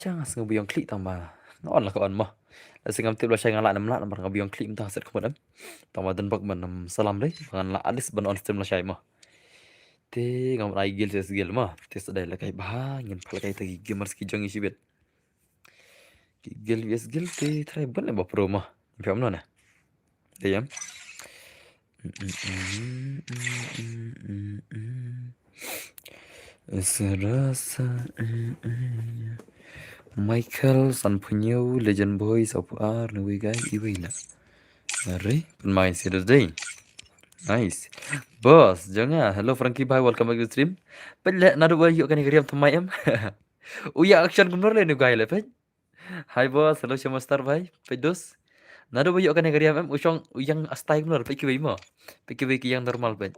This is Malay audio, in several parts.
Chance ngebuyong klik tama ngon lah kawan mah. Singam tip la shay ngala nam la nam ngebuyong klik mta set kemudian. Tama dan bak manam salam deh. Pangan la alis ban on stream la shay mah. Te ngam rai gil ses gil mah. Te sedai la kai bah ngin pala kai tagi gamer ski jong isi bet. Gil yes gil te try ban le ba pro mah. Fiam no na. Te yam. Serasa Michael Sanpunyo Legend Boys of R Nawigai Iwila. Arre, pemain serius deh. Nice. Bos, jangan. Hello Frankie bhai, welcome back to stream. Pelle nadu ba yuk kan kariam thamai em. Uya action gunor le nu gai le pe. Hai bos, hello Shamastar bhai. Pe dos. Nadu ba yuk kan kariam em usong uyang astai gunor pe kiwi mo. Pe kiwi ki yang normal pe.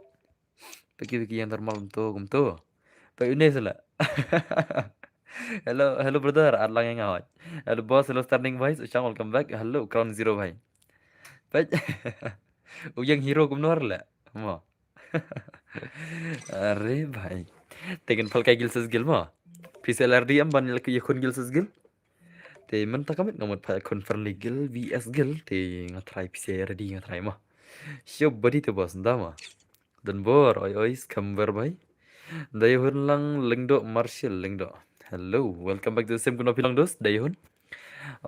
Pe kiwi ki yang normal untuk. Pe une sala. Hello brother, Arlang yang awat. Hello boss, hello standing boys. Usang welcome back. Hello Crown Zero bhai. Pe. Uyang hero gunor le. Mo. अरे भाई तेगन फल काय gilses gil mo PCLRD am ban lek yakun gilses gil te men takamit ngamut pa confirm gil VS gil te ngatry PCLRD ngatry mo show body te bos ndama dan bor oi skamber bai dayhun lang lengdo marshal lengdo hello welcome back to the same kuno pilang dos dayhun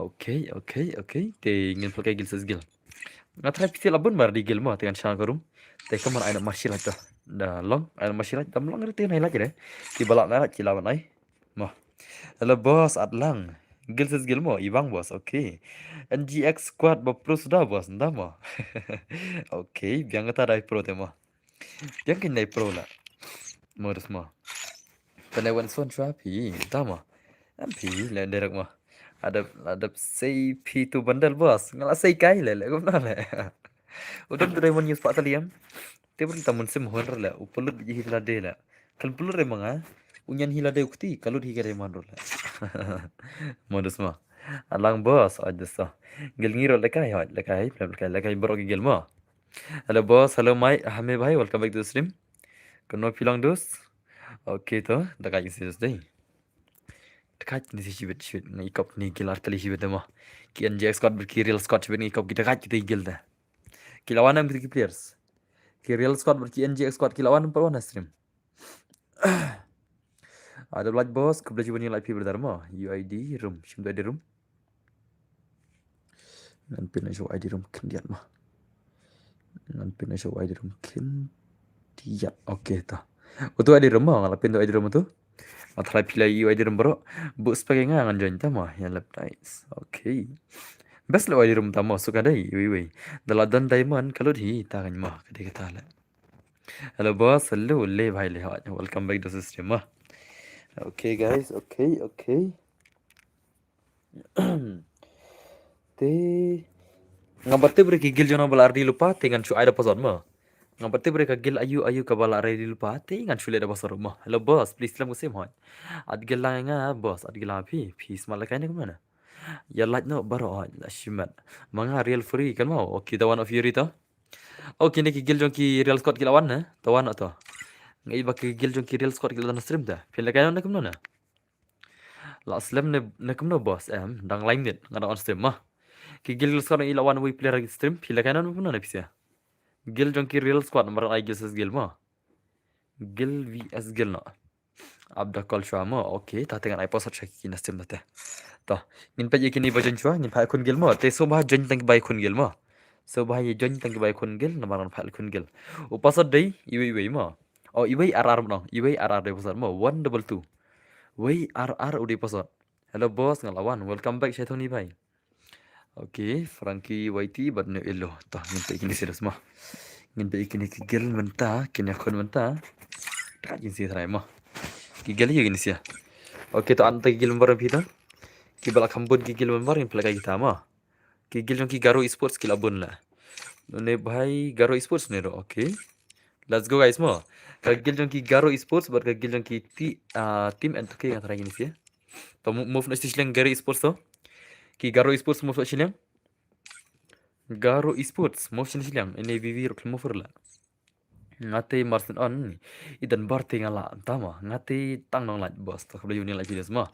okay te ngin fal kai gilses gil ngatry PCL abun mar di gil mo te kan shang karum te kamar aina marshal ato dah long aina marshal dam long rete nai lagi deh ki balak na ki lawan ai mo hello bos atlang gilses gil mo ibang bos okay NGX squad ba pro sudah bos nda mo okay biang kata dai pro te mo biang kin dai pro la modus mo panai wan son trapi nda mo ampi le derek mo ada say P2 bandel bos ngala say kai le gumna le udah Doraemon news pak taliam te beri tamun sem hon la upulut ji hila de la kan pulur emang ah unyan hila de ukti kalau di kere mandor la modus mah alang bos aja so gel ngiro lekai bro gel mo halo bos halo mai hame bhai welcome back to the stream kono pilang dos okay to dakai serius deh dekat ni si shibet ni ikop ni gil artali shibet mo kian jack scott berkiril scott shibet ni ikop kita dekat kita gil dah kilawanam kita players Real squad berci NGX squad kilawan per one stream. Ada like bos, kebelah cuba ni live berdharma. UID room, shim ID room. Nan pin show ID room kendiat mah. Nan pin show ID room kendiat. Oke ta. Utu ID room mah, ngalapin tu ID room tu. Matrai pilih UID room bro. Bu sebagai ngan join ta mah, yang lap nice. Oke. Best lo ID room ta mah suka dai. Wei. Daladan diamond kalau di tangan mah kedai kata lah. Hello boss, hello le bhai le welcome back to the stream mah. Okay guys, okay. Te ngabate bre gigil jona balar di lupa tengan cu ada pason mah. Ngabate bre gigil ayu ka balar di lupa tengan cu le da pasor mah. Hello boss, please lam musim hoy. Ad gila nga boss, ad gila peace malakanya kemana? Ya like no baro la shimat. Manga real free kan mau. Okay, the one of Fury to. Okay, ni gigil jong ki real squad kilawan na. Tawan to. Ngai ba gigil jong ki real squad kilawan stream dah. Pila kayo na kemana? La slam ne kemana bos em dang lain net ngada on stream mah. Ki gil sekarang ilawan we player lagi stream pila kanan pun na bisa. Gil jong ki real squad nomor ai gil ses gil mah. Gil vs gil no. Abda call shwa mo okay ta tengan ai post check ki na stream nate. Ta ngin pa yekini ba jon shwa ngin pa kun gil mo te so ba jon tang bai kun gil mo. So ba ye jon tang bai kun gil nomor pa kun gil. Upasad dei iwi mo. Oh iwi RR no. Iwi RR de pasar mo 122. Wei RR udah pasar. Hello bos ngelawan welcome back Syaitoni bhai. Oke, Frankie YT badne elo. Tah minta ikini serius mah. Minta ikini kigel mentah, kini akun mentah. Tak jinsi serai mah. Kigel ya gini sih. Oke, to anta kigel membar pita. Kibala kambun kigel membar yang pelaka kita mah. Kigel yang Garo Esports kilabun lah. Ne bhai Garo Esports ne ro. Oke. Let's go guys mah. Kigel yang Garo Esports bar kigel yang tim entuke yang terai gini sih. To move nasi silang Garo Esports to. Ki Garo Esports move silang. Garo Esports mau sini silang ini vivi rok mau furla ngate marsen on idan bar tinggal lah tama ngate tang nong lah bos tak boleh unil lagi semua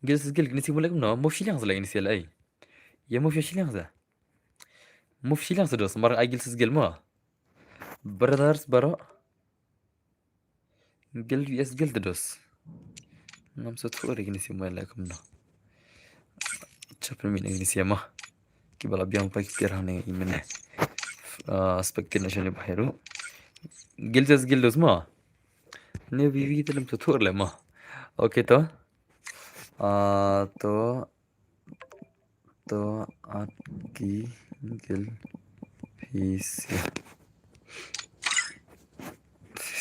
Gilses gil gini simulek no move silang sala inisial ay. Ya move silang sa. Move silang sa dos marang ay gilses gil mo. Brothers baro. Gil vs gil dos. Ngam so thori gini simulek no. Chapel min gini siama. Kibala biang pa kipirang ne imene. Spectin national bahiru. Gilses gil dos mo. Ne vivi telam to thor le mo. Okay to. To at gil visi.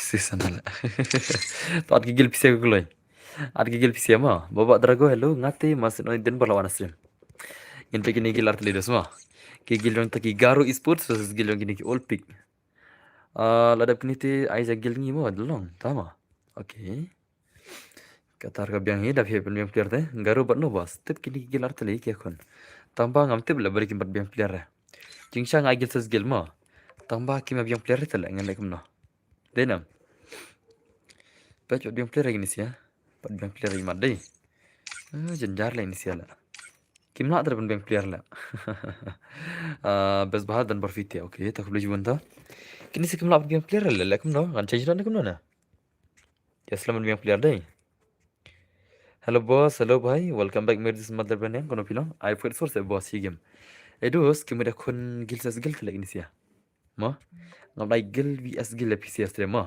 Sana to at gil visi ko loy. At gil visi mo. Baba drago hello ngati mas no den berlawan stream. Yang begini gil arti lidos mo. Gil yang taki Garo Esports versus gil yang gini ki Olympic. Ladap kini ti Aiza gil ngi mo adlong tama. Okay. Katar ka biang hi dap he pen biang player te Garo bat no bos. Tip kini gil arti li ki kon. Tambah ngam tip la balik bat biang player. Jingsha ngai gil ses gil mo. Tambah ki ma biang player te la ngan lekum no. Denam. Pat biang player gini sia. Pat biang player i mat dei. Jenjar la ini sia la. Kim nak terben biang player la. Bes bahal dan berfiti. Okay, tak boleh jual ta. Kini si kim nak biang player la lekum no. Ngan change dan lekum no na. Ya selamat biang player dei. Hello boss, hello bhai, welcome back मेरे जिस मतलब बने कोनो पिलो आई फिर सोर्स है boss ही game edus कि मेरा खुन गिल सस गिल लगी निसिया ma ngam ai gil vs gil PC astre ma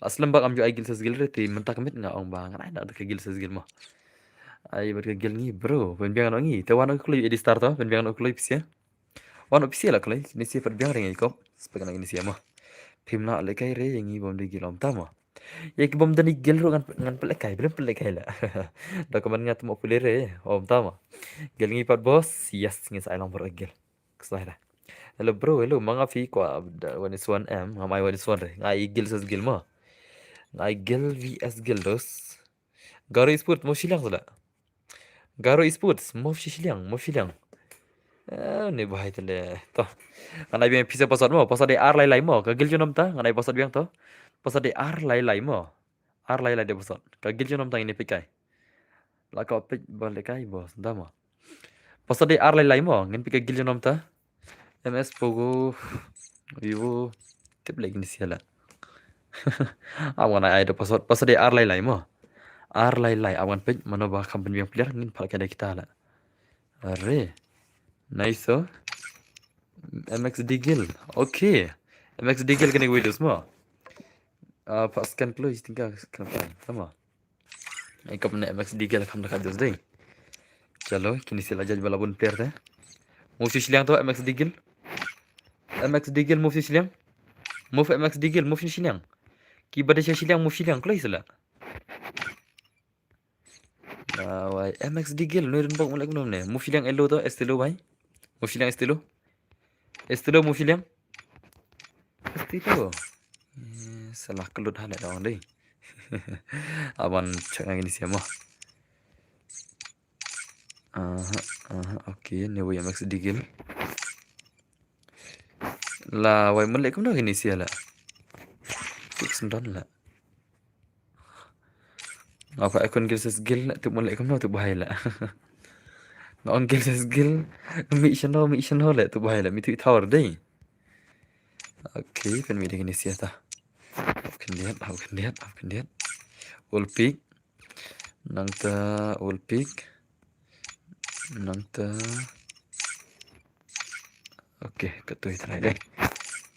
aslam bak am jo ai gil sas gil reti mentak mit nga ong bang ai nak ke gil sas gil ma ai ber ke gil ngi bro ben biang ngi te wan ko edi start ben biang ko PC wan PC la klai ni si per biang rengi kop spek na ni si ma phim na le kai re ngi bom de gilom ta ma ye ki bom dani gel ro ngan pelek kai belum pelek kai la dokumen ngat mo pulere om ta ma gel ngi pat boss yes ngi sai long ber gel ksahra hello bro hello mga fi kwa when it's 1M ngamai when it's 1 re ngai gil sas gil ma ngai gil vs gil dos Garo Esports mo silang sala Garo Esports mo silang ne bahai tele to nganai biang pisa pasad mo pasad de ar lai mo ka gil jonom ta nganai pasad biang to pasad de ar lai mo ar lai de pasad ka gil jonom ta ini pikai la ka pik balik kai bos ndama pasad de ar lai mo ngin pikai gil jonom ta MS Pogo Vivo tip lagi ni siala. Awan ai ada pasal dia ar lai mo. Ar lai awan pej mana ba company yang player ngin pal kada kita la. Are. Nice so. MX Digil. Okay. MX Digil kena videos mo. Pas scan close tinggal kenapa. Sama. Ai kap na MX Digil kam dekat dos ding. Chalo kini sila jaj balabun player te. Musuh silang tu MX Digil. MX Digil musuh silang. Move MX Digil move silang. Ki bada silang move silang klai sala. Wai MX Digil nurin bok mulai kunom ne. Move silang elo to estilo bai. Move silang estilo. Estilo move silang. Estilo. Salah kelut hal ada orang deh. Awan cak ngani siapa? Okay, ni wai MX Digil. La wai mulai kunom gini siala. Fix ndon la. Apa akun gil ses gil tu mulai kunom tu bahaya la. Ngon gil ses gil mission ho la tu bahaya la. Mitu tower deh. Okay, pen mi gini siata. Aku lihat. Ulpik. Nangta Ulpik. Nangta. Okay, ketui try deh.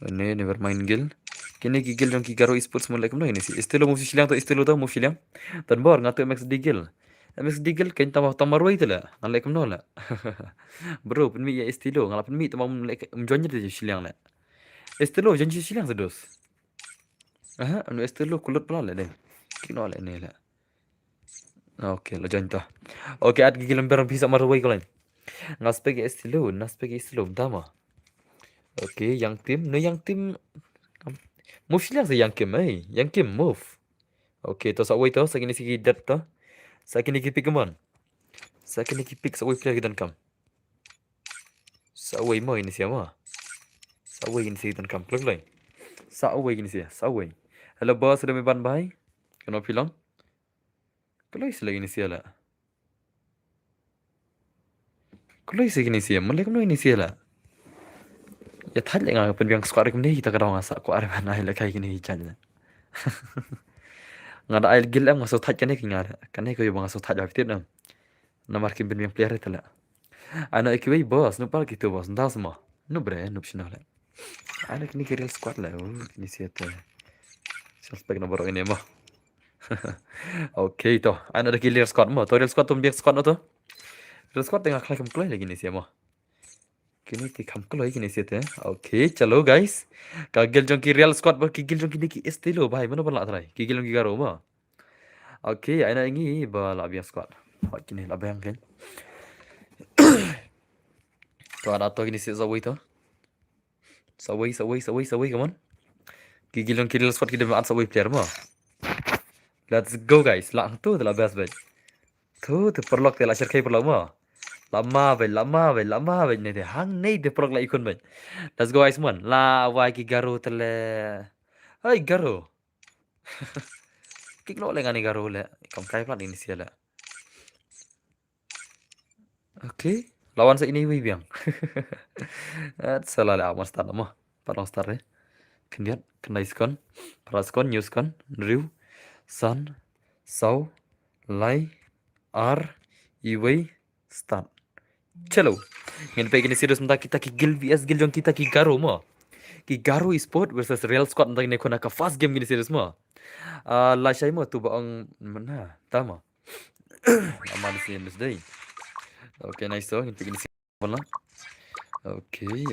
Ini never mind gil. Kini gigil yang Garo Esports mulai kemana ini sih? Estilo musuh silang tu estilo tu musuh silang. Dan bor ngatu MX Digil. MX Digil kain tambah ruai tu lah. Ngalai kemana lah. Bro, penmi ya estilo. Ngalai penmi tu mau menjualnya tu silang lah. Estilo janji silang sedos. Anu estilo kulut pula lah deh. Kino lah ini lah. Okay, lo janji tu. Okay, at gigil lembaran bisa maruai kau lain. Naspek estilo, tama. Okay, yang tim, move silang sa yang kim move. Okay, to sa away to, sa kini sige dat to. Sa kini pick man. Sa kini pick sa away player gidan kam. Sa away mo ini siya mo. Sa away ini siya gidan kam. Plug line. Sa away ini siya, sa away. Hello boss, sudah may ban bahay? Kano pilang? Kalau isi lagi inisial lah. Kalau isi inisial, malah kamu inisial lah. Ya tadi nggak penbiang squad ini kita kadang nggak sak kuat mana lah kayak gini caranya. Nggak ada air gila nggak sothat kan ini nggak ada. Kan ini kau yang nggak sothat jawab itu nama markin penbiang player itu lah. Anak ikiway bos, numpal gitu bos, entah semua. Nu bre, nu psina lah. Anak ini real squad lah, inisial tu. Suspek nomor ini mah. Oke toh, anak ada real squad mah. Tuh real squad tuh biar squad tu. Real squad tengah kelak kelak lagi ni siapa? Kini tikam kelak lagi ni siapa? Oke, chalo guys. Kagil jong ki real squad ber kigil jong kini ki estilo bahai mana pernah terai. Kigil jong ki garo mah. Oke, anak ini bala biar squad. Hot kini lah bayang kan. Tuh ada tu kini siapa sawai tu? Sawai, come on. Kigil jong ki real squad kita maat sawai player mah. Let's go guys. Lang tu telah best bet. Tu perlok telah share kai perlok mah. Lama bay ni deh. Hang ni deh perlok lah ikon bay. Let's go guys mon. La wai ki garo tele. Hai garo. Kik lo lengan ni garo le. Kam kai plat ini sia le. Oke. Lawan saya ini wei biang. Salah le amas tan mah. Parang start eh. Kendiat kenai skon. Paraskon news kon. Riu. San. Sau. Lai. Ar. Iwei. Start. Chalo. Ngin pe gini serius mentah kita ki gil vs gil jong kita ki garo mo. Ki garo e-sport versus real squad mentah ini kona ka fast game gini serius mo. La shay mo tu baong mana tama. Aman sih ini day. Okay, nice so. Ngin pe gini serius lang. Okay.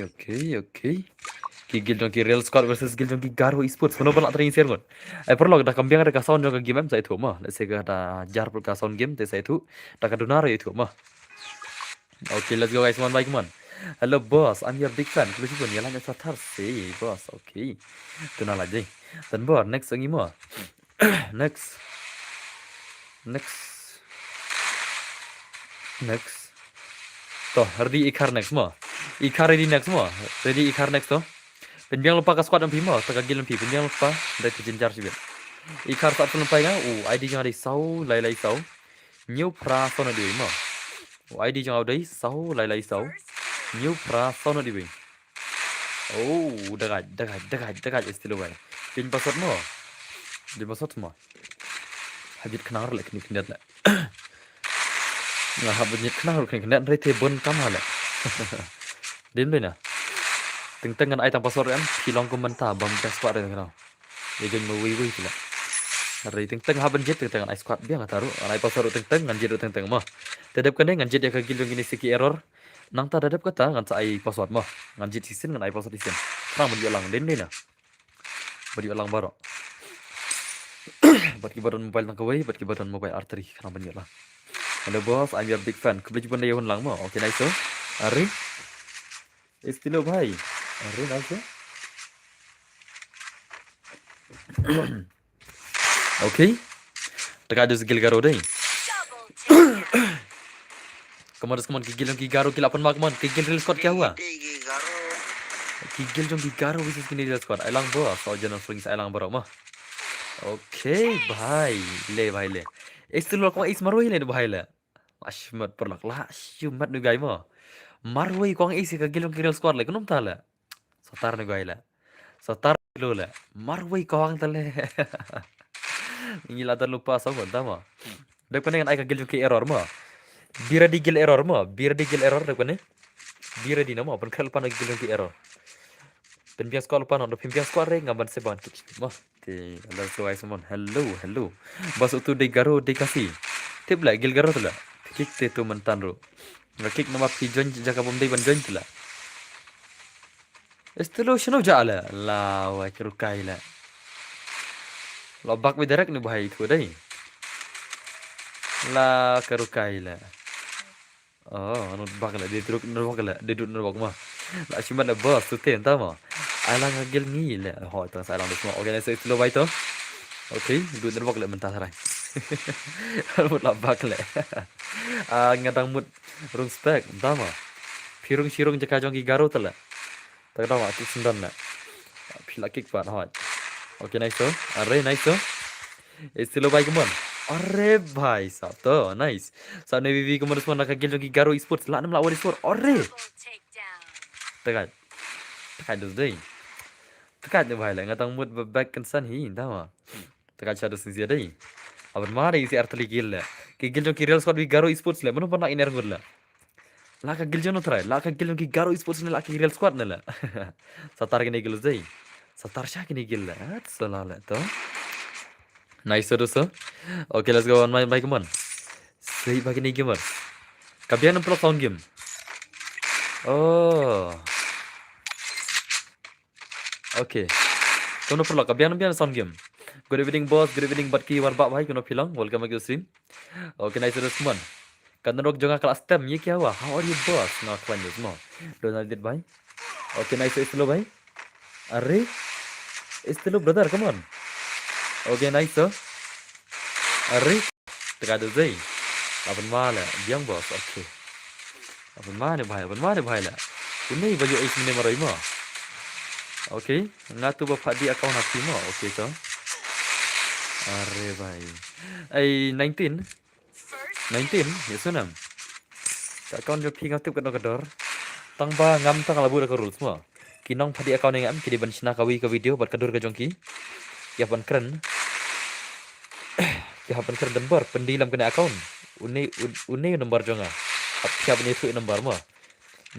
Ki gil jong ki real squad versus gil jong ki garo e-sports. Kono ba nak try share kon. Perlo dah kambiang ada ka sound jong ka game sa itu mo. Let's say ka da jar pul ka sound game te sa itu. Da ka dunar itu mo. Okay, let's go guys, one by one. Hello boss, I'm your big fan. Kalau sih pun yalah nyata sih boss. Okay, kenal aja. Dan boss, next lagi mau. next. Toh, ready ikar next mau. Ikar ready next mau. Ready ikar next toh. Penbiang lupa ke squad ampi mau. Tegagil ampi. Penbiang lupa. Dari kejenjar sih. Ikar tak perlu lupa kan? ID jangan ada sau, lai sau. New pra sono dia mau. ID jangan ada sau, lai sau. New pra sono di bing. Oh, dekat istilah bay. Pin password mo. Di password mo. Habit kenal lek ni kenal lah. Nah, habit kenal kenal rete bon kamal lah. Din bina. Teng kan item password kan pilong komentar bang password dia kenal. Dia jadi mau wei tu lah. Hari teng haben jet teng ice squad biang taruh. Item password teng kan jet teng mah. Tetap kan kan jet ya kagil gini siki error. Nang ta dadap kata ngan sa ai password mah ngan jit sisin ngan ai password sisin nang beri ulang den na beri ulang baro buat kibaran mobile nang kawai buat kibaran mobile artery nang beri ulang. Hello boss, I'm your big fan. Kebeli pun dia ulang mah. Okay nice so. Are istilo bhai. Are nice. Okay. Dekat ada skill garo deh. Kemarin gigil jong gigaro kila pun mak man gigil real squad क्या हुआ gigil jong gigaro विशेष kini real squad ailang bro so jangan swing ailang bro mah okay भाई ले इस लोग को इस मारवई ले भाई ले ashmat perlak lah shumat nu gai mah marwai kong isi gigil jong real squad le kunum tala sotar nu gai le sotar lo le marwai kong tale ingila terlupa sama tama dek pengen ai gigil jong error mah Bira digil error depan ni. Bira di nama, perkara lupa nak gil lagi error. Penbiang squad lupa nak, penbiang squad reng ngaban seban kick. Mah, ti, ada suai semua. Hello. Bas tu de garo de kasih. Tip lah gil garo tu lah. Kick te tu mentan ro. Kick nama pigeon jaga bom de ban join tu lah. Estilo shino jala. La, wah kerukai lah. Lobak bidarak ni bahaya tu dah. La kerukai lah. Oh, anu bakal dia duduk nerok mah. Lah cuma nak bos tu ten tama. Alang agil ngi le. Ho tu salang tu semua. Okay, saya slow baik tu. Okay, duduk nerok le mentah sarai. Mut lah bakal le. Ngadang mut rung spek tama. Pirung jaka jong ki garo tu lah. Tak tahu aku sendan nak. Pila kick pat hot. Okay, nice tu. Are nice tu. Slow baik kemon. अरे भाई साहब तो नाइस सामने बीवी को मरस mana kagil jogi Garo Esports la nam lawan Esports अरे tekat tekat dus dei tekat ne भाई la ngatang mut back kan san hi ta ma tekat cha dus sia dei aban mare isi artli gil la kagil jogi Real Squad bi Garo Esports la mana pernah iner gol la kagil jono try la kagil jogi Garo Esports ne la kagil Real Squad ne la satar gini gil dei satar sha gini gil la salala to nice terus okay let's go on my come on say bagi ni gamer kabian ng sound game oh okay kuno perlu kabian ng sound game good evening boss good evening batki warba bhai kuno philang welcome to stream okay nice terus man kanarok jonga kelas tem ye kya hua how are you boss not fun news mo donald dit bhai okay nice hello bhai arre hello brother come on okay nice sir arre teka do zai upon Mala young boss okay अपन माने भाई ला ini baju is mene marai mo okay ngatu ba phadi account hapi mo okay to are bhai ai 19 yesunam account jo phi ngatu kan kador tang ba ngam tang labu ka rules mo kinong phadi account ngam kidi ban sina kawi ka video bat kadur ka jongki ya ban keren ya ban keren bar pendilam kena account une nomor jonga apya bani tu nomor mo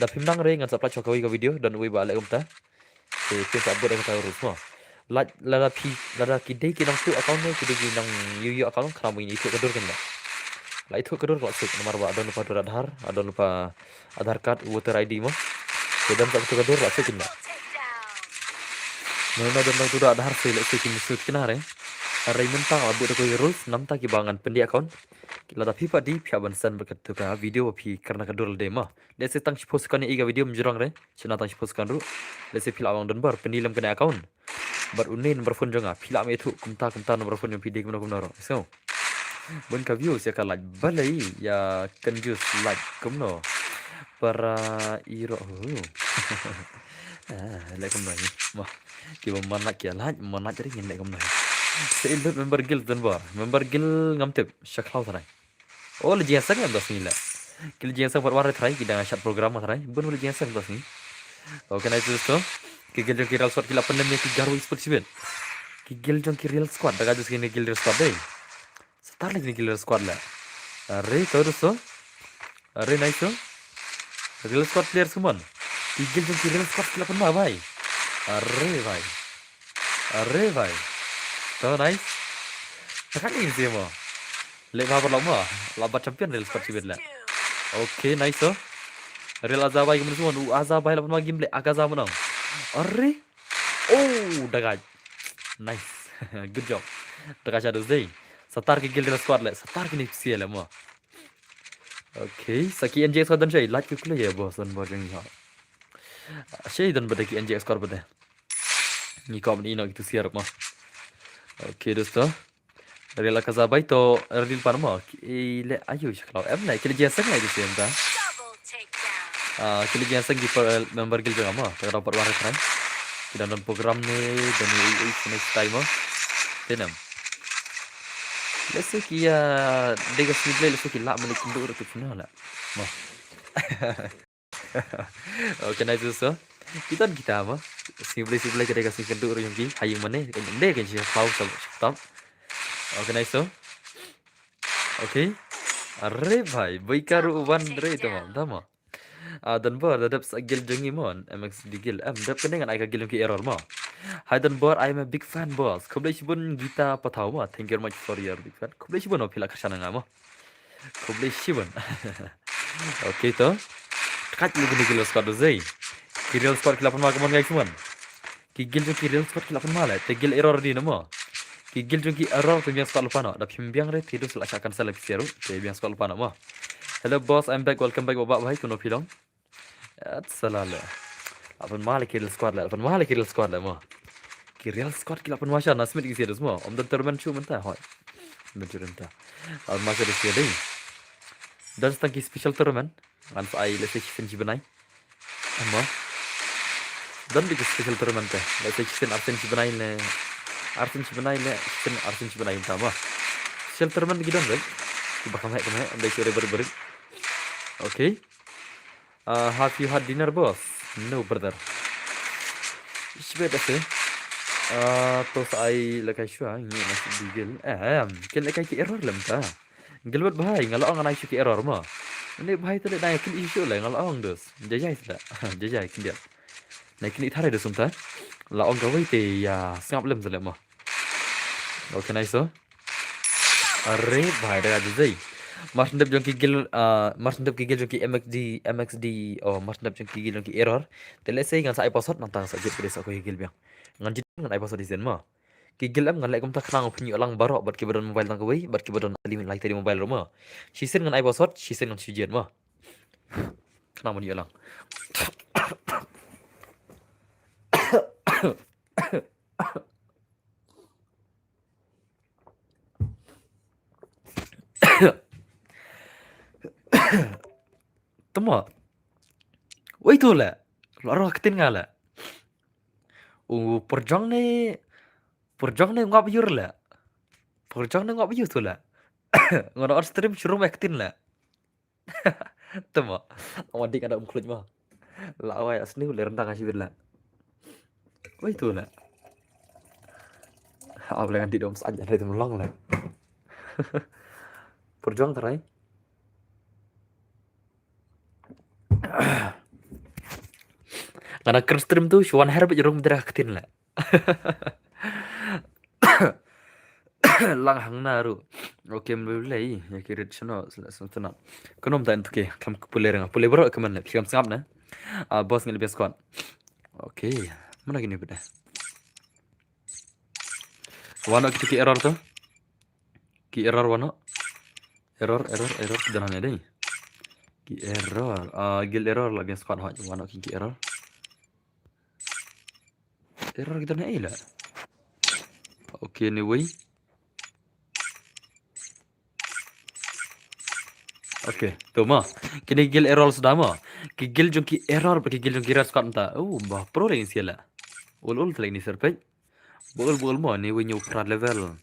da pimdang re ngan sapla chokawi ka video dan ui bale umta te pin sabut ka taurus mo la pi la kidai kinang tu account ne kidai kinang yu account kram ini tu kadur kan la itu kadur ko sik nomor ba adon lupa adon lupa Aadhaar card voter ID mo te dan tak tu kadur la sik kinda no dan tu Aadhaar se le sik sut kinare Arai mentang abu ko rules namta ki bangan pendi account la da pipa di pia bansan berkat ka video pi karena kadul de ma let's say tang post kan iga video menjurang re chuna tang post kan ru let's say pila awang don bar pendilam kena account bar unin nomor phone jonga pila me tu kumta nomor phone yang pide kumno ro so bun ka views ya ka like balai ya kan views like kumno para iro like kumno ni ma ki manak ya manak jadi ngin like kumno Seilut member guild dan bar member guild ngamtip syaklau tharai oh le jasa kan das ni la kil jasa par war tharai ki dengan chat program tharai bun le jasa das ni okay nice dosto ki guild ki real squad ki 8 ki Garo Esports ben ki guild ki real squad daga dus ki guild squad dei setar lagi guild squad la are to dosto are nice real squad player semua ki guild ki real squad ki 8 bhai are bhai so nice tekan ini sih mo lek ba lama labat champion real squad sibet la okay nice so real azabai kemen semua azabai lapan magim le agaza menang arre oh dagaj nice good job dagaj ada zai satar ke gil real squad le satar ke ni sia le mo okay saki NJ squad dan jai like kula ya bos dan bojeng ha shay dan badaki NJ squad bade ni kom ni no gitu sia mo okay dosto Real Kazabai to Real Parmo ile ayo kalau em này kili jasa ngai disi enta kili jasa gi member gil juga mo ta dapat warat kan kita non program ne dan next time tenam let's say kia dega sible let's say la menik ndur tu final la mo okay nice so kita mo sible kita dega sible ndur yung ki hayung mane kan de kan si pau stop okay nice so okay arre bhai baikaru one re tama dan bar dadap sagil jongi mon mx digil dap kenengan ai kagil ki error mo dan bar I am a big fan boss khoblei shibun gita pathau mo thank you very much for your big fan khoblei shibun phila khasana ngamo khoblei shibun okay to kat lu gini gil squad zai kiril squad kilapan ma kamon guys mon kigil jo kiril squad kilapan ma la tegil error di namo kigil jungi error tu biang squad lupa no da pimbiang re tidur selak akan salah seru te biang squad lupa no mo hello boss I'm back welcome back babak bhai kuno pilong salala अपन माल किरल स्क्वाड ला mo किरल स्क्वाड की अपन माशा nasmit ki serius mo om dan termen chu menta hoy menjurenta al masha de sedi dan stang ki special termen an ai le sech fin jibenai amma dan di special termen te le sech fin arsen jibenai le sin arsen jibenai tama shelter man gitu kan. Bakal naik kemana? Andai sore berik. Okay. Have you had dinner, boss? No, brother. Ich werde es. Tos ay lakay siya ngi nasi digil. Kel lakay ki error lam ta. Gilbert bahai ngalaong anay siya ki error mo. Ini bahai tu na kin issue la ngalaong dos. Jajai ta. Jajai kin dia. Na kin ithare dos ta. Laong gawai te ya ngap lam zala mo. Okay nice so. Arre bahai da jajai. Masndap jong ki gil masndap ki gil jong ki MXD masndap jong ki gil jong ki error. Te let's say ngan sa episode nang tang sa jit kres ako gil biang. Ngan jit ngan episode design mo. Kigil am ngan like kumta klang punyi lang baro bat kibadan mobile tang kawai bat kibadan alimin like tadi mobile roma. Shisen ngan episode shisen ngan sujian mo. Kena punyi lang. Tama. Woi tu lah. Laro ketin ngala. Perjang ne ngap yur lah. Perjang ne ngap yur tu lah. Ngono on stream suruh actin lah. Tama. Awadik ada umklut mah. Lawai asli udah rentang kasih lah. Woi tu lah. Apa yang di dom saja dari melong lah. Perjuang terai. Karena stream tuh cuan herb jerung deraketin lah. Lang hang naru. Oke mulai ya kira chano sentana. Konom ta entuke kam pulerang pulebro kaman lah. Kam sangap na. Bos ngel bes kon. Oke. Mana gini beda. Wano kita ki error tuh. Ki error wano. Error dan hanya deh. Ki error. Gil error lah bes kon hot wano ki error. Error kita na lah. Oke anyway. Oke, tuh mah. Kini gil error sudah mah. Gil jong ki error bagi gil jong kira skot entah. Bah pro lagi sih lah. Ul telah ini serpej. Bol mah ni wenyu pra level.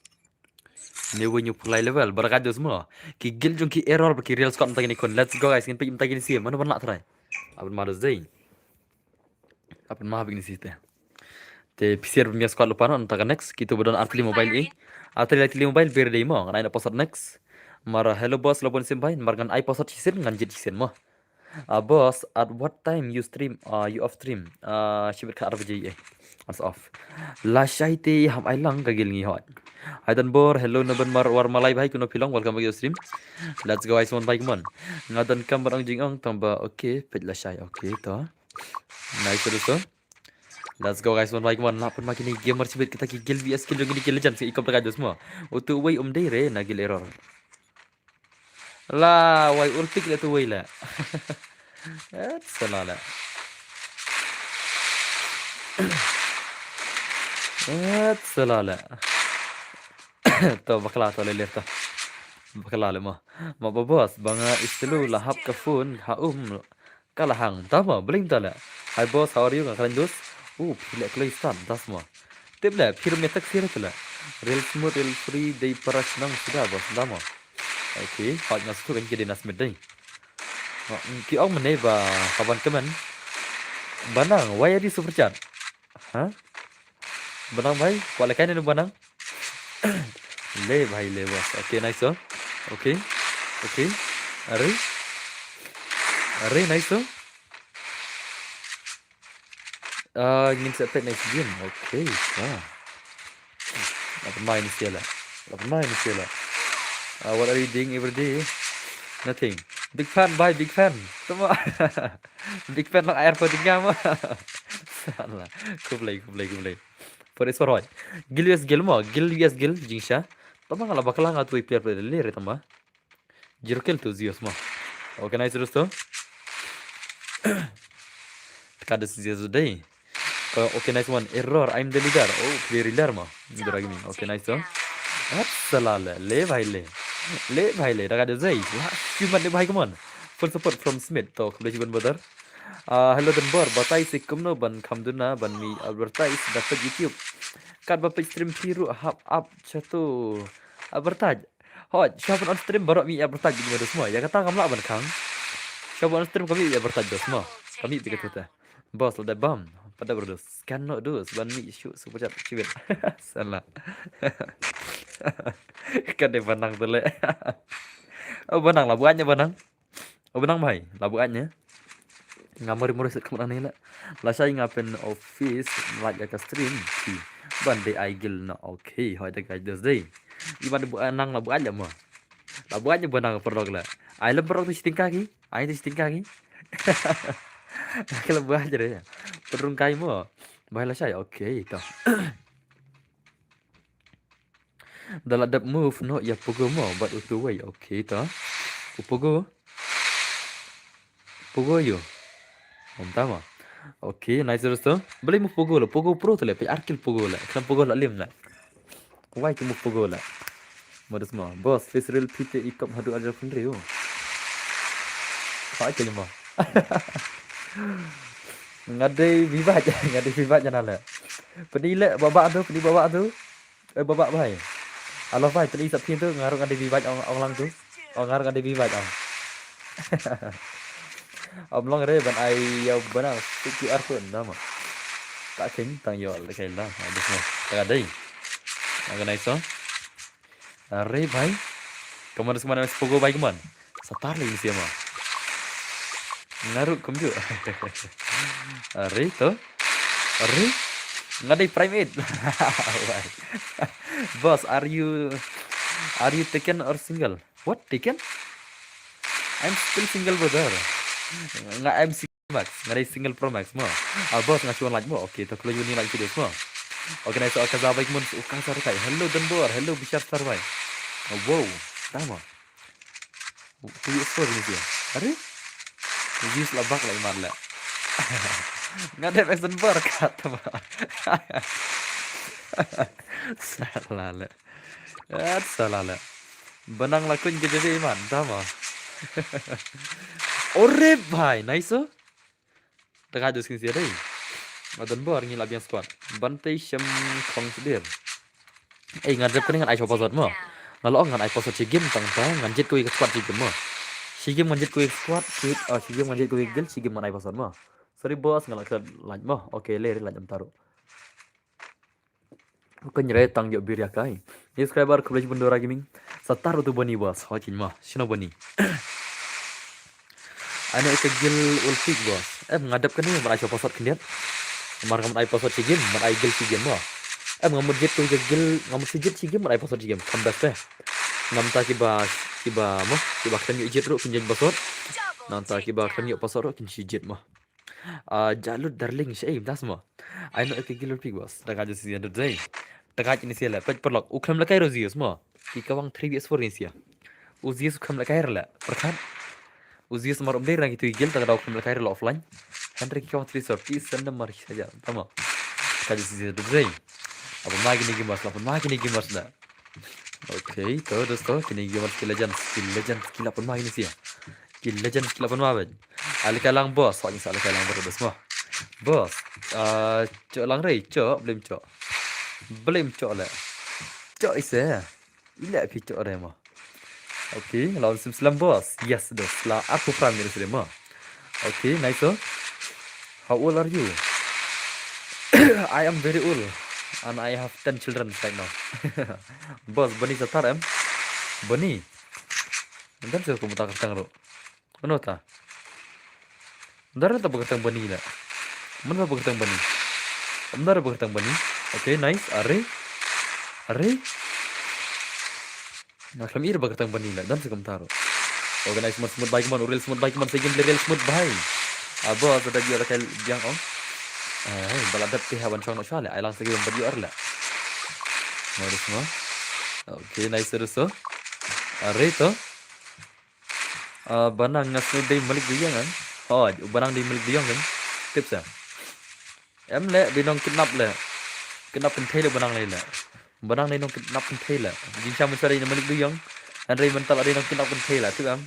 Ni wenyu play level. Barakat semua. Ki gil jong ki error bagi real skot entah gini kon. Let's go guys. Kini pergi entah gini sih. Mana nak try. Apa mana zai. Apa mah begini sih teh. Te PCR punya skot lupa entah next. Kita berdon artli mobile ini. Artli mobile biar deh mah. Karena ada poster next. Mara hello boss lobon simpai margan I posted chisin nganjit chisin mo. Boss at what time you stream you off stream shibit ka RBJ as off la shaite ham ai lang ka gil ngi hot Aidan bor hello naban war malai bhai kuno pilong welcome back to stream. Let's go guys one bike mon ngadan kam barang jing ong tamba okay pet la shai okay to nice so. Let's go guys one bike mon lapun makin gamer shibit kita ki gil vs skill gini legend si ikop ka semua utu way dei re na gil error lah, wai ultik lah tu wai lah. Salah lah. Salah lah. Tu bakal tu leleh tu. Bakal lah mah. Ma bos, banga istilu lahap ke phone kalahang. Tama, beling tu lah. Hi boss, how are you? Kalian dos? Pilih kelai start, das mah. Tip lah, firman tak sih tu lah. Real smooth, real free, day para senang sudah bos, tama. Okay, hot ngas tu kan jadi nas medai. Ki ong meneh ba kawan keman. Banang, why ada super chat? Hah? Banang bhai, kuala kain ni banang. Le bhai le bos. Okay, nice so. Okay. Are nice so. Ingin set next game. Okay, apa main ni siala? What are you doing every day? Nothing. Big fan, bye, big fan. Semua. Big fan nak air tinggal mah. Salah. Kublai. For is for what? Gil jingsha. Tama ngala bakal ngat tu player le tama. Jirkel tu zios mah. Okay, nice terus tu. Kada zios today. Okay, nice one. Error. I'm the leader. Player leader mah. Dura gini. Okay, nice tu. Salah le bhai le dah ada zai lah cuma le bhai come on full support from Smith to kembali ban badar hello dan bor batai sikum no ban khamduna ban mi advertise dapat YouTube kad bapak stream piru up chatu advertise Hot, siapa on stream baru mi bertaj di media semua. Ya kata kamu lah kang. Siapa on stream kami ya bertaj semua. Kami pikir tuh teh. Bos ada bam. Pada berdus. Cannot do. Seban mi shoot super chat cibit. Salah. Kan dia benang tuh le. Oh benang lah bukannya benang. Oh benang mai. Lah bukannya. Ngamari murid kemana nih lah. Lah saya ngapain office like ke stream. Bande aigil na okay. Hoi dah guys day. Iban bukanang lah bukannya mah. Lah bukannya benang perog lah. Ai lah perog tu kaki. Ai tu kaki. Kalau buah aja deh. Perung kai mo. Bahala saya okay toh. Dalam ada move no ya pogo mo but utu way okay toh. Upogo. Pogo yo. Tama. Okay, nice terus tuh. Beli move pogo lah. Pogo pro tuh lah. Arkil pogo lah. Kan pogo lah lim lah. Why tu move pogo lah. Modus mo. Boss, face real PT ikap hadu aja pun reo. Phải chứ mà. Ngadai vivat jangan lah. Pedi le babak tu. Babak bhai. Alo bhai tadi sapin tu ngaruh ngadai vivat orang lang tu. Ngaruh ngadai vivat ang. Ông long re ban ai yêu bana QR code nama. Tak king tang yo le kai la. Ada semua. Tak ada. Agak nice so. Re bhai. Kamu ada semana spogo bhai kaman. Satar lagi siapa? Ngaruh komju. Are to? Are? Ngadai primate. Boss, are you taken or single? What taken? I'm still single brother. Nggak I'm single max. Ngadai single pro max mo. Boss ngasih like mo. Okay, to kalau you ni like video mo. Okay, nice. Okay, sahabat mun ukang sar kai. Hello Denbor. Hello Bishar Sarwai. Oh, wow. Tama. Tu story ni dia. Are? Use labak lah iman lah. Nggak ada Mason Bar kata mah. Salah lah. Salah lah. Benang lakun jadi iman, tama. Ore bhai, nice oh. Tengah ada sini deh. Madan Bar ngilap yang squad. Bantai syam kongsidir. Ngadep kan dengan ai coba zat mah. Lalu ngan ai posot game tang nganjit kui ke squad game mah. Sige manjit kui squad, sige manjit kui gel, sige manai pasar mah. Sorry bos ngalak ke lanj mah. Oke le lanj taruh. Bukan nyere tang jo bir yakai. Subscriber coverage Bendora Gaming. Satar tu bani bos. Hocin mah. Sino bani. Ana ke gel ulfik bos. Ngadap kan ni manai pasar kendiat. Mar ngamut ai pasar sige, man ai gel sige mah. Ngamut jet kui gel, ngamut sige man ai pasar sige. Kambas teh. Ngamta kiba mah kiba kan jet ro pinjam pasar. Nanta kiba kan pasar ro kin jet mah. Jalur darling shame das mah. I know ke gel ulfik bos. Dah kaji season today. Tengah ini siapa? Pej perlok. Ukam lakai rozius mah. Ika wang 3vs4 ni sia. Uzius ukam lakai rela. Perkan. Uzius marom deh lagi tu igil. Tengah ukam lakai rela offline. Henry kau 3 piece senda mari saja. Tama. Kaji season today. Apa lagi ni game apa lagi ni game dah. Okay, terus kini game skill legend apa lagi ni sia. Skill legend skill apa lagi? Alikalang boss. Soalnya alikalang berdua semua. Boss. Cok lang rey. Cok belum cok. Belum cok lah. Cok isa. Ila pi cok ada mah. Okay, lawan selam bos. Yes, dos. Lah aku pram ni sudah mah. Okay, nice oh. How old are you? I am very old. And I have 10 children right now. Bos, bani satar em. Bani. Dan saya kamu tak ketang ro. Mana ta? Ndara tak berketang bani lah. Mana berketang bani? Ndara berketang bani. Okay, nice. Are. Nah, kami ira berketang bani lah. Dan saya kamu taruh. Okay, nice. Smooth baik man. Real smooth baik man. Saya game real smooth baik. Bos, ada dia kayak yang om. Baladat ke hewan syong nak syale. Ai lang sige badi arla. Mari semua. Okay, nice terus so. Are to. Banang ngasno day malik diyang kan. Banang day malik diyang kan. Tips ah. Em le binong kidnap le. Kidnap pentai le banang le le. Banang le nong kidnap pentai le. Jin syam mencari malik diyang. Andre mental ada nong kidnap pentai le tu am.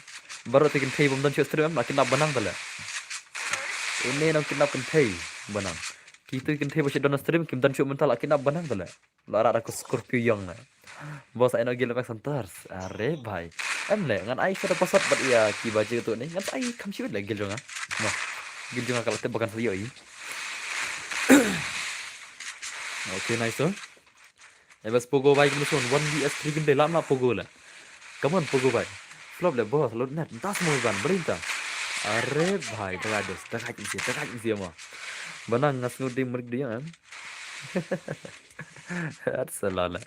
Baru tekin pentai bom dan syot stream nak kidnap banang le. Ini nong kidnap pentai. Banang. Kita kan teh baca donor stream kim dan syuk mental kena banang tu lah. Lara aku Scorpio yang lah. Bos ai no gil pak santars. Are bhai. Em le ngan ai kada pasat bat ya ki baje tu ni. Ngan ai kam siut le gil jonga. No. Gil jonga kalau tebakan sayo i. Okay, nice oh. Bas pogo bhai kum son 1vs3 gende lam na pogo la. Come on pogo bhai. Flop le bos lo net tas mo ban berinta. Are bhai terlados. Takak isi mo. Banang ngas ngudi merik dia kan. Salala.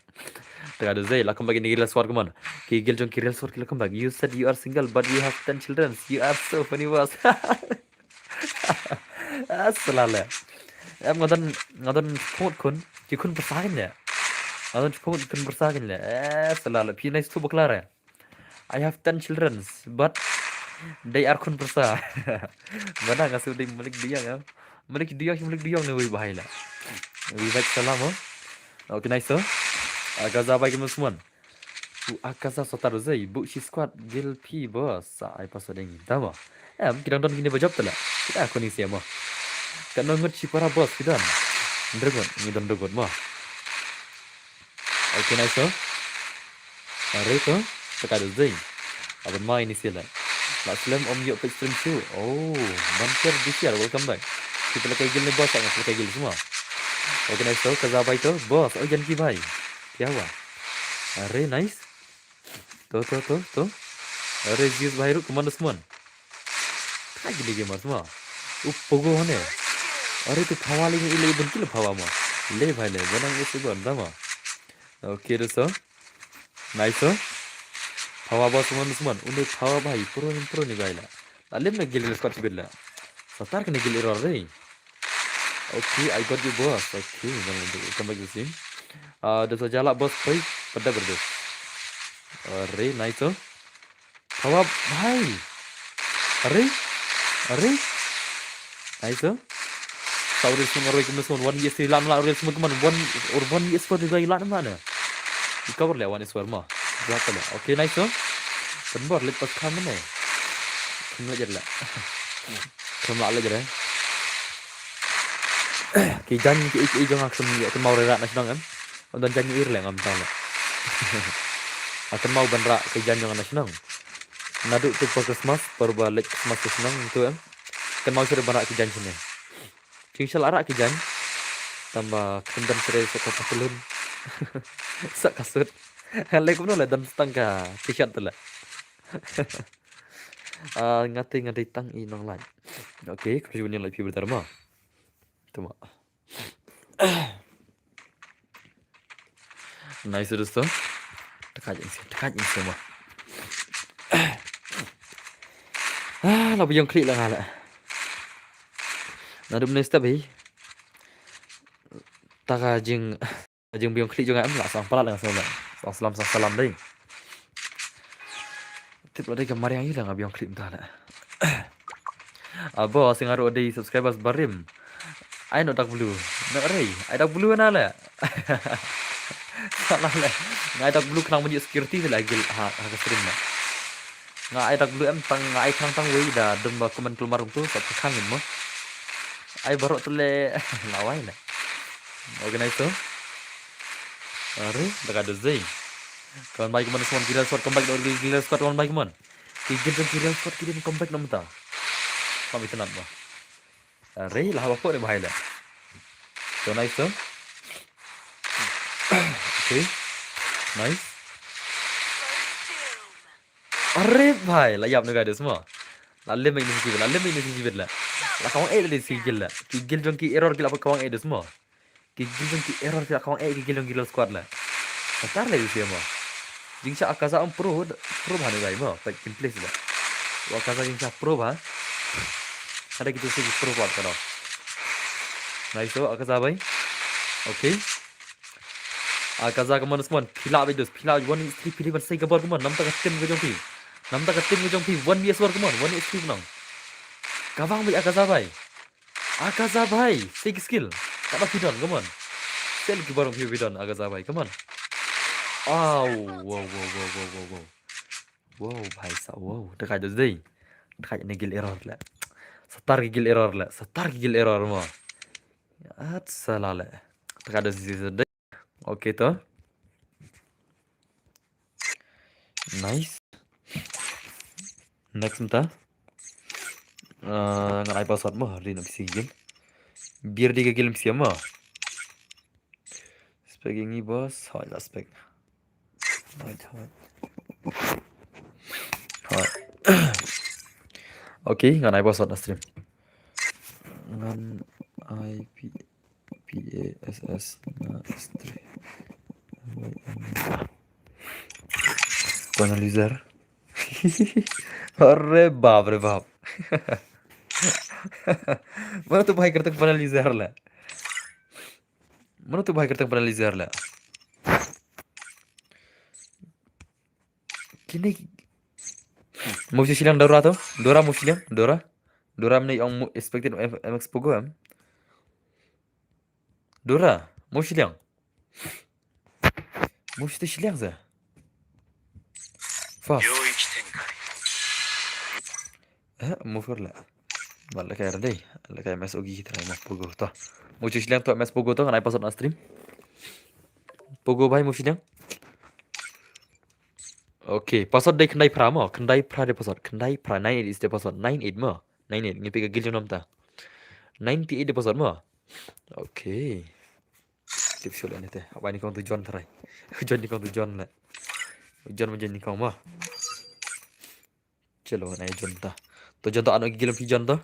Tagado Zay, welcome back in Gil Sword. Come on. Gil Jong Kiril Sword, welcome back. You said you are single, but you have 10 children. You are so funny, boss. Salala. Em ngadon phone kun, ki kun bersakin ya. Ngadon phone kun bersakin ya. Salala. Pi nice tu baklara. I have 10 children, but they are kun bersa. Mana ngasu di melik dia kan. Melik dia ni wei bahai lah. Wei baik salam oh. Okay, nice oh. Agaza bagi semua. Akaza sotar zai bu shi squad gil pi bos ai pasodeng tama. Kita don gini bajab tala. Kita aku ni siapa. Kan ngot shi para bos kita. Dragon ni don dragon mah. Okay, nice oh. Are to sekado zai. Abang main ni sila. Nak slam om yuk page stream show. Oh, banter DCR welcome back. Kita pakai gil ni bos tak pakai gil semua. Okay, nice oh. Kaza bai to bos. Oh janji bai. Kya hua? Are nice. Tuh. Are Zeus Bahiru kemana semua? Kaya gini game semua. Pogo hane. Are itu phawali ni ile benki le phawa ma. Le bhai le banang ese gon dama. Okay dosto. Nice oh. Phawa bos semua. Unde phawa bhai pro ni bhai la. Alim na gil squad billa. Satar kene gil error dei. Okay, I got you boss. Okay, come back to see. Dosa jala bos bhai pada berdua. Are nice oh. Phawa bhai. Are nice oh. Saurus mengaroi kemeson 1vs3 lam la semua teman 1vs4 juga ilan mana. Di cover le 1vs4 mah. Berapa le? Okay, nice oh. Kenbor lepas kamu ni. Kamu aja lah. Kamu lah aja deh. Kijan ki jong aku ni mau rerak nasional kan. Dan janji ir le ngam tahu le. Akan mau benra kijan jong nasional. Nadu tu Christmas perbalik Christmas nasional tu kan. Kan mau sudah benra kijan sini. Cingsal arak kijan. Tambah kendam serai sok kapelun. Sak kasut. Lek pun lah dan setengah t-shirt tu lah. Ngati tang inong lai. Okay, kalau ni lagi berterima. Tuma. Nice dosto. Dekat semua. Lah yang klik lah ngala. Nah, dum nesta bai. Taka jing biong klik juga am lah sang palat lah sama. Salam deh. Tip lah deh gambar yang hilang biong klik entah lah. Abo sing aru deh subscribers barim. I no dark blue. Nak ray. I dark blue na lah. Salah lah. Ngai dark blue kenang menjadi security tu lagi ha stream lah. Ngai dark blue em ngai tang wei dah dem ba komen keluar tu satu kangin mo. Ai baru tu le lawai lah. Organize tu. Are dekat ada zai. Kawan baik mana semua kira squad comeback dari kira squad kawan baik mana. Kira squad kira comeback nama ta. Kami tenang bah. Are lah apa ni bahaya lah. So nice tu. Okay. Nice. Are bhai layap ni ada semua. Lalle main ni sikit lah. Lah kawan le sikit lah. Gil jong ki error gila apa kawan ada semua. Gil jong ki error gila kawan gil jong gila squad lah. Satar le semua. Jingsa akaza am pro bhane bhai mo. But in place lah. Akaza jingsa pro bha. Ada gitu sih pro buat kau. Nice tu akaza bhai. Okay. Akaza kemana semua? Pila 1 pilih bersih kabar kemana? Nampak tim ke jompi. 1vs4 kemana? 1vs3 menang. Kawang bhai Akaza bhai. Take skill. Tak ada pidon kemana? Sel ke barang pidon Akaza bhai kemana? Wow. Wow bhai sa wow. Dekat tu deh. Dekat ni gil error lah. Setar gigil error mah. At salah. Dekat ada sisi deh. Okay tu. Nice. Next entah. Ngalai password mah rin abisi gil. Biar dia gil abisi mah. Spek ini bos, hai lah spek. Hai. Oke, ngalai password na stream. Ngan IP PASS na stream. Penalizer. अरे बाप रे बाप. Mana tuh भाई करते penalizer lah. Mana tuh भाई करते penalizer lah. Kini mau silang Dora tuh? Dora mau silang? Dora meni yang expected MX Pogo am. Dora mau silang? Mau silang za? Fast. Mau lah. Malah kayak deh, malah kayak MS Ogi kita MX Pogo tuh. Mau silang tuh MS Pogo tuh kan password na stream. Pogo भाई mau silang? Okay, password deh kendai pra mo, kendai pra deh password, kendai pra 98 is deh password, 98 mo, 98 ngipi ke gil nom ta, 98 deh password mo. Okay, tips sulit nih teh, apa ini kau tujuan terai, tujuan lah, tujuan macam ni kau mah, celo naik tujuan ta, tujuan tu anu gil tujuan tu,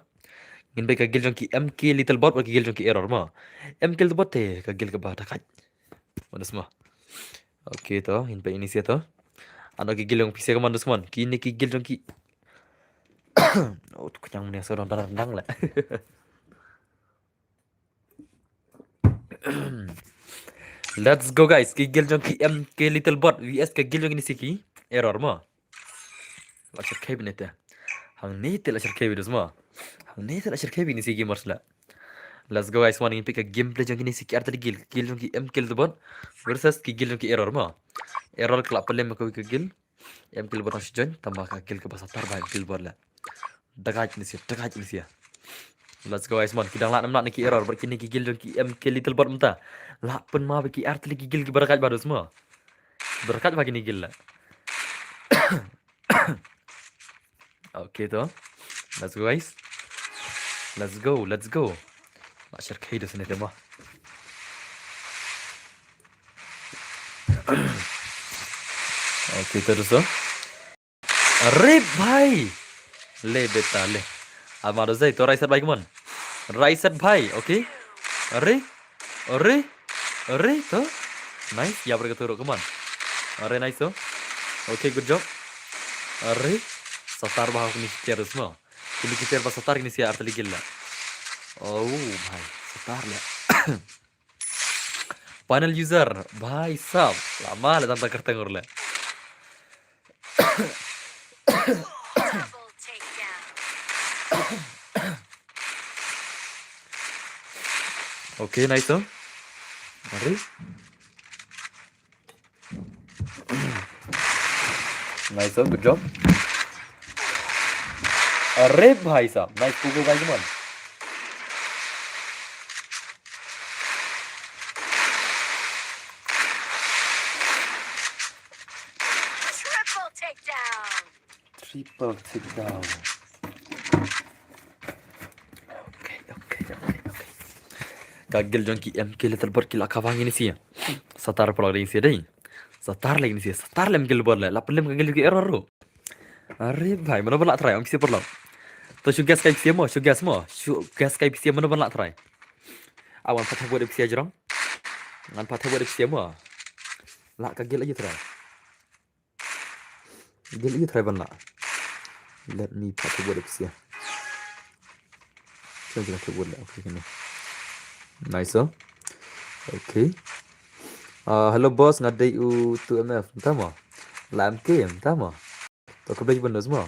ngipi ke gil ki MK little bot, ke gil ki error mo, MK little bot teh ke gil ke bah takat, mana semua. Okay tu, ngipi ini sih tu. Ano gigil yung PC commando semua. Kini gigil yung ki. Oh, tuh kenyang nih seorang rendang lah. Let's go guys. Gigil yung ki MK little bot vs gigil yung ini siki. Error mo. Laser cabinet ya. Hang nete laser cabinet semua. Hang nete laser cabinet ini siki marsla. Let's go guys. One pick a gameplay yung ini siki arti gigil. Gigil yung ki MK little bot versus gigil yung ki error mo. Error kelap pelem ko gigil. MK bot harus join tambah kagil ke bahasa tarba MK bot lah. Dekat ini sih. Let's go guys mon. Kita nak nak ki error berkini gigil yang ki MK little bot menta. Lah pun mah bagi arti gigil ki berakat baru semua. Berakat bagi ni gil lah. Okay tu. Let's go guys. Let's go. Nak share kay dah sini mah. Okay terus tu. Rip भाई ले बेटा ले अब मारो जाए तो राइसर भाई कमन राइसर भाई ओके अरे तो नाइस या पर keturu कमन अरे नाइस तो ओके गुड जॉब अरे सतार भाव ni share semua ini kita pas Sattar ini sih arti gila oh भाई सतार ले panel user भाई साहब lama ले tanta करते ngurle Okay, nice tuh. Mari. Nice tuh, good job. अरे भाई साहब, nice Google भाई कमान. Triple takedown. Okay. Gagal jong ki MK little bot ki la kawang ini sih. Satar pula lagi sih deh. Satar lagi sih. Satar lem gil bot lah. Lapel lem gagal ki error ro. अरे भाई mana pernah try om PC perlu. To sugas kai PC mo, sugas kai PC mana pernah try. Awan patah buat PC aja dong. Ngan patah buat PC mo. Lah gagal aja try. Gagal aja try pernah. Let me patah buat PC. Coba kita buat lah. Okay ni. Nice oh. Okay. Hello boss ngadai u 2MF. Entah mo. Lah MK entah mo. To kau beli benda semua.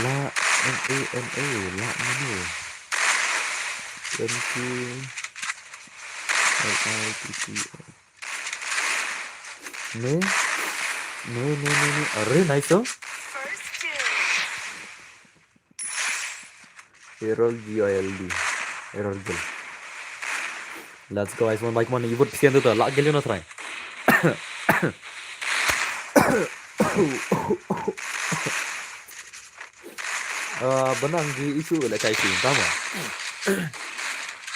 La MA la mana? MK LITT. Ne. Arre nice oh. Errol GILD. Error gel. Let's go guys. One bike one. You put PC tu lah gel you na try. Benang di isu lah kayak itu, tama.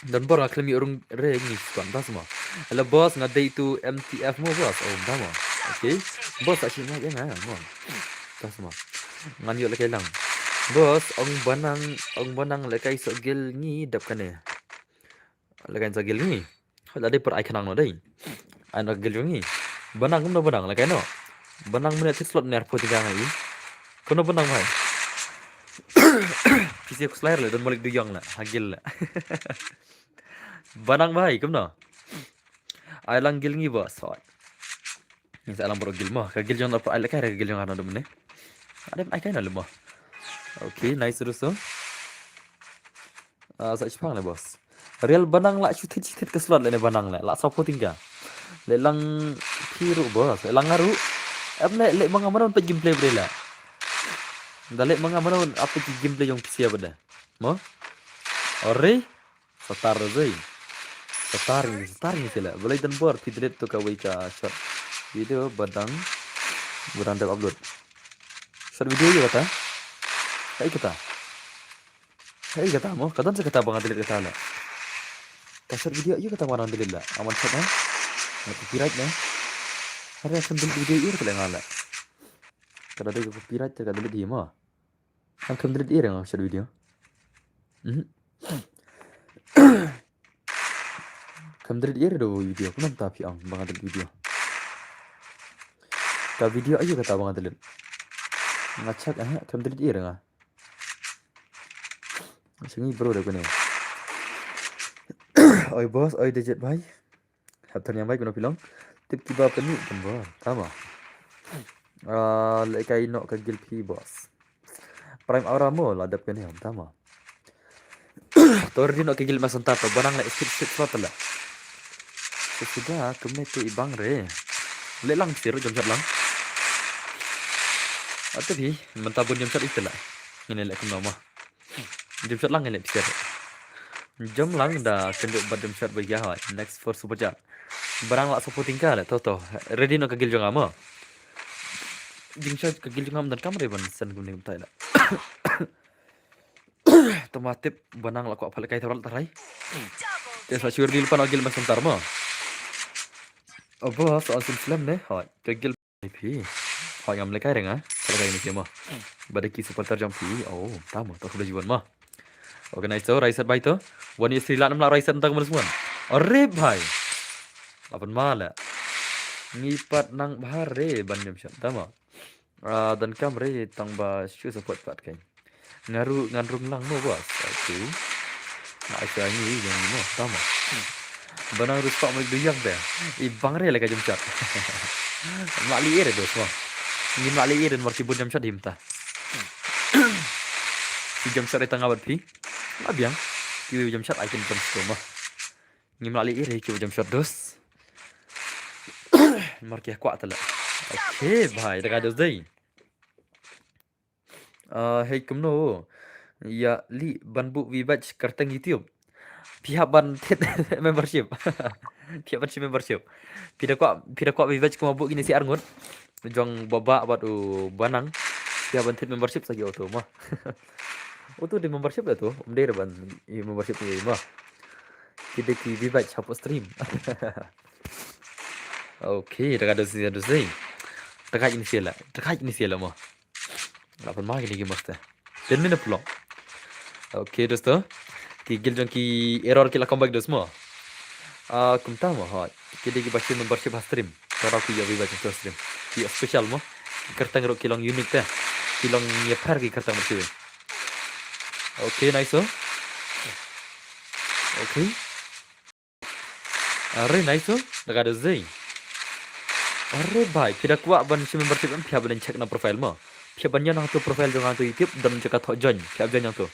Dan baru akhirnya orang rengi kan, tas semua. Kalau bos ngadai itu MTF mau bos, tama. Oke, bos asyiknya jangan, mau. Tas semua. Ngan yuk lagi lang. Bos, ong banang lekai sogel ni dap kan ya. Lekai sogel ni. Kalau ada per icon ang no dai. Anak gel ni. Banang kum no banang lekai no. Banang mana slot nerf poti jangan ini. Kono banang mai. PC aku slayer lah dan balik duyang lah, hagil lah. Banang mai kum no. Ai lang gil ngi bos. Ni sa lang bro gil mo. Ka gil jong apa ai lekai gil jong ano dum ne. Ada ai kai na lumah. Okay, nice terus tu. Sa Jepang lah bos. Real banang lah cutit-cutit ke slot le banang lah. Lak sapo tinggal. Le lang piru bos. Le lang ngaru. Le mga manon pa gameplay bre lah. Dale mga manon apa ki gameplay yung PC apa dah. Mo? Ore? Satar zai. Satar ni sila. Boleh dan board fitret tu ka ka shot. Video badang beranda upload. Shot video je kata. Hai kata mo. Kadang sa kata bang delete kata la. Shot video je kata marang delete la. Aman shot ha. Copyright na. Hari akan delete video ir kala ngala. Kada ada copyright ka delete dia mo. Ang kam delete ir ang shot video. Kam delete ir do video. Kunam tapi ang bang delete video. Ka video ayo kata bang delete. Ngacak kam delete ir nga. Singi bro dah kene. Oi bos, oi digit bhai. Haftar yang baik guna bilang. Tip tiba peni tembak. Tama. Lekai nok ka gil pi bos. Prime aura mo ladap kene ham tama. Tor di nok ka gil masan tato barang la skip slot la. Sudah kemete ibang re. Le lang siru jam lang. Atau bi mentabun jam itu lah. Ini lek nama. Jam lang ini bisa. Jam lang dah kenduk bad jam bagi ha. Next for super chat. Barang lak support tingkah lah toto. Ready nak kagil jong ama. Jing shot kagil jong am dan kamera ban sen gune tai lah. Tomatip banang lak ko apal kai taral tarai. Desa syur di lupa nagil masentar mo. Bos soal Islam ne. Ha kagil pi. Ha yang lekai renga. Kalau kai ni siapa? Badaki supporter jam pi. Oh, tamu tak boleh jual mah. Organize tu, Raisat baik tu. Wan istri lah nampak Raisat tentang mana semua. Arif bhai. Lapan malah. Ngipat nang bahare ban jam shot tama. Dan kamre tang ba shoe support part kan. Ngarung lang mo bos. Okay. Nak saya ni yang ni mo tama. Banang ruspak mo duyang dah. Ibang re lah jam shot. Makli ere tu semua. Ni makli ere marki bun jam shot himta. Si jam shot tang awat pi. Abiang. Kiwi jam shot icon jam semua. Ni makli ere kiwi jam shot dos. Marki kuat lah. Okay, bhai, dah ada dah. Hey kumno. Ya li ban bu vibaj kartang YouTube. Pihak ban membership. Pihak ban membership. Pida kuat vibaj kuma bu gini si arngut. Jong babak buat banang. Pihak ban membership lagi auto mah. Auto di membership lah tu. Dia ban membership ni mah. Kita ki vibaj hapus stream. Okay, dah ada sih. Dekat inisial lah mah. Lapan mah gini mesti. Dan mana pula? Okay, dosto. Tigil jong ki error kila comeback dos mah. Kum tahu mah. Kita ki baca membership stream. Kalau ki jadi baca stream. Ki special mah. Kertang ro kilong unik teh. Kilong nyepar ki kertang macam. Okay, nice oh. Okay. Are nice oh. Dekat ada zai. Are bhai, kira kuat ban si membership kan pihak ban check na profile mo. Pihak ban yang tu profile jong tu YouTube dan jaga thok join, pihak ban yang tu.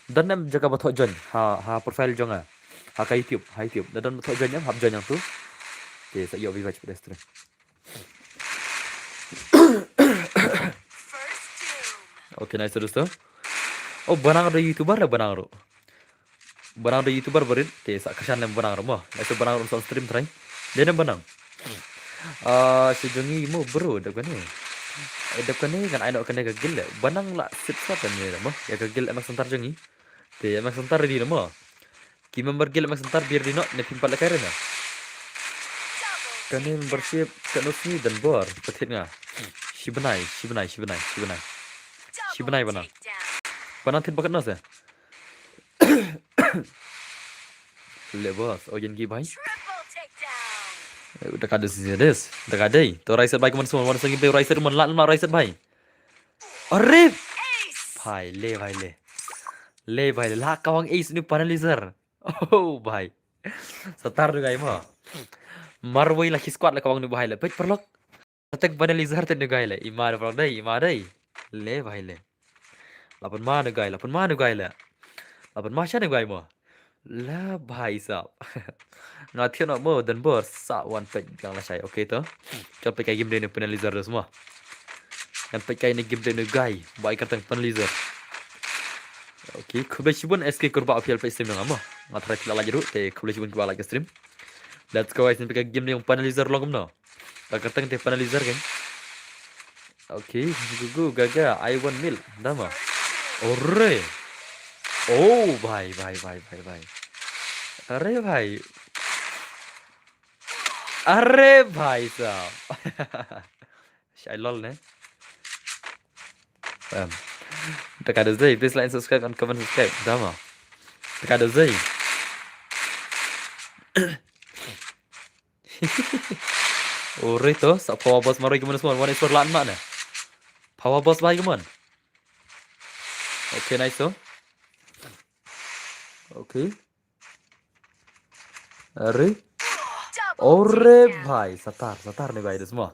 Dan nam jaga thok join, ha profile jong ha ka YouTube, dan thok join yang hab join yang tu. Okay, sa yo viva pedestre. Okay, nice terus tu. Oh, banang ada YouTuber lah banang ro. Banang ada YouTuber berit, okay, sa kesan lem banang ro mo. Nice banang ro on stream try. Dia nam banang. Sejungi mo bro dap kani. Dap kani kan ai nak kena gagil le. Banang la sip satan ni mo. Ya gagil emak sentar jungi. Te emak sentar di mo. Ki member gil emak sentar biar di no ne pimpat le kare na. Kani membership kan usni dan bor petit nga. Shibanai, shibanai, shibanai, shibanai. Shibanai bana. Bana tin pakat no se. Le bos, ojen gi bhai. Udah kada sih des. Udah kada. To riset bhai keman semua. Mana sangi be riset man lat ma riset bhai. Arif. Bhai le bhai le. Le bhai le la kawang ace ni panelizer. Oh bhai. Setar juga ima. Marwai laki squad la kawang ni bhai le. Pek perlok. Atek panelizer ten juga le. Ima perlok dai, ima dai. Le bhai le. Lapan ma ni gai, lapan ma ni gai le. Lapan ma sya ni gai mo. La bhai sab. Ngathi nak mo dan bos sa one pek yang la syai. Okay to. Cho pek game dia ni panelizer dah semua. Yang pek ni game dia ni gai. Baik kata panelizer. Okay, kubesibun SK kurba official pe stream yang ama. Ngatra kila lagi dulu te kubesibun kuba lagi stream. Let's go guys, ni pek game ni yang panelizer logum no. Tak kata te panelizer kan. Okay, gugu gaga I want milk. Dama. Orre. Oh, bhai. Arre bhai. Arre bhai sahab. Syai lol ne. Tekan ada zai, please like, subscribe and comment subscribe. Dama. Tekan ada zai. Orre to, sa power boss maroi keman semua. One expert lan mana? Power boss bhai keman. Okay, nice to. Okay. Arre. Orre bhai, satar ni bhai dah semua.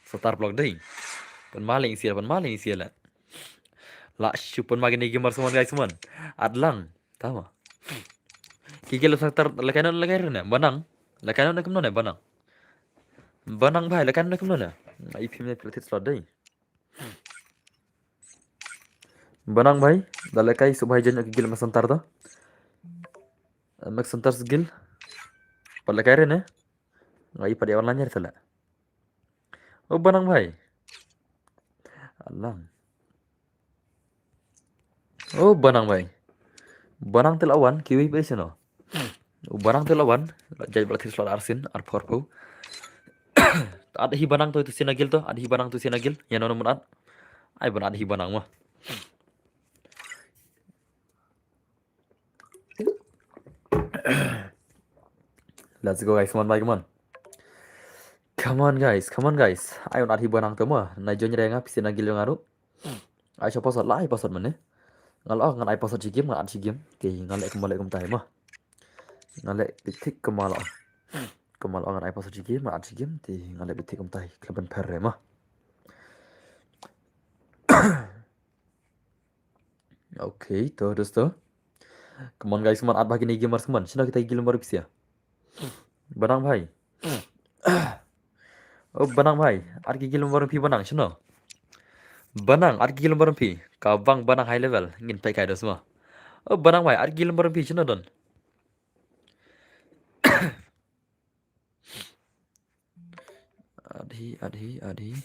Satar blok dai. Pun maling sia lah. La syupun makin ni gamer semua guys semua. Adlang, tahu. Kigel satar lekanan na banang. Lekanan nak kemana banang. Banang bhai lekanan nak kemana? IP ni pelatih slot dai. Banang bhai, dah lekai subhai jen kigel mas santar tu. Max santar skill. Pada lekai ne. Ngai pada online nyari salah. Oh banang bhai. Alang. Oh banang bhai. Banang telawan kiwi pe sino. Oh banang telawan jadi pelatih slot Arsin R4 ada hi banang tu sinagil tu, ada hi banang tu sinagil yang nomor ad. Ai ban ada hi banang mah. Let's go guys, come on guys. Ai on ada hi banang tu mah. Nai jo nyere ngap sinagil yang aru. Ai cho pasal lai pasal mana? Ngal ngal ai pasal ci game ngal ad ci game. Ti ngal kembali tai mah. Ngal tik kemal ngal ai pasal ci game ngal ad ci game ti ngal tik tai klaban perre mah. Okay, terus tu. Come on guys, ad bagi ni gamer semua. Sino kita gil baru bisa. Banang bhai. Oh banang bhai, ad gil baru pi banang sino. Banang ad gil baru pi. Kabang banang high level ngin pai kai dah semua. Oh banang bhai, ad gil baru pi sino don. Adhi PANANG.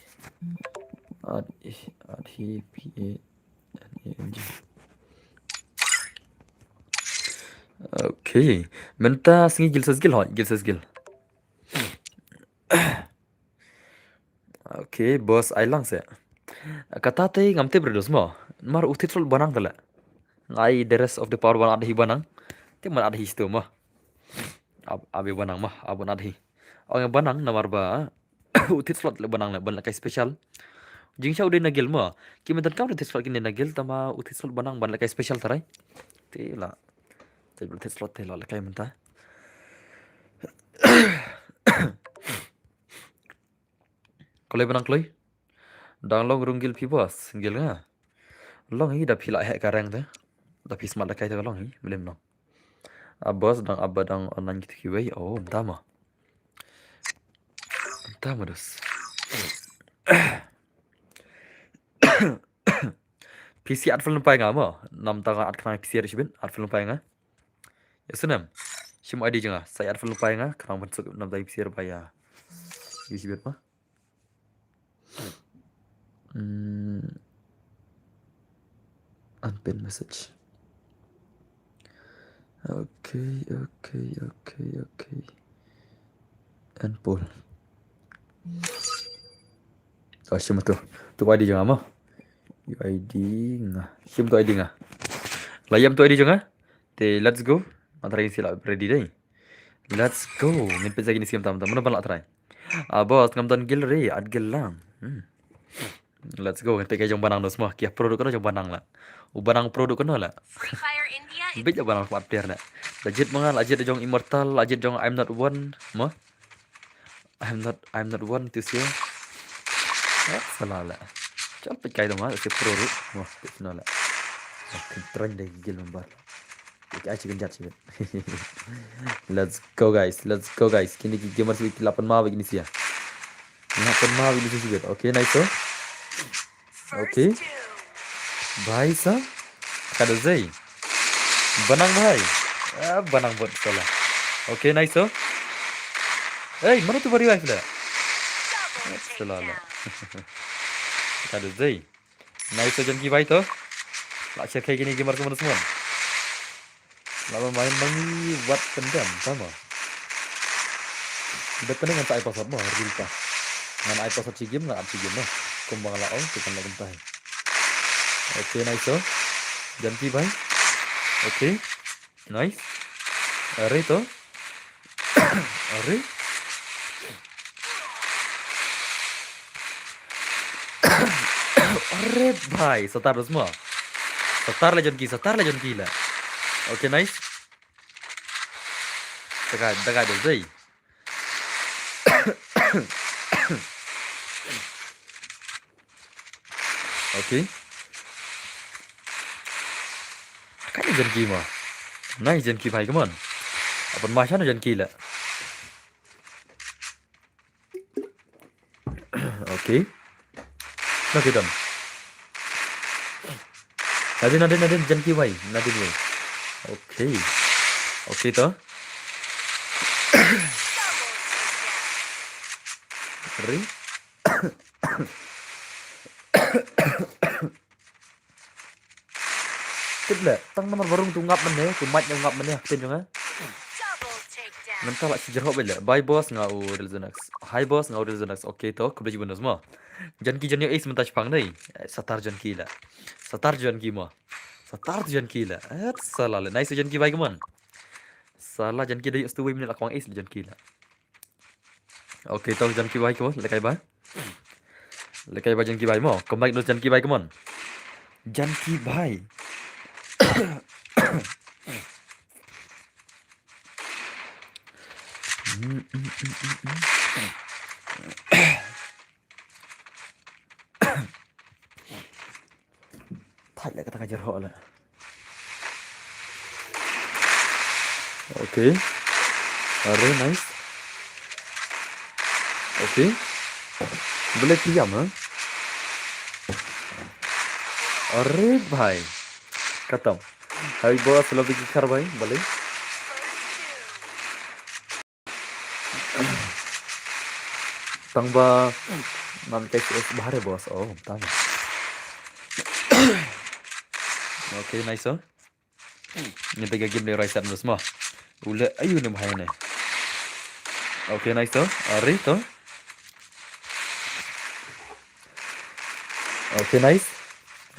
Okay, minta singi gil skill. Okay, bos ailang se. Kata te ngamte berdos mo. Mar utit sol banang tala. Ngai the rest of the power banang adhi banang. Te man adhi sto mah. Abi banang mah, abun adhi. Orang banang namar ba. Utit slot le banang le ban kai special. Jing sha udah nagil mah. Ki mentan kam utit slot kini nagil tama utit slot banang ban kai special tarai. Te la. Te utit slot te la kai mentah. Kalau benang kloi, dang long runggil pi bos, gil nga. Long hi dah pila hek karang tu, dah pi smart lakai tu long hi, belum long. Bos dang abah dang online gitu kiwai, oh entah mah dus. PC ad film pai ngah mah, nam tangan ad kena PC ada sibin, ad film pai ngah. Ya senam. Shim ID jangan. Saya ada lupa ya, kerang masuk nam tadi pisir bayar. Isi bet mah. Unpin message. Okay. And pull. Oh, shim tu. Tu ID jangan mah. ID ngah. Shim tu ID ngah. Layam tu ID jangan. Te let's go. Antara sila ready deh. Let's go. Ngin lagi ni siam tam. Mana balak try. Bos ngam tan gil re. Ad gil lang. Let's go. Ngin pe jong banang no semua. Kia produk kan jong banang lah. Banang produk kan lah. Free Fire India. Bit jong banang kuat player nak. Legit mangal. Legit jong immortal. Legit jong I'm not one. Mah. I'm not one tu sia. Salah lah. Chal pe kai dong ah. Si produk. Mah. Salah lah. Trend deh gil membar. Aci genjat sih. Let's go guys. Kini gamers week 8 mah begini sih ya. 8 mah begini sih bet. Okay, nice oh. Okay. Bhai sa. Kada zai. Banang bhai. Banang buat salah. Okay, nice oh. Hey, mana tu bari wife dah? Salah lah. Kada zai. Nice oh jangan bhai tu. Lak share kayak gini gamer semua. Lalu main mangi buat pendam sama. Betul dengan tak episode mah harus lupa. Dengan episode si game lah si game mah. Kumbang lah oh kita nak gempai. Okay, nice oh. Janti bhai. Okay. Nice. Are to. Are. Are bhai, setar semua. Setar legend gila. Okay, nice. Dekat deh. Okay. Kan janki mah. Nice janki bhai, come on. Apa macam mana janki lah. Okay. Okay done. Nadin janki bhai. Nadin bhai. Okay toh. Ring. Tidak, tang nomor barung tu ngap mana? Tu mat yang ngap mana? Tin jangan. Nanti lah si jerok bela. Bye boss ngau Rilzonax. Hi boss ngau Rilzonax. Okay toh, kau belajar benda semua. Janki janyo ace mentas pang ni. Satar janki lah. Satar janki mah. Satar janki lah. Salah lah. Nice janki bye keman. Salah janki dah stu way minit lakwang ace janki lah. Okay toh janki bye keman. Lekai bye janki bye mo. Kembali dulu janki bye keman. Janki bye. Thạch lại kata kajar họ lah. Okay. Very nice. Okay. Boleh diam ah? Arre bhai. Khatam. Hai boss lebih kikar bhai, boleh? Tangba nam KS bahare boss. Oh, tang. Okay, nice oh. Ni tiga game ni Ryzen semua. Ula ayu ni bhai ni. Okay, nice oh. Arre to. Okay, nice.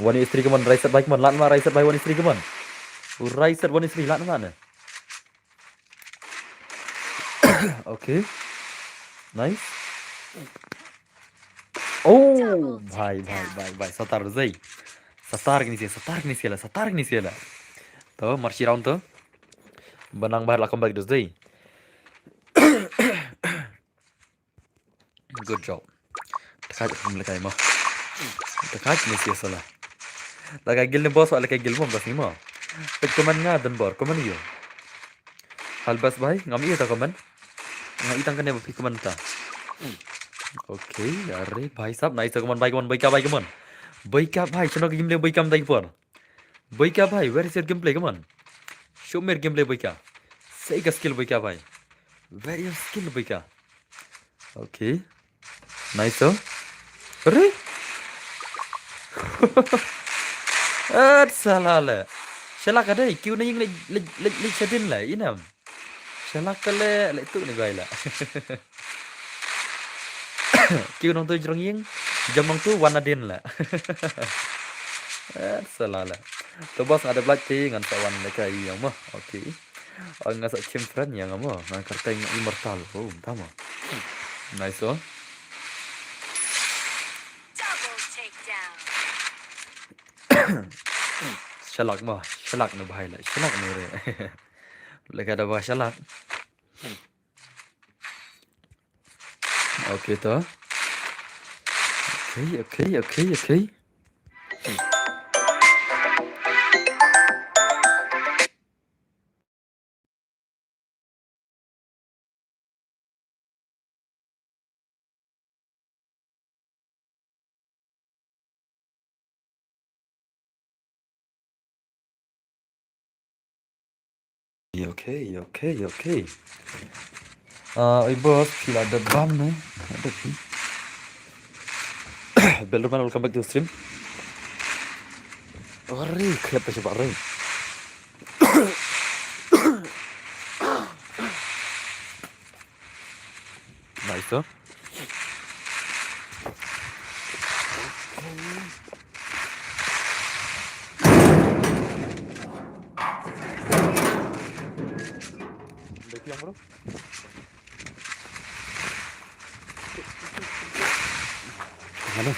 One istri keman Ryzen bhai keman. Lat ma Ryzen bhai one istri keman. Ryzen one istri lat mana? Okay. Nice. Oh, bhai. Satar zai. Satar ni siala. To marchi round to. Banang bahar lah kembali dos zai. Good job. Dekat mereka mah. Dekat ni siala. Laga gil ni boss wala kay gil mo bas ni mo. Pag kuman nga dan bor, kuman iyo. Halbas bhai, ngam iyo ta kuman. Nga itang kanya pag kuman ta. Okay, अरे भाई साहब नाइस कमन भाई कमन भाई चलो game play भाई क्या भाई where is your game play come on show मेरे गेम प्ले भाई क्या सही का skill boy क्या भाई? Very skill boy क्या? Okay, nice हो. अरे salah lah. Salah ka dai, kiu na yung lig sadin lah, inam. Salah ka le tu ni bai lah. Kiu nong tu jrong yung jam nong tu wana din lah. Salah lah. Tu bos ada belati ngan sawan mereka yang mah. Okay. Ang ngasa chimfran yang mah, ngan karteng immortal. Oh, tama. Nice oh. Double takedown. Shalak mah, shalak na bahai lah. Shalak ni re. Lagi ada bah shalak. Okay tu. Okay. Okay. Bos, feel ada bam nih. Ada sih. Belum welcome back to stream. Ori, kenapa coba Ori? Nice tuh. Baik yang bro. Mana?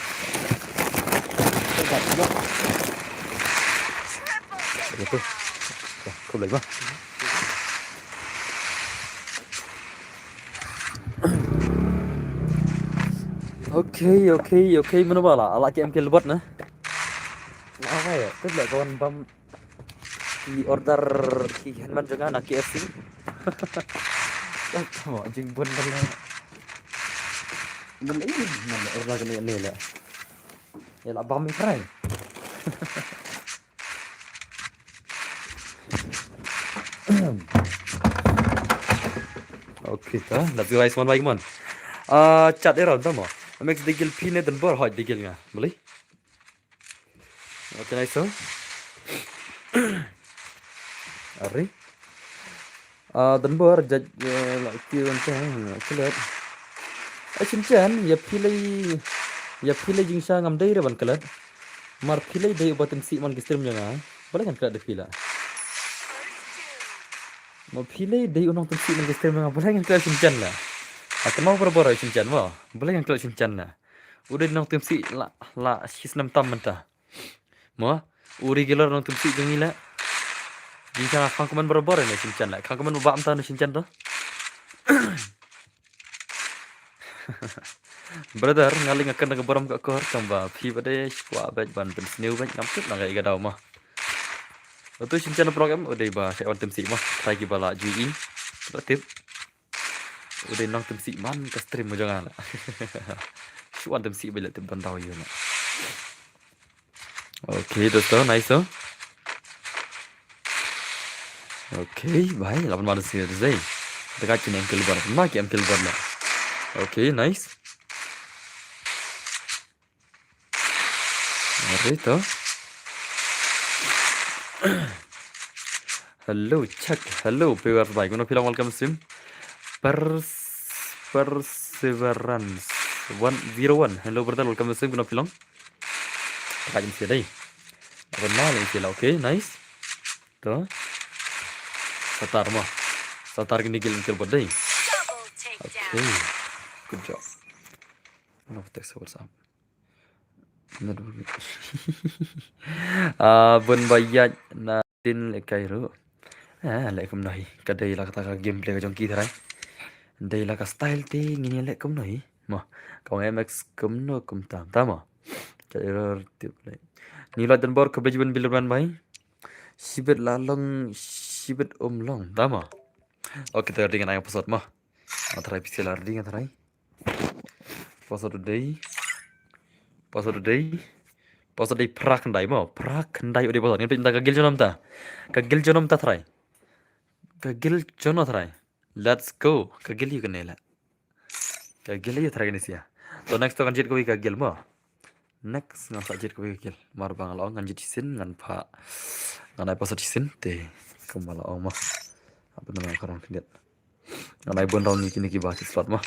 Itu. Kau lagi bah. Okay. Mana bala? Ala KM ke lebat nah. Apa ya? Itu lah kawan bam di order di Hanman juga nak KFC. Mau anjing pun lah. Benda ini mana order kena lah. Ya lah bam fry. Okay ta, let's go guys one by one. Chat era tama. Max digil pine den bor hot digil nga. Boleh? Okay nice so. Ari. Den bor jaj la kiun tang kelet. Chan ya pilih jingsa ngam dai ban kelet. Mar pilih dai ubatin si man gistrim nga. Boleh kan kelet de pila. Mau pilih dai unang tum si man gistrim nga. Boleh kan kelet chan lah. Atau mau berapa chan wah. Boleh kan kelet chan lah. Udah nang tum si la sistem tam mentah. Mau uri gelar nang tum si jengila. Jika kang kuman berapa ni chan lah. Kang kuman ubah amta ni chan tu. Brother, ngaling akan nak beram kat kor tambah pi pada squad batch ban pen snew batch ngampit nak ga daw mah. Itu sinchan program udah ba saya on tim si mah try ki bala GE. Tip. Udah nang tim si man ka stream mo jangan. Su on tim si bila tim ban tahu you na. Okay, dosto nice oh. Okay, bhai 8 manusia today. Dekat sini kill bar. Mak yang kill bar lah. Okay, nice. Itu. Hello, check. Hello, viewers baik. Guna film welcome stream. Perseverance 101. Hello, brother. Welcome stream. Guna film. Kajian sih deh. Apa nama ini sila? Okay, nice. Tuh. Satar mah. Satar gini kill buat deh. Okay. Good job. Mana teks WhatsApp? Bun bayat na din lekai ru. Lek kum nahi. Kadai la kata gameplay ka jongki tharai. Dai la ka style ti ngini lek kum nahi. Mah, kau MX kum no kum tam tama. Kadai ru tip lek. Nila dan bor coverage bun bilban bai. Sibet lalong sibet long tama. Oke, kita dengan ayam pesawat mah. Matrai pixel dengan tharai. Password today. Prak kendai mau. Prak kendai udah password. Ini pinta kagil jonom ta. Kagil jonom ta try. Kagil jono try. Let's go. Kagil you kanela. Kagil you try ganisia. So next to kanjit ko kagil mo. Next ngan sa jit ko kagil. Mar bang lao ngan jit sin ngan pa. Ngan ai pasat sin te. Kamala ong mo. Apa nama karang kendiat. Ngan ai bon round ni kini ki bahas slot mo.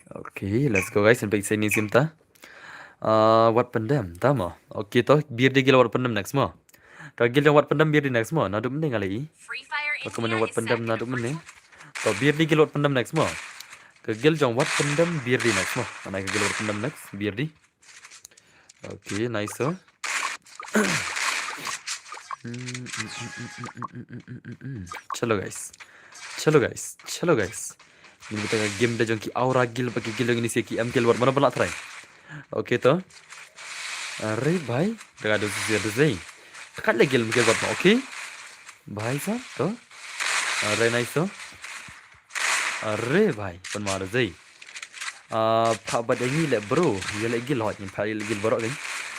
Okay, let's go guys. Sampai sini simta. Wat pendam, tama. Okay toh, biar dia gila wat pendam next mo. Kagil yang wat pendam biar di next mo. Nadu mending kali. Free Fire Aku mana India wat is pendam set nadu for mending. Toh biar dia gila wat pendam next mo. Kagil jong wat pendam biar di next mo. Mana kagil wat pendam next biar di. Okay, nice so. Chalo guys. Chalo guys. Chalo guys. Ini kita game dah jong ki aura gil pakai gil yang ini sih ki MK luar mana pernah try. Okay toh. Arey भाई dekat ada zai. Tekan lagi game buat mau, okay? भाई साहब तो अरे nice तो अरे भाई pun mau ada zai. Pak bad ini le bro, dia lagi lot ni pak lagi borok kan.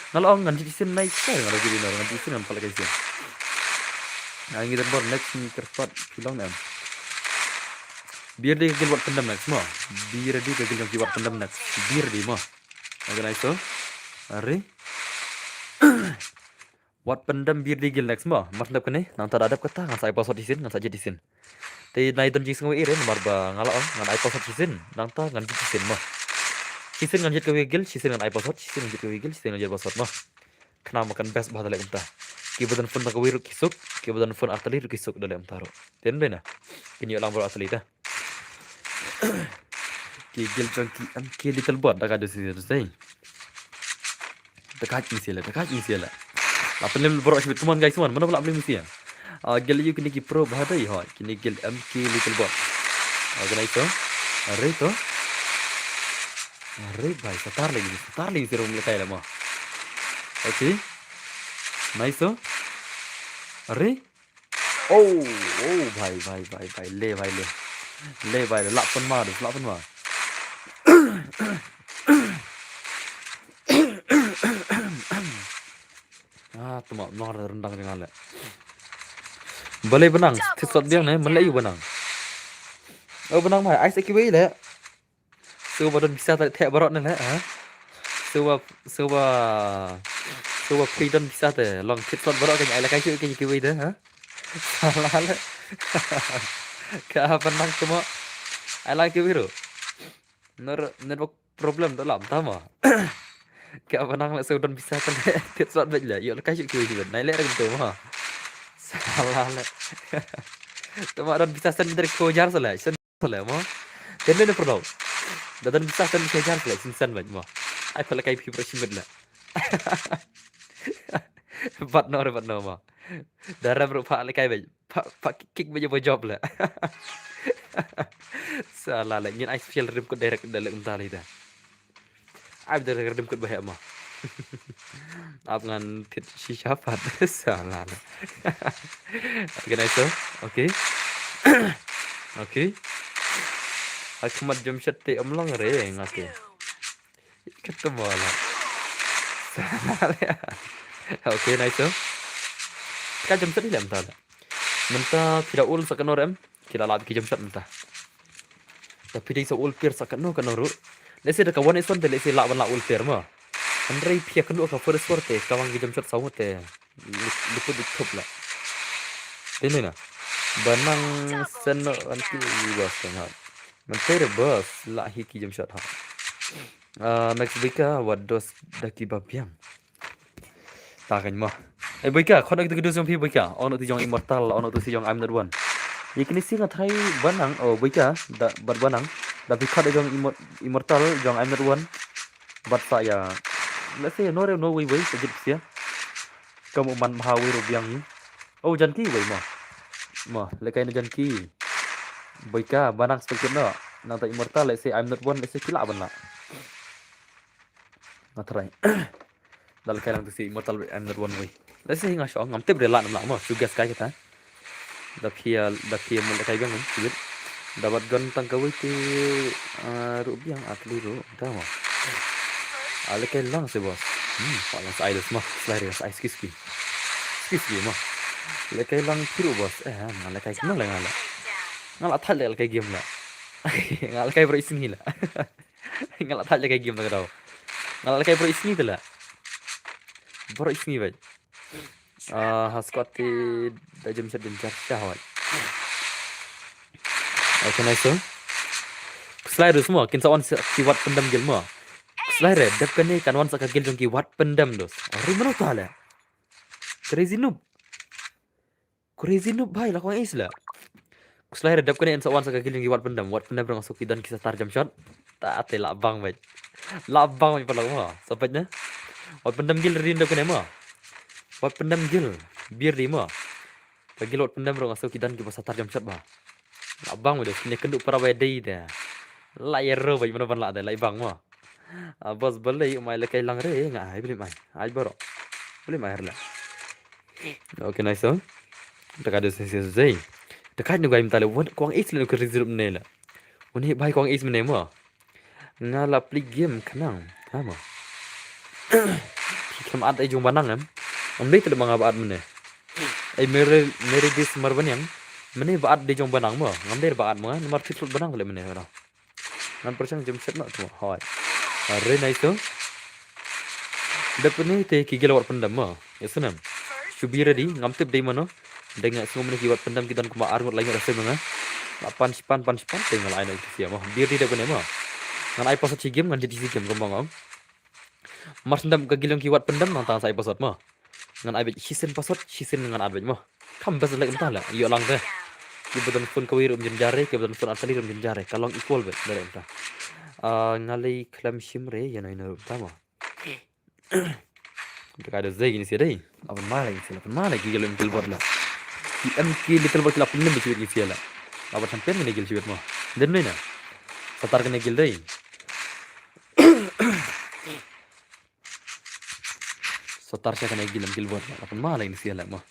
Kalau orang nganti sin naik saya kalau jadi orang nganti sin nampak lagi sin. Nah ini dan next ni kerpat pulang nam. Biar dia gil buat pendam next mah. Biar dia gil yang buat pendam next. Biar dia mah. Okay nice to. Arey. Wat pendam biar dia gil next mah. Mas ndap kene nang tar adap kata ngan sai pasot di sin ngan saja di sin. Te nai don jing sengwe ire nomor ba ngala ong ngan ai pasot di sin nang ta ngan di sin mah. Sisin ngan jet ke gil, sisin ngan ai pasot, sisin ngan jet ke gil, sisin ngan jet pasot mah. Kena makan best bahasa lek entah. Kibadan fun tak wiruk kisuk, kibadan fun atali ruk kisuk dalam taro. Ten bena. Kini lang bro atali dah. Gil jangki MK little bot dah ada sih tu. Dekat ni sila. Apa level bro sebut teman guys teman, mana pula boleh mesti ya. Gil you kini ki pro bahadai hoi, kini gil MK little bot. Nice to. Arey to. Arey bhai setar lagi sih room lekai lama. Okay. Nice to. Arey. Oh bhai le bhai le. Le bhai le lap pun mah. Tu mak nor rendang dengan le. Boleh benang, tisot dia ni Melayu benang. Oh benang bhai, ice kiwi le. Suwa badan bisa tak tek barot ni le, ha? Suwa freedom bisa te, long tisot barot kan ai la kai chu kiwi dah, ha? Salah le. Ka benang cuma ai la kiwi ro. Network problem dah lam tama. Ka benang le suwa bisa te tisot bet le, yo la kai chu kiwi ben. Nai le ra tu mah. Salah le. Tama dan bisa sen dari kojar sala, sen sala mah. Kena perlu. Dan bisa sen kojar sala, sen banyak mah. Ai pala kai pi prashim bedla. Bat no mah. Darah bro pak le kai banyak. Pak kick banyak job lah. Salah le, nyen ai special rim ko direct dalam entah ida. Ai direct rim ko banyak mah. Ap ngan tit shisha pat salah le. Okay nice so. Okay. Okay. Aku mat jam sete amlang re ngake. Ketemu lah. Okay nice so. Ka jam sete lam ta. Menta tidak ul sakan orang, tidak lagi jam sete menta. Tapi dia ul pir sakan no kan ru. Lese de kawan ison de lese lawan la ul pir mah. Andrei pia kan ka first word te kawang jam sete sawu te. Luput ditup lah. Ini na. Banang sen anti bos kan. Menteri bos lah hiki jam shot ha. Next bika wados daki babiam. Takan mah. Bika kau nak tu jom pi bika. Ono tu jong immortal, ono tu si jong I'm not one. Ikni sih ngatai banang. Oh bika da berbanang. Tapi kau ada jong immortal jong I'm not one. Bat saya. Let's say no way sajib sia. Kamu man mahawi rubiang ni. Oh janki way mah lekai na janki. Bika banang seperti no. Nang tak immortal let's say I'm not one let's say kila ban la. Ngatrai. Dal kai lang tu si immortal I'm not one way. Let's say nga shong ngam tip de la nam la mo sugas kai kita. Da kia mo lekai bang ni sibit. Dapat gun tang kawai ti rubiang atli ru dah mo. Lekai lang si bos. Pak lang sa idols mo. Sliders ice kiski. Kiski mo. Lekai lang kiru bos. Ngalekai kenal Double ngala. takedown. Ngala thal lekai game la. Ngalekai bro isni la. Ngala thal lekai game la kau. Ngalekai bro isni tu la. Bro isni bai. Squad ti da jam set din jar hawai. Okay nice so. Slider semua kin sawan si wat pendam gil mo. Slider dap kan ni kan wan sak gil jong ki wat pendam dos. Ori mana tu hala. Crazy noob. Crazy noob bhai la ko is la. Slider dap kan ni sawan sak gil jong ki wat pendam rong masuk dan kisah tarjam shot. Tak ate la bang bai. La bang bai pala mo. Sampainya. Wat pendam gil rin dap kan mo. Wat pendam gil biar di mo. Bagi lot pendam rong masuk dan kisah tarjam shot ba. La bang bai dos ni kenduk para bai dei dah. Layar bai mana ban la dah lai bang mo. Bos balik mai lekai lang re ngai beli mai. Ai baro. Beli mai herla. Okay nice so. Dekat ada sesi zai. Dekat ni gua minta le won kuang is le ke reserve ne la. Uni bai kuang is mene mo. Ngala play game kenang. Ha mo. Kem ad ai jung banang am. Om dei tele manga baat mene. Ai mere dis marban yang. Mene baat de jung banang mo. Ngam dei baat mo. Nomor titul banang le mene ora. Nan percang jam set nak tu. Hai. Re nice so. Dapat ni te kigel wat pendam mo. Ya senam. First, Should be ready. Ngam tip dei mano. Dengan semua ni kiwat pendam kita kuma argot lagi rasa menga. Pan tinggal aina itu sia mah. Biar tidak kena mah. Ngan ai pasat si game ngan jadi si game kembang am. Mas ndam kagilong kiwat pendam nang tang sai pasat mah. Ngan ai hisen pasat hisen ngan abet mah. Kam bas lek entah lah. Iyo lang teh. Ki betul phone kawir jare ke betul phone asali jare. Kalong equal bet dari entah. Ngalai klam shimre yana ina tama. Dekat ada zai gini sia dai. Apa malah gilong kilbot lah. MK little bot la pinne bichi gisi ala. Aba champion ne gil chiwet mo. Den ne na. Satar ke ne gil dai. Satar sya ke ne gil bot la. Apun mala ini sia la mo.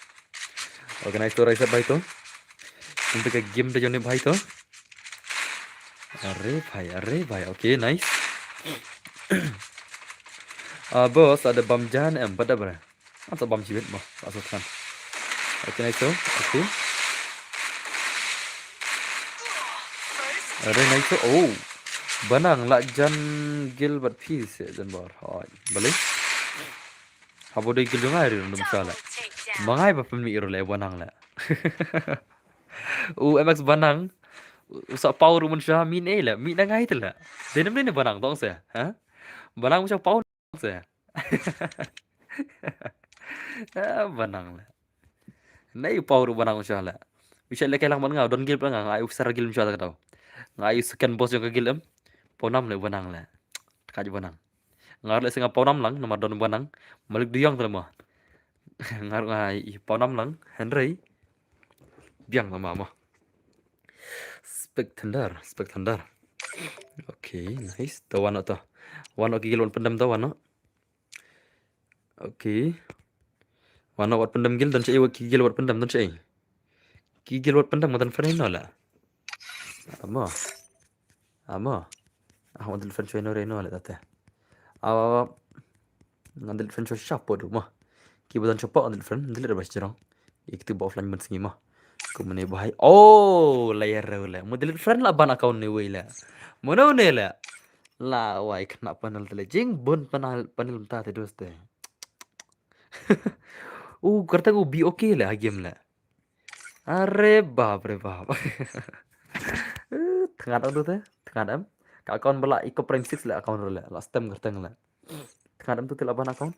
Organize to rise bhai to. Untuk ke game de jone bhai to. Arre bhai. Okay, nice. Bos ada bam jan pada bra. Atau bam chiwet mo. Asal kan. Okay, nice so. Okay. Ada nice so. Oh. Banang la jan Gilbert piece jan bar. Hai. Balik. Habo de gil jongai ri ndum sala. double takedown. Mangai ba pemmi iro le banang la. MX banang. Usak power mun sha min la. Min ngai tela. Denem ne banang tong se. Ha? Banang usak power se. Banang la. Nai power banang usah la. Bisa le kelang man ngau don gil ngau ai usar gil msha ta tau. Ngai scan boss jong gil em. Ponam le banang la. Kaj banang. Ngar le singa ponam lang nomor don banang. Malik duyang tu mah. Ngar ngai ponam lang Henry. Biang mama mah. Spectander. Okay, nice. Tawan to. Wano gil wan pendam tawan no. Okay. Wano wat pendam gil dan cai gil wat pendam dan cai. Gigil wat pendam dan friend no la. Ama. Ahmad al French no reno la tata. Ngandil French shop podu mah. Ki badan chopa ngandil French ndil bas jarang. Iktu ba offline man singi mah. Kumane bahai. Oh, layar la. Model friend la ban account ni we la. Mono ne la. La wai kena panel tele jing bon panel ta te doste. Karta ko be okay la game la. Arre bab. Tengah tu teh, tengah am. Ka account bala iko prime 6 la account la. Last time gerteng la. Tengah am tu telaban account.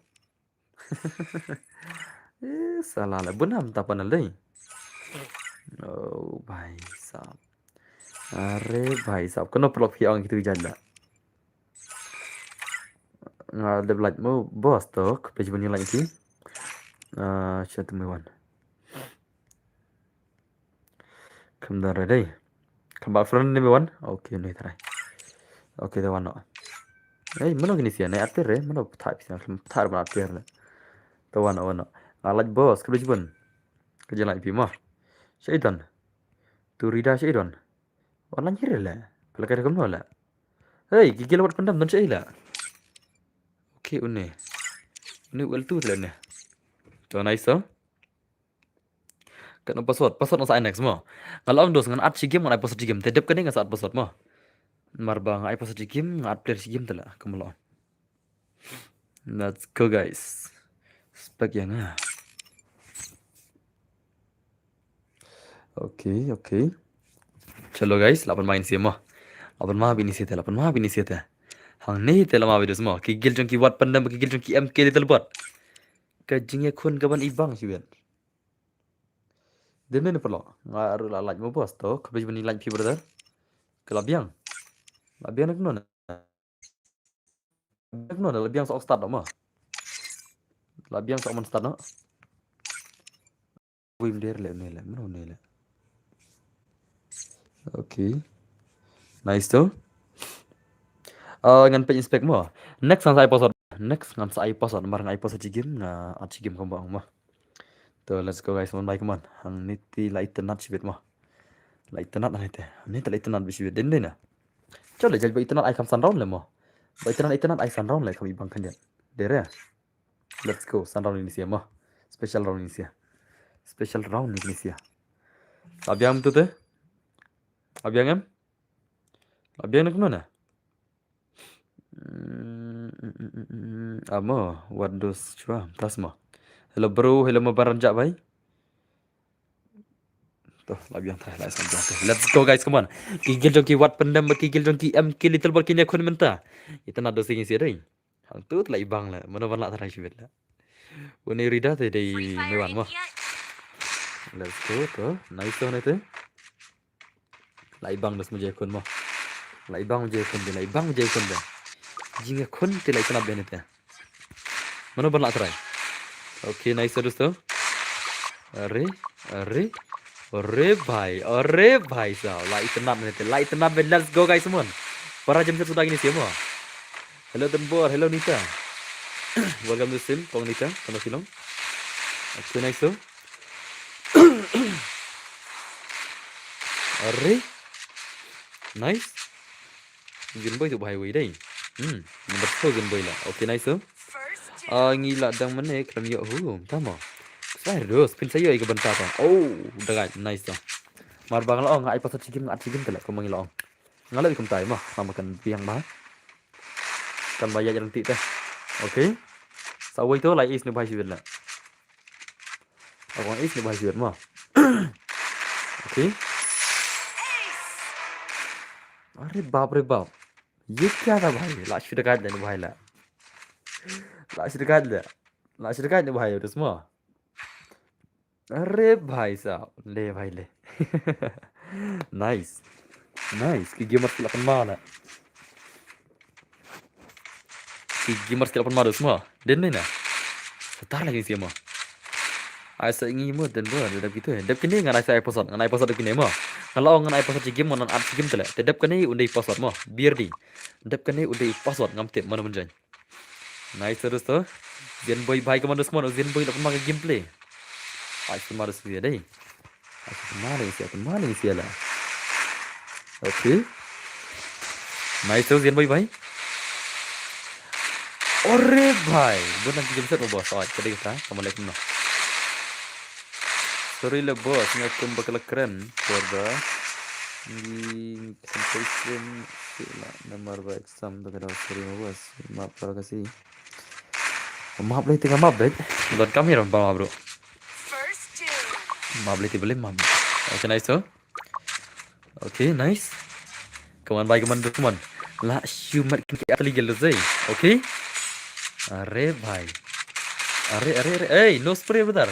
Salah la. Benam tak panal deh. Oh, bhai sahab. Arre bhai sahab. Kena pelok hiang gitu janda. Ada belat mo bos tok. Page bunyi lagi. Chat mewan. Kemdar deh. Kembal friend ni mewan. Okay, ni try. Okay, the one no. Mana gini sih? Naik atir mana type sih? Tar mana atir le. The one no. Alat bos, kerja pun. Kerja lagi pi mah. Syaitan. Tu rida syaitan. Orang kira le. Kalau kira kamu le. Hey, gigi lewat pendam dan syaitan. Okay, une. Une well tu le ne. Tu nice so. Kena password nasa next mo. Kalau dos ngan at si game ngan ai password si game. Tedep kene ngan saat password mo. Marba ngan ai password si game ngan at player si game tala kemalo. Let's go guys. Spek yang ah. Oke. Chalo guys, lapan main sih mo. Lapan mah bini sih teh. Hang ni teh lama video semua. Kigil jong ki wat pandam kigil jong ki MK little bot. Kajingnya kun kaban ibang sih ben. Dene ne perlo. Ngaru la like mo bos to. Kabej bani like pi brother. Kelabiang. Labiang nak nona. Nona labiang sok start mo. Labiang sok mon start no. Wim der le ne le. Mana ne le. Okay. Nice to. Ngan page inspect mo. Next ngan saya password. Next ngan saya password mar ngai password ci game nga at ci game kambang mo. To let's go guys, mon bye come on. Hang niti la itnat sibet mo. La itnat na nite. Niti la itnat bisibet den na. Coba jadi ba itnat ai kam san round le mo. Ba itnat ai san round le kam ibang kan dia. Dere. Let's go san round ini sia mo. Special round ini sia. Special round ini sia. Labiang tu teh. Labiang em. Labiang nak mana? Amo, what dos chua, plasma. Hello bro, hello mabaran jak bhai. Tuh, labiang tah lai sampai tuh. Let's go guys, come on. Kigil jong ki wat pendam kigil jong ki MK little ball kini akun menta. Itu nak dosi ngisi deh. Hang tu lah ibang lah, mana mana tak sibet lah. Wani rida teh di Free fire mewan in mo. yet? Let's go tuh, nice tuh nanti. Lah ibang dos mujay akun mo. Lah ibang mujay akun dia, lah ibang mujay akun dia. Jing akun tilai kenap benet ya. Mana mana try. Okay, nice terus tuh. Arre bhai sao. Lighten up, let's go guys semua. Para jam sudah gini semua. Hello Tenbor, hello Nita. Welcome to stream, Kong Nita, sama silong. Okay, nice tuh. Arre. Nice. Ginboy tu bhai wei deh. Number 4 ginboy lah. Okay, nice tuh. First two. Ngila dang mana keram yo tama. Saya terus pin saya ke bentar tu. Oh, dekat nice tu. Mar bang lo ngai pasal cikim ngat cikim telak ko mangi lo. Ngala bikum tai mah sama kan piang mah. Kan bayar jalan ti teh. Okay. Sawai tu lai is ni bhai siwet lah. Abang is ni bhai siwet mah. Okay. अरे बाप रे बाप ये क्या था भाई last record लेने भाई ला लास्ट रिकॉर्ड ले भाई उस में अरे भाई साहब ले भाई ले नाइस की गेमर के अपन मार की गेमर के अपन मार उसमें दिन नहीं ना setar lagi sih mah asa ingi mo den bo ada gitu ya dep kini ngan asa episode kini mah kalau ngan episode game mon art game tele dep kini udah password mah biar di dep kini udah password ngam tip mana menjan nice terus tuh Zen boy bhai kemana semua Zen boy nak makan gameplay ai kemana sih dia deh kemana sih lah okay nice terus Zen boy bhai ore bhai bukan game set bos tadi kita assalamualaikum noh. Sorry lah bos, ngakum bakal keren. Korda, ini completion sila nomor exam tu kada sorry bos. Maaf para kasih. Maaf lah tinggal maaf deh. Don kami ram maaf bro. First two. Maaf lah boleh maaf. Okay nice so. Okay nice. Come on bye come on. Lah shumat kini atli gel zai. Okay. Arre bhai. Arre. Hey no spray bentar.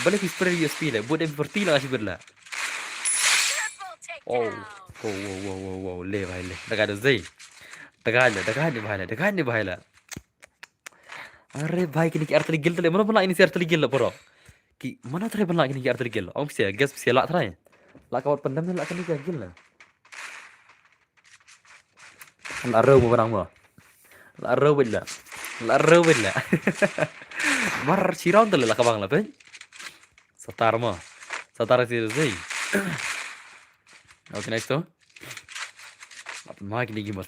Balik spray USP lah. Buat M40 lah kasih berlah. Triple takedown. Wow. Le bhai le. Dekat zai. Dekat ni bhai lah. Arre bhai kini ki artli gel tele. Mana pernah ini si artli gel lah bro. Ki mana try pernah kini ki artli gel. Om sia gas sia lak try. Lak kawat pendam ni lak kini ki gel lah. Lak rau mo barang mo. Lak rau bela. Mar sirau tele lak kabang lah pe. Satar sih zai. Okay nice tu. Apa magi ni gamer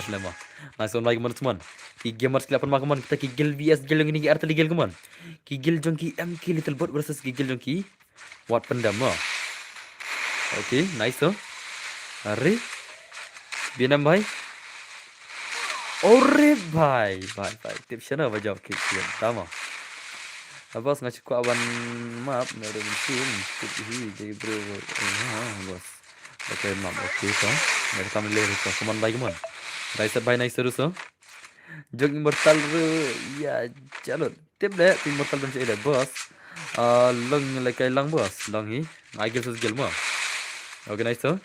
lama. Nice on lagi teman. Ki gamer skill apa magi kita ki gel vs gel ini ki artli gel kuman. Ki gel jong ki MK little bot versus ki gel jong ki Wat pendam mo. Okay, nice oh. Are Vietnam bhai. Ore bhai. Bhai. Tip sana ba jawab kick yan. Tama. Bos ngasih ku awan map na ada mesin. Jadi bro. Bos. Okay map okay to. Dari kami lihat itu. Come on bhai come on. Raisa bhai nice terus oh. Jog immortal ya chalo. Tip deh immortal ben deh bos. Long like lang bos. Long hi. Ai game sus gel mo. Okay nice to.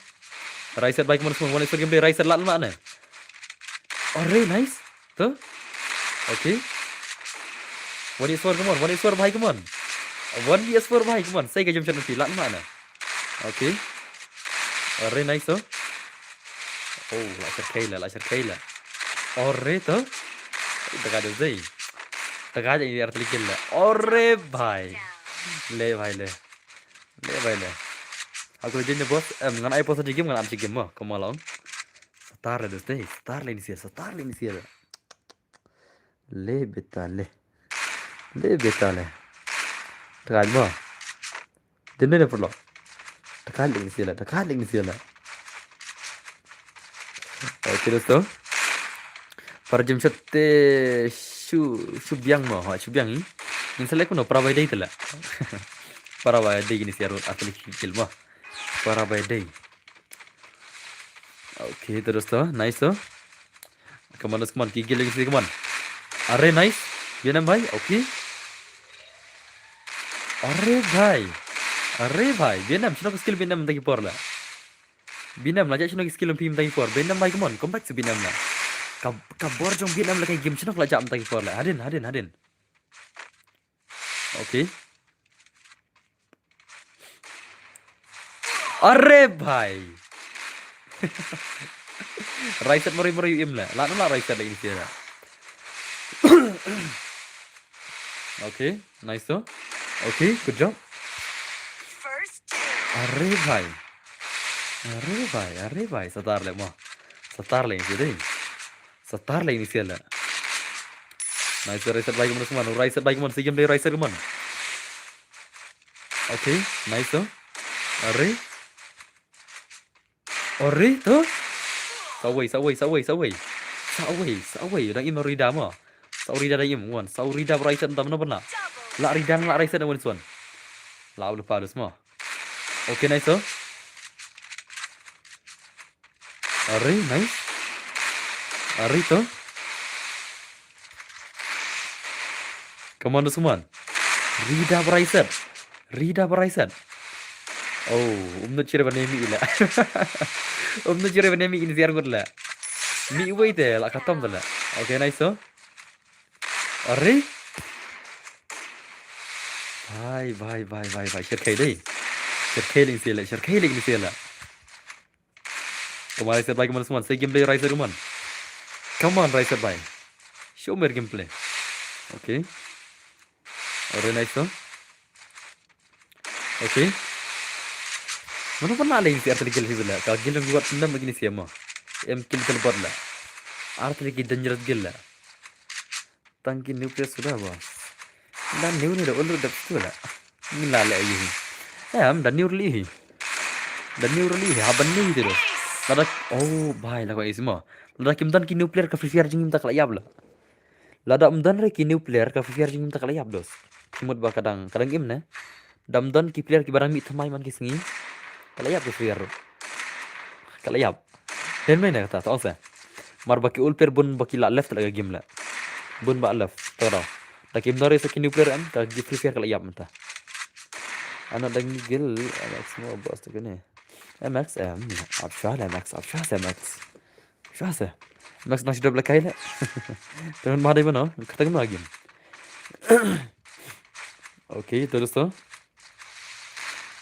Raisa bhai come on semua. One game play Raisa lat mana? Ore nice. Tuh. Okay. 1s4 come on. 1s4 bhai come on. 1s4 bhai come on. Saya ke jam nanti lat mana? Okay. Ore nice oh. Oh, laser Kayla. Ore tuh. Teka ada zai. Teka aja ini arti gila. Ore bhai. Le bhai le. Aku jadinya bos. Ngan ai posa game ngan am game mah. Kemalong. Star le deh. Star le ini sih. Le beta le. Teka mah. Dinner perlu. Teka le ini sih. Oke dosto. Para jam chatte Shubyang mo ha Shubyang hi. Insale kuno Parabai day tala. Parabai day gini siaru atli kilma. Parabai day. Oke dosto, nice oh. Come on, gigil lagi sih come on. Are nice. Vietnam bhai, oke. Are bhai. Vietnam chino skill Vietnam tagi por la. Vietnam la chino skill pim tagi por. Vietnam bhai come on, come back to Vietnam la. Kabor jong Vietnam la kai game chino la jam tagi por la. Hadin. Oke. Are bhai. Raiset meri im la. La Raiset la ini sih. Okay, nice oh. Okay, good job. First kill. Are bhai. Satar le ini deh. Satar le ini sih lah. Nice Raiset bhai kemana semua. Raiset bhai kemana sih game play Raiset kemana. Okay, nice oh. Are tuh. Sawai. Đang im Rida mà. Sau Rida đang im ngon. Sau Rida Raiset entah mana pernah. Double. La Raiset dengan Swan. La lupa ada semua. Okay, nice oh. Are nice. Are tuh. Kemana semua? Rida Raiset. Oh, cire banemi ila. Cire banemi ini siar gud la. Mi wait la katam la. Okay, nice oh. Are? Bye. Shirkai deh. Shirkai lagi sih la. Kemarin Raiset bhai kemana semua? Saya gameplay Raiset kemana? Come on Raiset bhai. Show me gameplay. Okay. Are nice oh. Okay. Mana pernah lagi sih arti gil sih bila. Kalau gil yang buat pendam begini sih emang. Kill teleport lah. Arti lagi dangerous gil lah. Tangki nuklir sudah bos. Dan new ni dah ulur dah tu lah. Ini lala ini. Dan new li. Haban ni tu dah. Lada bhai lah kau semua. Lada kimdan ki nuklir ka free fire jing tak layap lah. Lada umdan re ki nuklir ka free fire jing tak layap dos. Kimut ba kadang im na. Damdan ki player ki barang mi thamai man ki singi. Kalayap ke player. Kalayap. Den main kata tahu saya. Mar baki ul player bun baki la left laga game la. Bun ba left. Tahu. Tak im nore sakin player am ka free fire kalayap mata. Anak dah gil Max semua bos tu kene. Max abshah Max. Max nak sudah belakang lah. Teman mana mana? Kata kena lagi. Okay, terus tu.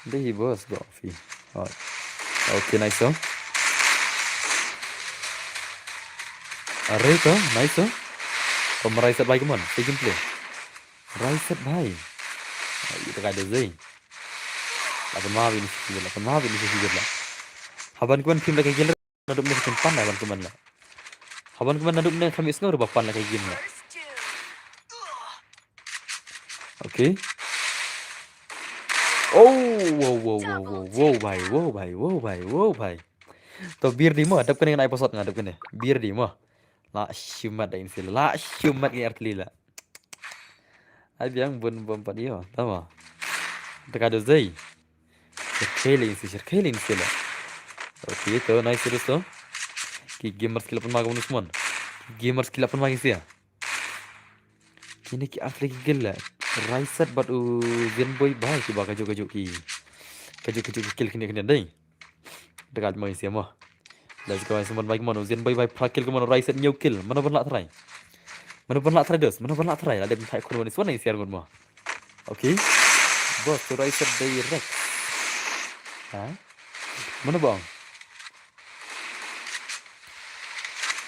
Deh bos fi. Okay, nice oh. Are tu, nice oh. Kau Raiset bhai kemana? Saya gameplay. Raiset bhai. Itu kada zai. Lapan maaf ini sih lah. Haban kuman film lagi gila. Naduk ni pan lah haban kuman lah. Haban kuman naduk ni kami isngau rubah pan lagi game lah. First kill. Okay. Wow भाई तो biar di mo adap kene ngai episode ngadap kene biar di mo la shumat da insil la shumat ngai artli la ai biang bun bom pa dio tama dekado zai shirkeli insil la oke to nice terus to ki gamers kila pun magam nusmon gamers kila pun magin sia kini ki artli ki gilla raisat bat u zenboy bai ki ba kaju ki kill kini dai dekad magin sia mo let's go semon baik mono zenboy bai prakil ke mono raisat nhiều kill mana pun lak try mana pun lak try dos mana pun lak try ada bin thai kurun swan siar gun mo oke bos tu raisat direct ha mana bang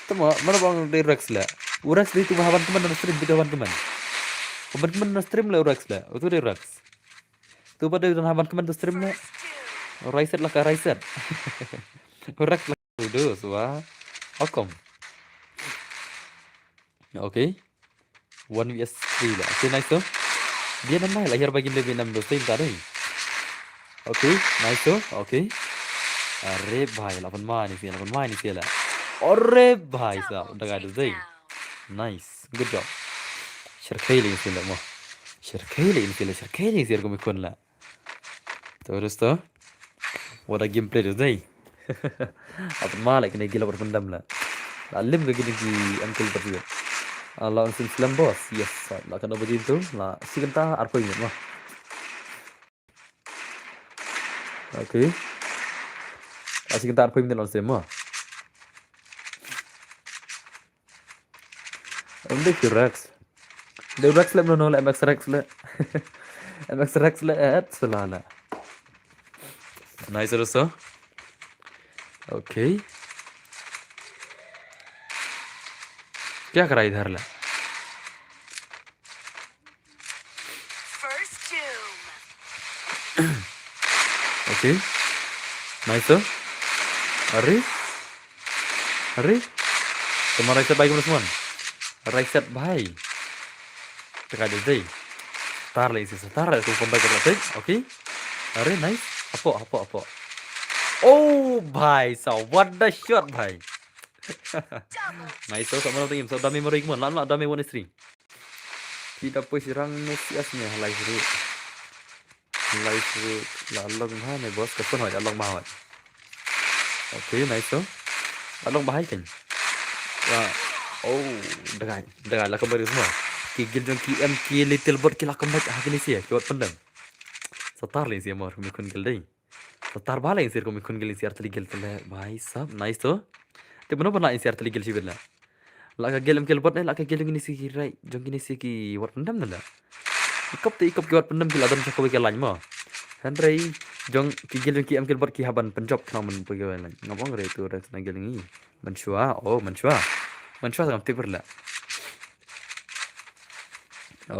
temo mana bang direct la urax di tu hawan teman dan stream video hawan teman na stream la urax la tu direct tu pada dan hawan teman tu stream la First 2. raisat la ka raisat urax la dos wa okom oke 1vs3 lah. Okay, nice tu. Dia namai lahir bagi lebih 6 dosa yang tadi. Okay, nice tu. Okay. अरे भाई लापन मार नहीं सिया अरे भाई साहब डगा दे दे nice good job शरखेली इंसिला mo शरखेली इंसिला को mikon la terus to what a gameplay deh apa malah kena gila berpendam la alim ke gini di uncle berdua Allah unsil film bos yes lah kena begitu lah si kenta arpo ingat mah okay asik kenta arpo ingat langsung mah Onde Rex. The Rex lab no MX Rex le. MX Rex le at selala. Nice also. Okay. क्या करा इधर ला First Doom. Okay. Nice तो अरे तुम्हारा ऐसा बाइक में सुमन राइट भाई टका दे दे तार ले इसे तार ले तू कम बाइक कर ले ओके अरे नाइस अपो oh भाई साहब what the shot भाई nice so sama tingin so dami merik mon lan dami one string kita push rang nesiasnya live root là lông ha này boss cái con hỏi là lông màu ạ ok nice so lông bahai kan và dengar lah kembali semua kigil jong ki little bot kila kembali hagini sih kuat pendam setar le sih mor mikun gil dei setar bala sih ko mikun gil sih artli gil tele bhai sab nice to te benar benar sih artli gil sih bela la ka gel bot la ka gel gini sih rai jong gini sih ki wat pendam nala ikop ki wat pendam kila dan ko ke lain mo Henry jong kigil jong ki bot ki haban penjob kena men pegawai lain ngomong re tu ras nagel ni menshua menshua sama tiper lah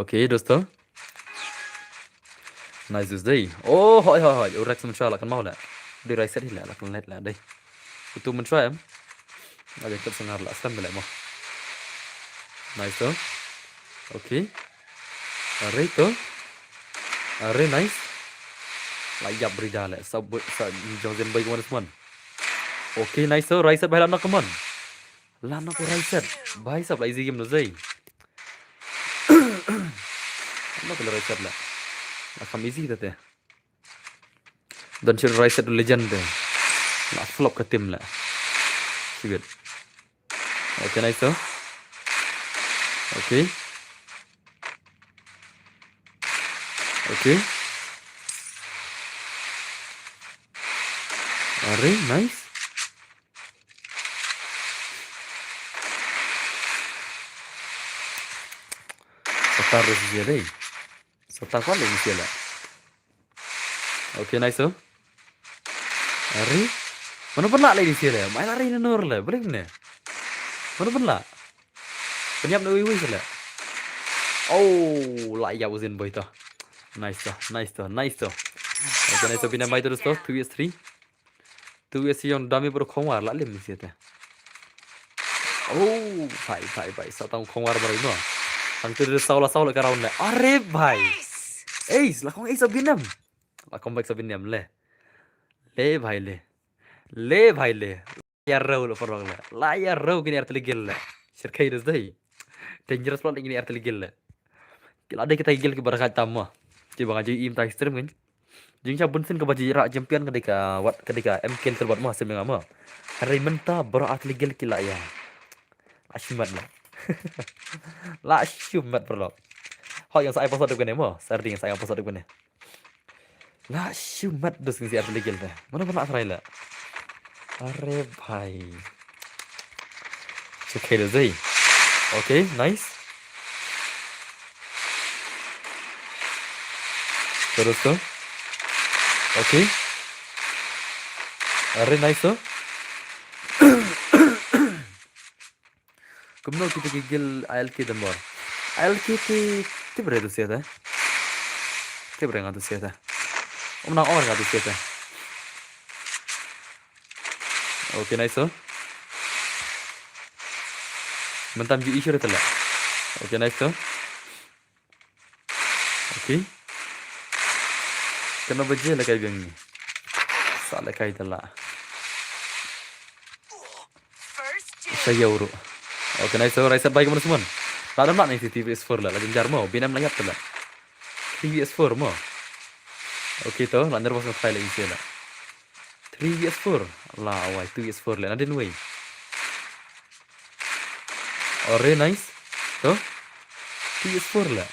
oke dosto nice day oh hoi urak menshua lah kan mau lah di reset hilang lah kan let lah deh itu menshua em ada tersengar lah stand bela mau nice to oke are nice layap berida lah sab jong baik mana semua oke nice to reset bela nak keman Lana ko reset bhai sab la easy game no zai no ko reset la akam easy tate dan shir reset legend de la flop ka tim la sibet okay nice so okay are nice Setar dia deh. Setar kan lagi dia lah. Okay, nice so. Ari, mana pernah lagi dia lah. Main lari nur lah, boleh ni. Mana pernah. Penyap nak wui lah. Oh, lah ya uzin boy tu. Nice to. Okay, nice so pindah mai terus tu 2vs3. 2vs yang dami baru khongwar lah lim ni dia. Oh, bhai. Satang khongwar baru ni. Ang tu saula ka round na. Are bhai. Ace, lah kong ace ab ginam. Comeback सब नियम ले भाई ले भाई ले यार रो lo porong la ya ro gini artili gel shirkai des dai dangerous pula gini artili gel kila ada kita gel ke barakat tamma ci bang aji im ta stream kan jing cha bunsin ke baji rak champion ketika wat ketika mk terbuat mah semeng ama hari menta bro artili gel kila ya ashmat lah la ashmat bro ho yang saya pasal depan mah sarding saya pasal depan la ashmat dus ni artili gel dah mana pernah asrai lah अरे भाई okay được gì okay nice terus tuh okay अरे nice tuh kemudian kita gigil ALK demor ALK ti berapa tuh sih ta ti berapa tuh sih ta menang orang nggak tuh sih ta okay nice tuh mentam ju issue itu lah okay nice tuh okay kena baca lah kayak gini salah kayak itu lah saya uru okay nice tuh riset baik mana semua tak ada nak nih TVS4 lah lagi jar mau binam layap tu lah TVS4 mau okay tuh lanjut pasang file isi lah 3vs4 lah awal 2vs4 lah ada nuai ore nice tuh 2vs4 lah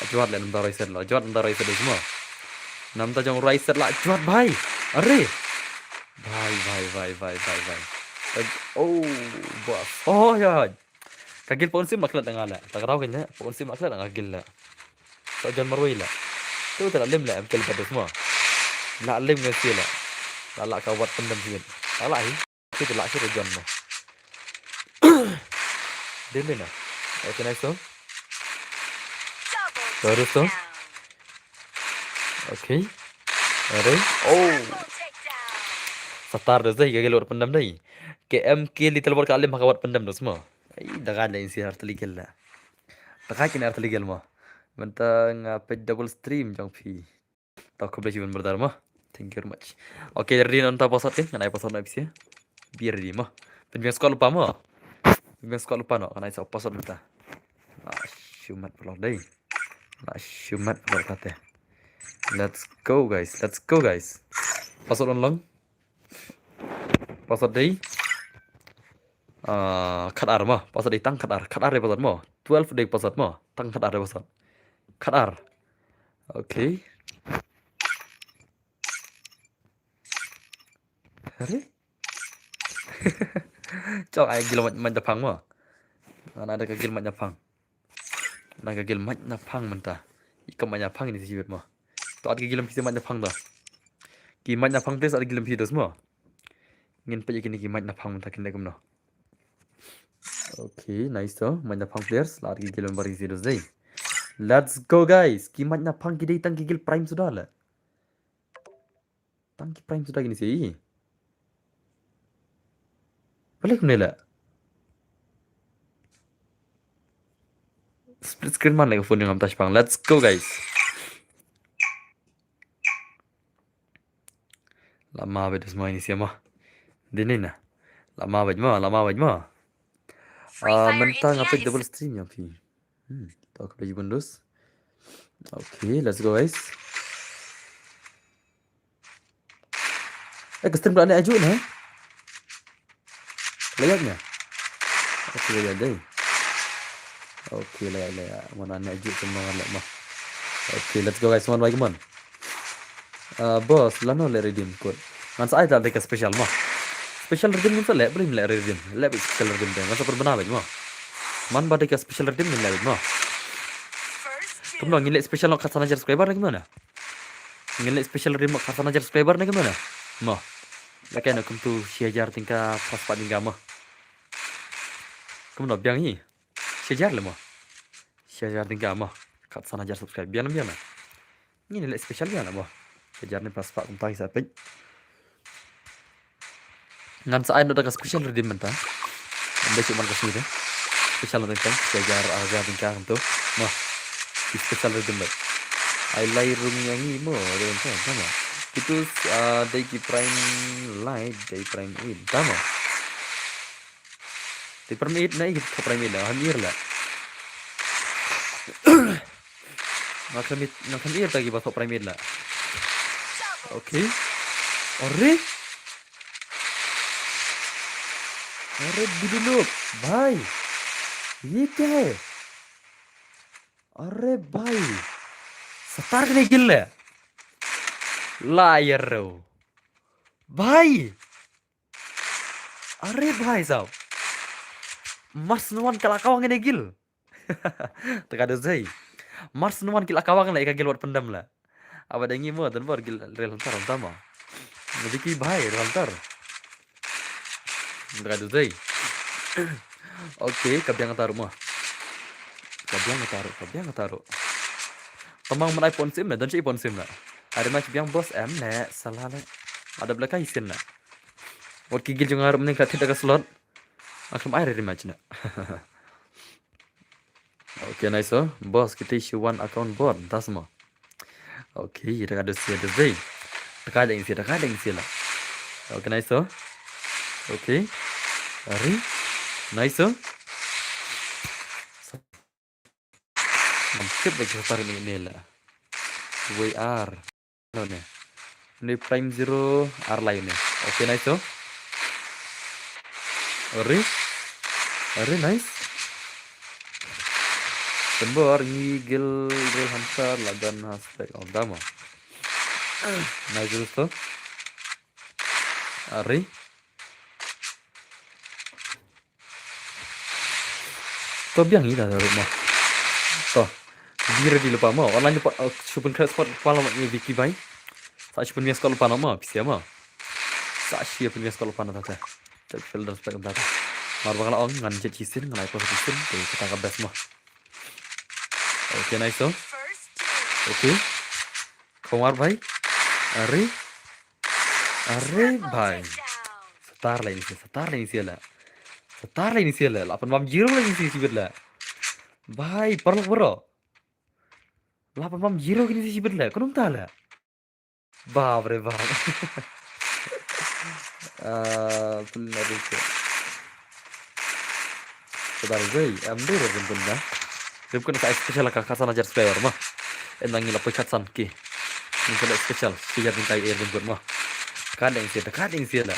juat lah ntar riset lah juat ntar riset semua namta jong riset lah juat bhai are bhai oh bos oh ya kagil pon sim maklat ngala tak raw kanya pon sim maklat ngagil lah tak jan marwai lah tu tak lim lah amkel pada semua nak lim ngasi lah lalak kawat pendam sini lalak itu telak sih rejon mah dia mana okay nice tuh terus tuh okay ada oh satar dah sih gagal luar pendam dah KM kill di telepon kali mah kawat pendam dah semua dah kan dah isi harta legal lah tak kena harta legal mah mentang apa double stream jang pi tak kau beli cuma berdar mah thank you very much okay jadi nonton episode kan karena episode nak bisa biar di mah penjual sekolah lupa mah penjual sekolah lupa no karena itu episode kita shumat pelor deh shumat pelor kata let's go guys episode long episode deh kadar mah episode deh tang kadar episode mah 12 deh episode mah tang kadar episode kadar okay Hari? Cok ay gil man Jepang mo. Ada kagil man Jepang. Ada kagil man Jepang mentah. Ikam man Jepang ini sih mo. Tu ada kagil man Jepang dah. Ki man Jepang tes ada kagil dos mo. Ngin pa yakini ki man Jepang mentah kinda kumno. Okay, nice to. Man Jepang players la ada kagil bari dos deh. Let's go guys. Ki man Jepang ki tang kagil prime sudah lah. Tang ki prime sudah gini sih. Balik mana lah? Split screen mana lagi phone yang touch pang. Let's go guys. Lama betul semua ini siapa? Dini na. Lama baju. Mentang apa double stream ya pi. Tak baju bundus. Okay, let's go guys. Stream pula ada ajuk nah. Layaknya. Okay, lihat deh. Okay, layak. Mana nak ajuk semua layak mah. Okay, let's go guys. One by one. Boss, lano le redeem code. Ngan saya tak ada special mah. Special redeem itu le, boleh le redeem. Le special redeem deh. Masa perbenar aja mah. Man pada ke special redeem le mah. Kamu nak ngilek special nak kata najar subscriber lagi mana? Ngilek special redeem kata najar subscriber lagi mana? Mah. Lagi nak tu siajar tingkah pas pada tingkah mah. Kamu nak biang ni? Siajar le mah. Siajar tingkah mah. Kata najar subscribe biar na. Ini le special biar mah. Siajar ni pas pak kumpai sampai. Ngan saya nak dekat special redeem mentah. Anda cuma kasih deh. Special redeem kan. Siajar agak tingkah tu. Mah. Special redeem. Ailairung yang imo dengan sama. Itu day prime light, day prime in sama. Day prime in na ikut ke prime in lah, hamir lah. Nakhamir tagi basok prime in lah. Oke. Ore dulu, bhai. ये क्या है? अरे भाई सतार नहीं गिल है लायर रहो भाई अरे भाई साहब Mars nuan kala kawang ini gil teka ada zai Mars nuan kila kawang lah ika gil wat pendam lah apa ada ngimo dan bor gil real hantar sama nabiki bahai real hantar teka ada zai oke kabyang taruh mah kabyang taruh Pemang men iPhone SIM lah dan si iPhone SIM lah ada macam yang bos ne salah lah ada belakang isin lah wat gigil jeung harap meningkat tidak ke slot akan air dari macam Oke, nice oh. Bos, kita issue one account board, tas semua. Oke, kita ada zai. Terkadang isi lah. Oke, nice oh. Oke. Hari. Nice oh. Mantap bagi setar ini lah. WR. No nih. Ini prime zero R lain nih. Oke, nice oh. Hari nice. Tembor ngigil real hunter lagan hashtag utama. Nice tuh. Hari. Tuh biang ini dah rumah. Tuh. Dia di lupa mau. Online lupa. Shupun spot kepala mak Vicky bay. Saat shupun bias kalau lupa nama. Bisa mah. Saat shupun bias kalau lupa nama tata. Cek filter spek tata. Mar bakal ong ngan jet cisin ngan iPhone cisin. Tuh kita ke best mah. Oke, nice oh. Oke. Komar bay. Hari bay. Setar lah ini sih lah. 8 mam zero lagi sih lah. Bay, perlu bro. 8 mam zero gini sih lah. Kau tahu lah. Bab. Benar itu. Saudara gue, ambil rumpun dah. Rumpun saya spesial kakak sana jar player mah. Enangin lapoi katsan ki. Ini sudah spesial. Siap mintai air rumpun mah. Kadang sih lah.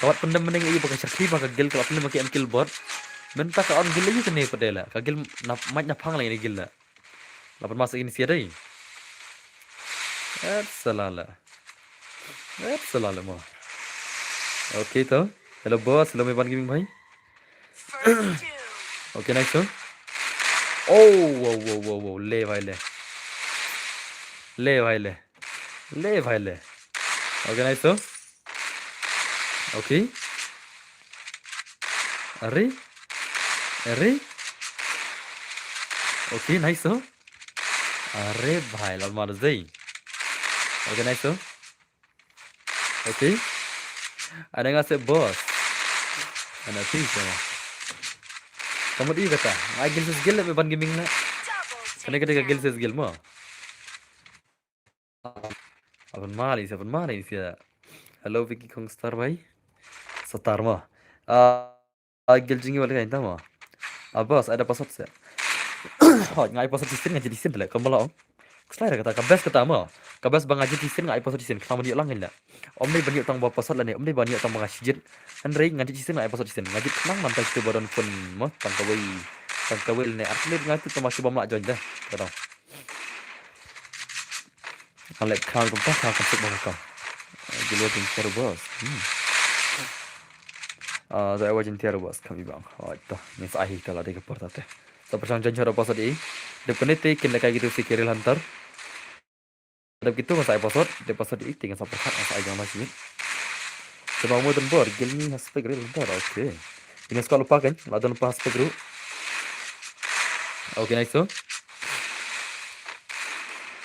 Kawat pendem mending iya pakai sakti pakai gel kalau pendem pakai kill bot. Bentar kalau gel lagi kene padela. Kagil mic nyapang lah ini gel lah. Lapan masuk ini sih ada. Selala mah. Oke toh. Hello bos, hello Meban Gaming bhai. Oke nice toh. Oh, wow. Le bhai le. Oke nice toh. Oke. Are. Oke, nice oh. Are bhai lal mar zai. Oke, nice oh. Oke. Ada ngasih bos. Ada sih sama. Kamu di kata, agil skill lebih ban gaming na. Kena kita agil skill mo. Apun mali sih. Hello Vicky Kongstar bhai. Setar mah. Agil jingi wala kain tama. Bos ada password saya. Oh, ngai password disin ngaji disin lah. Kamu lah. Keselai kata kabes kata mah. Kabes bang ngaji disin ngai password disin. Kamu dia langin lah. Om ni banyak tang bawa password lah ni. Om ni banyak tang mengasijin. Henry ngaji disin ngai password disin. Ngaji kenang mantai kita badan pun mah tang kawai ni. Atlet ngaji tu masih bom nak join dah. Kata. Kalau kau kumpas kau kasih bangkang. Dulu jentiar bos. Saya wajib jentiar bos kami bang. Oh itu, ni sahih kalau ada keportat. So persoalan jentiar bos tadi. Depan itu kena kayak gitu si Kiril Hunter. Ada gitu masa episode, deposit itu tinggal sampai hak masa aja masih. Semua mau tempur, gil ni aspek Kiril Hunter. Oke. Ini sekolah lupa kan? Ada lupa aspek dulu. Oke nice so.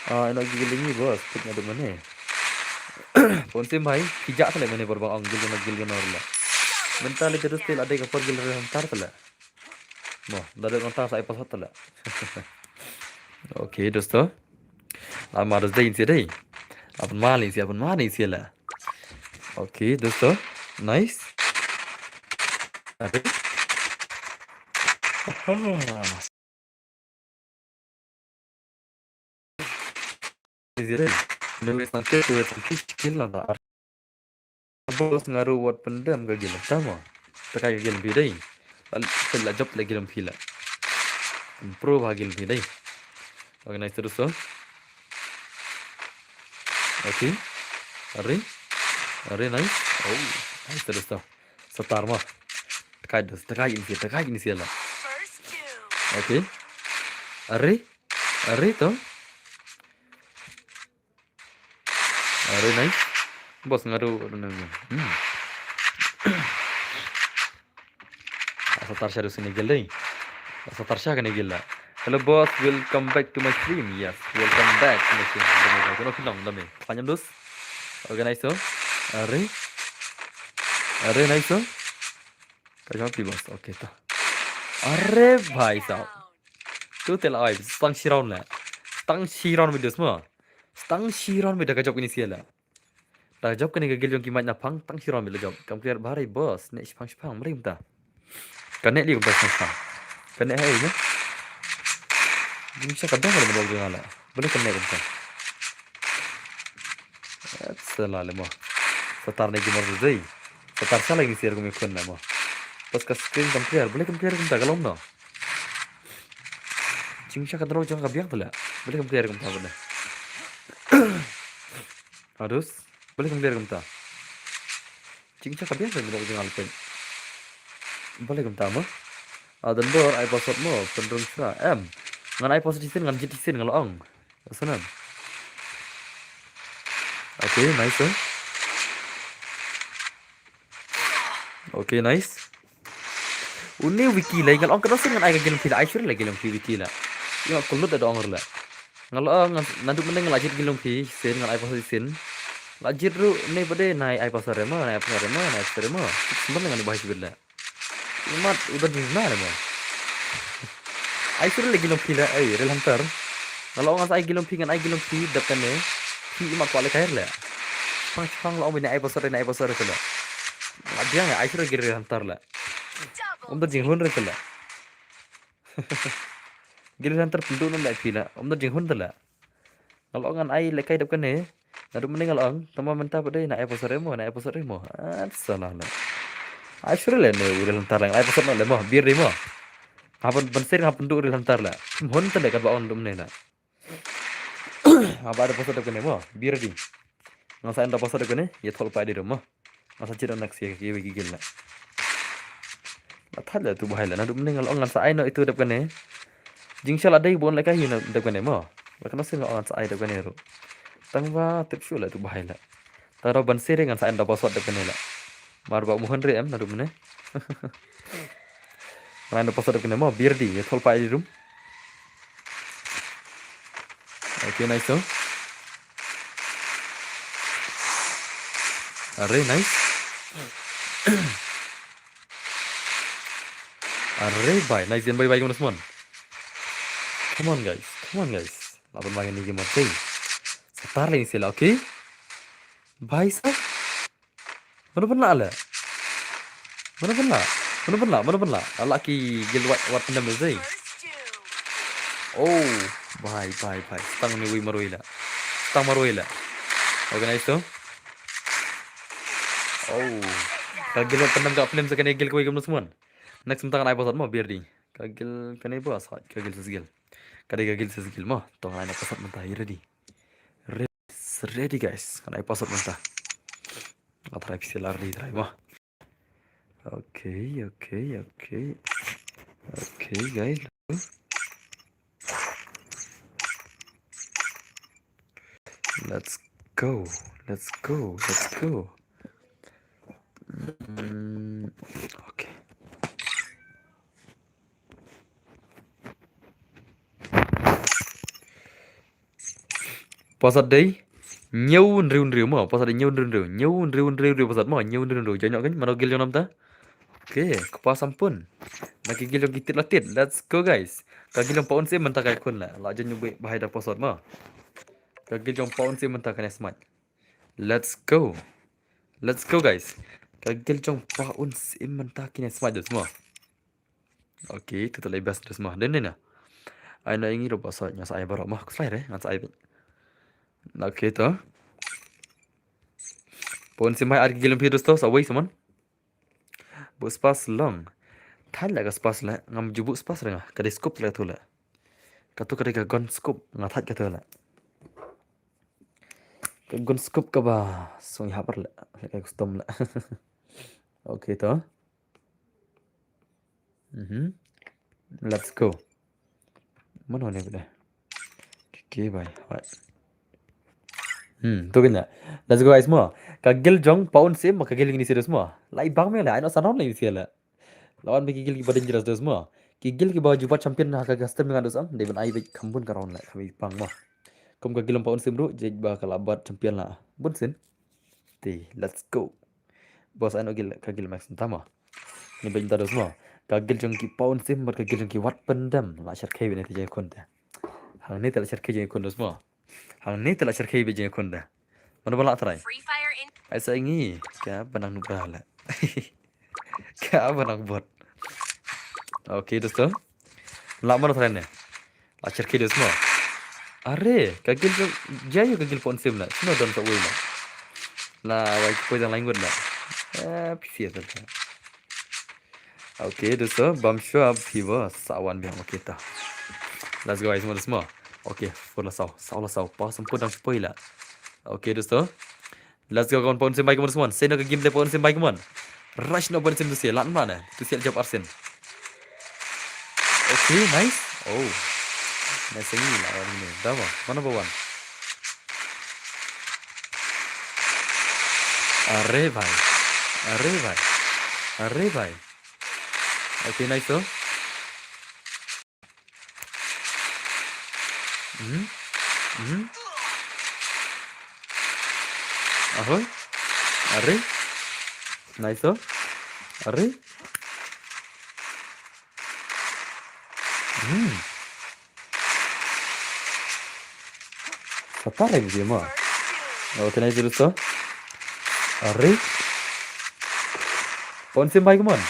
Ini gil ni bos, aspeknya di mana? Ponsim bhai, hijak tu le mana berbang gil lah. Bentar le terus tel ada kapal gil Hunter tu lah. Mo, dari kontak saya episode tu lah. Oke, dosto. Lama harus dahin sih deh. Apa maling sih lah. Oke, dosto. Nice. Ada. Sih deh. Nulis nanti skill lah tak. Bos ngaruh buat pendam ke gila sama. Terkait gila lebih deh. Lalu job lagi lebih lah. Improve lagi lebih deh. Oke, nice terus tuh. Oke. Are nice. Oh, nice terus tuh. Setar mah. Terkait ini sih lah. First kill. Oke. Are tuh. Are nice. Bos ngaruh. Setar syarus ini gila deh. Setar syah kan gila. Hello boss, welcome back to my stream. Yes, welcome back to my stream. Dami, film dami. Panjang dos. Oke nice tuh. Are nice tuh. Kau bos. Oke tuh. Are bhai sahab. Tu telah ay. Stang shiron lah. Stang shiron video semua. Stang shiron video kajak ini sih lah. Kajak kan gagil yang kimat napang. Stang shiron video job. Kamu clear bahari bos. Nek shpang meri mta. Kanek dia bos shpang. Kanek hai ni. Bisa kadang kalau mau dengan lah. Boleh kanek mta. Salah lemah. Setar lagi mau zai. Setar salah lagi sih aku mikun lah mah. Pas ke screen compare, boleh compare mta kalau no. Cingsha kadang jangan kabiang tu lah. Boleh compare mta boleh. Harus. Boleh compare mta. Cingsha kabiang tu mau jangan alpen. Boleh mta mah. Dan dor ai password mo cenderung sera. Ngan ai password disin ngan jit disin kalau ong. Sanan. Oke, nice tuh. Oke, nice. Uni wiki lah, kalau orang kena dengan ayah game tidak aisyur lagi dalam wiki lah. Yang kulut ada orang lah. Kalau nanti mending ngelajar game sin dengan ayah pasal sin. Lajir ru ni pada naik ayah pasal rema, naik pasal rema. Sebenarnya dengan bahasa bila. Imat udah di mana mah? Aisyur lagi dalam lah, real hunter. Kalau orang saya game dengan ayah game depan ni, imat kuala kair lah. Pang lo orang ayah pasal lah. Dia nggak aisyur lagi real hunter lah. Om dah jinghun rek lah. Gila nanti pintu nol lagi lah. Om dah jinghun lah. Kalau ngan ai lekai depan ni, naru mending kalau ang tama mentah pada nak episode remo. Salah lah. Ai sure lah ni udah lantar lang. Ai episode nol lemah biar remo. Apa bensin apa penduk udah lantar lah. Mohon tak dekat baon dum ni lah. Apa ada episode depan ni mo? Biar di. Ngasa anda episode depan ni, ya tol pada di rumah. Ngasa cerita nak sih kaya gigil lah. Thật là tụi bay là nó đúng nên là ông làm sai nó itu depan ni. Jing shala dai bon like hiu na depan ni mo. Bahkan nasi nggak orang sai depan ni ro. Tangwa tip shu lah tu bahai lah. Taro ban sere ngan sai anda password depan ni lah. Mar ba muhan re em na dum ne. Ran anda password depan ni mo biar di ya thol pai di rum. Okay nice so. Are nice. Are bye nice and bye bye semua. Come on guys. Lapan main ni game mati. Setar lagi sila, okay? Bye sah. Mana pernah? Laki gil wat pendam zai. Oh, bye. Stang ni wi maroi la. Okay nice tu. Oh, kalau gil wat pendam kat film sekarang gil kau igam semua. Next mentang ai pasal mau biar di. Kagil kanai bos, kagil sesgil. Kagil sesgil mah. Tong ai nak pasal mentah ready. Ready guys. Kanai pasal mentah. Atrai bisa lari try mah. Okay guys. Let's go. Okay. Pasal day nhiều riu mà pasal nhiều riu pasal mah nhiều riu jangan kan mana gil jonam ta. Okay, kepas ampun. Nak gil jong kitit latit. Let's go guys. Kagil jong paun se mentah kai kun lah. La jan nyubai bahai dah pasal mah. Kagil jong pawn sim mentah kena smite. Let's go. Let's go guys. Kagil jong pawn sim mentah kena smite semua. Okay, itu terlebih best semua. Dan ni nah. Ai nak ingin lupa saya saya baru mah slide ngan saya. Okay tu. Pawn sim mai argi gilam virus tu sawai semon. Bu spas long. Thal la spas la ngam jubu spas renga. Kada scope la tu la. Katu kada gon scope ngathat ka tu la. Gun scoop ka ba song hapar la kayak custom la. Okay to. Let's go. Mana ni benda? Okay bye. Right. Tu kena. Let's go guys semua. Kagil jong pound sim kagil ini serius semua. Lai bang me la ano sanon lai siala. Lawan bagi gil ki badan jelas dos semua. Kigil ki bawa jubat champion ha ka custom dengan dos am. Devon ai bik kambun karon la kami bang mah. Kum kagil pound sim ru jej ba kalabat champion la. Bun sin. Ti, let's go. Bos ano gil kagil max tama. Ni bagi dos semua. Kagil jong ki pound sim bar kagil jong ki wat pendam la syar kai ni je kon ta. Hang ni tala syar kai je kon dos semua. Hang ni tala syar kai be je kon ta. Mana balak try. Asa ingi ka benang nubrah la. Ka benang bot. Okay dosto. La mana try ne. La syar kai dos semua. Are, kagil jong jaya kagil pound sim la. Sino don tak wei la. La wai ko jang lain gun la. Pisia ta. Okay, dosto, bam shop piwa sawan biang kita. Let's go guys semua. Okay, full la sau. Pas sempur dan spoil lah. Okay, dosto. Let's go kawan pound sim baik semua. Saya nak gameplay pound sim baik mon. Rush no pound sim tu sia. Lan mana? Tu sia jawab Arsen. Okay, nice. Oh. Nice ni lah orang ini. Dah mana bawan? Are bhai. Okay, nice tu. Ahoy. Are. Nice tu. Are. Satar lagi dia mah. Okay, nice tu. Are. Pound sim bhai, come on.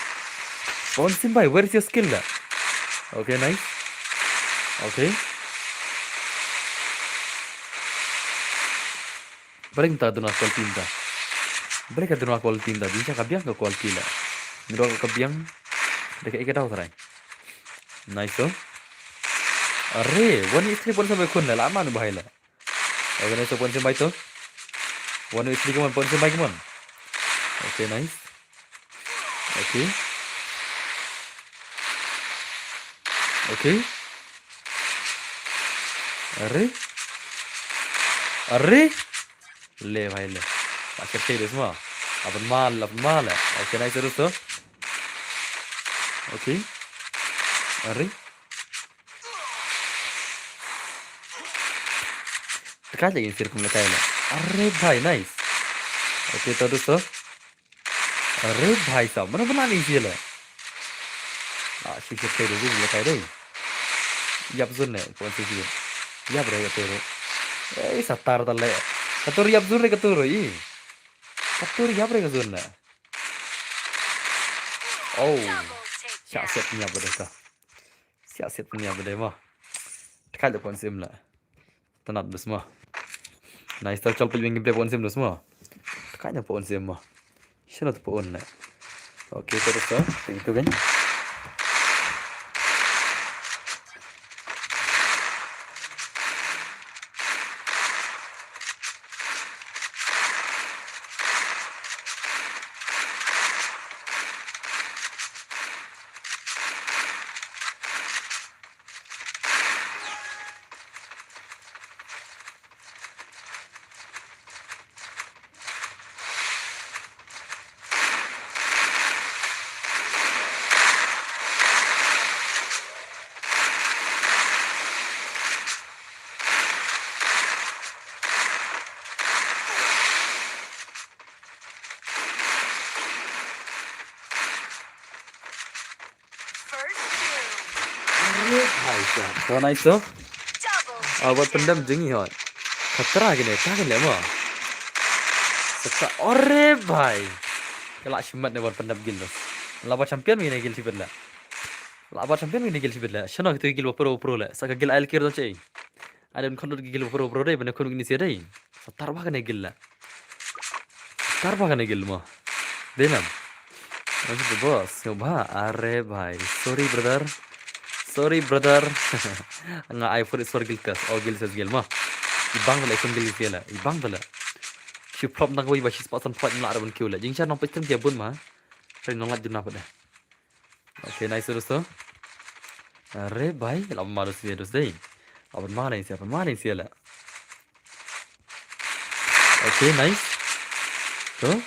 Pound sim bhai, where is your skill lah? Okay, nice. Okay. Balik minta tu nak quality minta. Balik tu nak quality minta. Bisa kabiang ke quality lah. Niro ke kabiang. Dekat ikat tahu serai. Nice tu. Are, one istri pun sampai kun lah. Lama nu bahaya lah. Okay, nice tu pun sampai tu. One istri kemana pun sampai kemana. Okay, nice. Okay. Okay. Are. Le bhai le. Pakai teh semua. Apa mal lah. Okay, nice terus tu. Okay. Are. Tekan lagi circle lekai lah. Are bhai, nice. Okay, terus tu. Are bhai sab. Mana bana ni sia lah. Sikit teh dulu lekai deh. Yap zun ne, pon sih. Yap re katero. Satar talle. Katur yap zun re katuro i. Katur yap re zun na. Oh. Siasat punya benda ka. Siasat punya benda mah. Tekan le pon sim lah. Tenat du semua. Nice tak chal pilih gameplay pon sim du semua. Tekan le pon sim mah. Sila tu pon na. Okay, terus tu. Itu kan. So nice tu. Buat pendam jengi hot. खतरा gini mah. Seta ore bhai. Kala shimat ne bor pandap gil dos. Laba champion gini gil sibilla. Laba champion gini gil sibilla. Shano gitu gil pro la. Saka gil ail kir do cei. Ada kon gil pro deh bane kon gini sia deh. Setar bah gini gil la. Setar bah gini gil mah. Denam. Masih bos. Coba are bhai. Sorry brother. Nga iPhone is for gil kas. Oh gil ses gil mah. Ibang bala ikon gil sia la. Ibang bala. Si prop nang wei ba si spot on point la araban kiu la. Jing cha nong pecem dia bun mah. Rin nong lat juna pada. Oke nice dosto. Are bhai lam marus dia dos deh. Aban mana sia la. Oke nice. Tuh.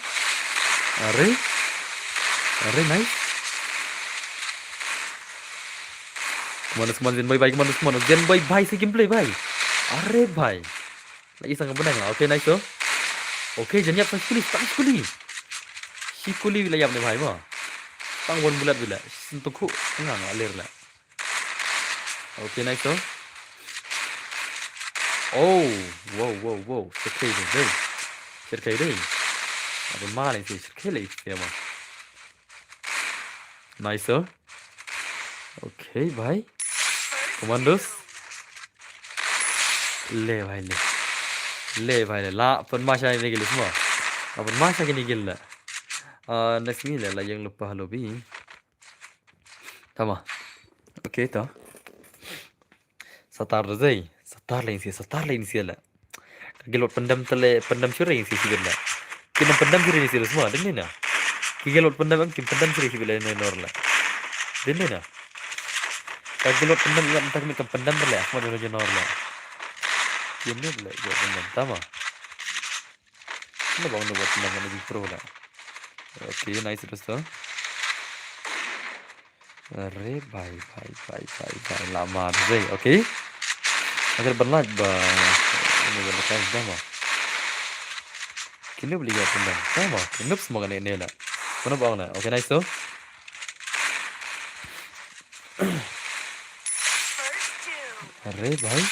Are nice. Kemana Gen boy bhai si gameplay bhai. Are bhai. Lagi sang benang lah. Oke nice tuh. Oke janyap sang kuli. Si kuli wilayah ni bhai mah. Tang bon bulat bila. Sentuh ku tengah alir lah. Oke nice tuh. Oh, wow. Cerkai deh. Ada mana sih cerkai dia mah. Nice tuh. Oke bhai. Komandos. Le bhai. La pen masa ini gil semua. Apa masa gini gil lah. Next ni lah yang lupa lobby. Tama. Oke toh. Setar lain sih lah. Kagilot pendam syurang sih lah. Kena pendam syurang sih semua. Dengar na. Kagilot pendam syurang sih lah nor lah. Dengar na. Kagilot pendam yang entah kami pendam lah. Semua dulu nor lah. Ini lah buat pendam. Tama. Ini bang buat pendam yang lebih pro lah. Oke nice terus tuh. Are bye. Lama deh. Oke. Agar berlat ini berlepas dah mah. Kini beli apa pendam? Sama. Nup semua kan ini lah. Mana bang lah. Oke nice tuh. Are bye.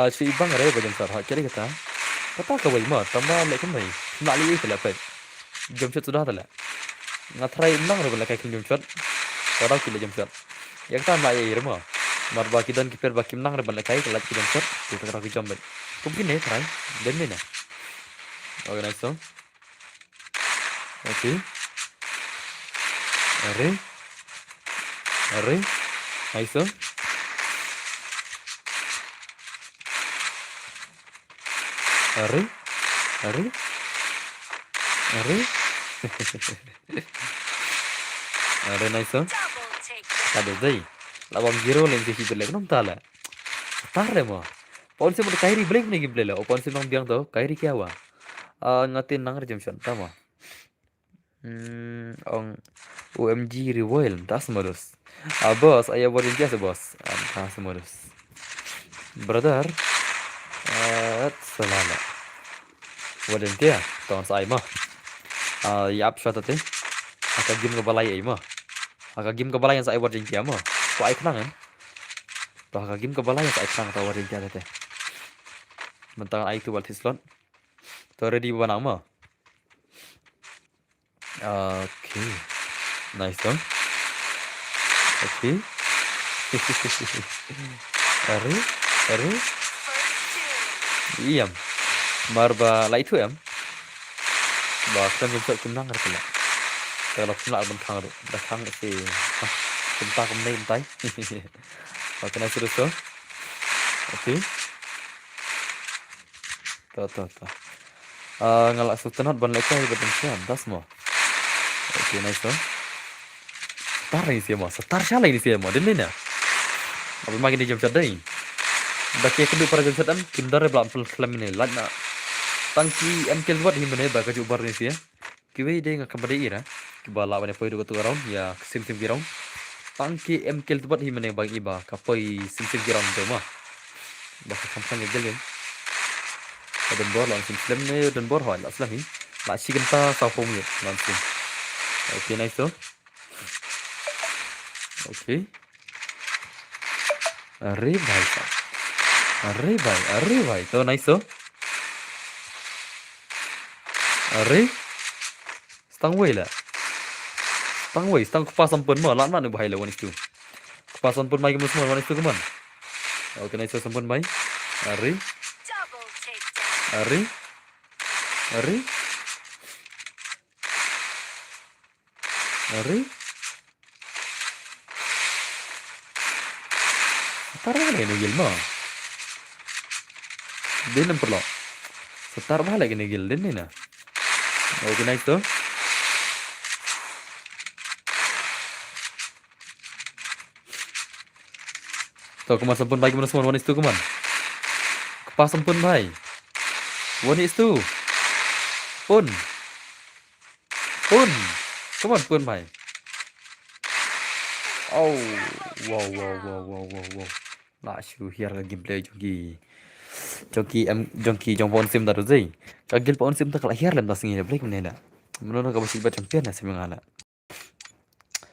Si ibang are bagian sarha. Cari kata. Kata kawai mah. Tambah lek kemai. Nak lihat lah pet. Jam shot sudah tak lah. Ngatrai nang ada balik kayak jam shot. Orang kilo jam shot. Yang tak nak air mah. Marba kidan kiper bakim nang ada balik kayak kelat jam shot. Kita kena jam bet. Mungkin ni try. Dan ni na. Okay nice so. Okay. Are. Nice so. Are. Are nice so. Ada deh. Lawang zero lain sih beli kenapa tak lah? Tar le mah. Pon se mode kairi blank nih beli lah. Pon se nang biang tuh kairi kya wa? Ngatin nang jam shot tama. Ong OMG revoil das modus. Bos ayah buat biasa bos. Das modus. Brother. Selala. Waden dia tahun saya mah. Yap shot tadi. Aka game ke balai ai mah. Aka game ke balai yang saya buat dia mah. Kau ai kenang kan? Tuh aka game ke balai yang saya kenang tahu dia tadi. Mentang ai tu buat slot. Tu ready buat nama. Okay. Nice dong. Okay. Are. Iyam. Marba lah itu em. Bahkan jam shot kumnang ada pula. Kalau kumnang bentang tu. Datang si. Kumtak kumnai bentai. Okay nice terus tu. Okay. Tuh. Ngalak sultanat ban lekai bertensian. Das mah. Okay nice tu. Setar ini sih mah. Setar siapa ini sih mah. Dengar ni. Apa makin di jam shot dah. Baki kedua para jam shot an. Kindar belam film ini. Lana. Tangki MKL buat himne ba kaju bar ni sih. Kiwi dia ngak kembali ira. Kibala bane poi tu round ya sim round. Tangki MKL buat himne ba iba kapai sim round tu mah. Ba kampang gel kan. Dan bor langsung film ni dan bor hal aslah ni. Nak si genta saupong ni langsung. Okay nice tu. Okay. Are bhai. Tu nice tu. Are, stang wei lah. Stang wei, stang kupas sampun mah, lan mana bahaya lah one is two. Kupas sampun mai kemas semua one is two keman. Oke, nice sampun mai. Are, Double takedown. are, are, are. Setar mana ini gil mah? Dia nampak lo. Setar mana lagi nih gil ini nah. Oke, nice tuh. Tuh kemas sampun mai kemas semua one is two keman. Kupas sampun mai. One is two. Pun. Pun. Come on, pun mai. Oh, wow. Lah shu hiar la gameplay jongki jong pon sim daru zai. Kagil pon sim tak la hiar lem tasingi break menela. Menona ka basi ba champion na sim ngala.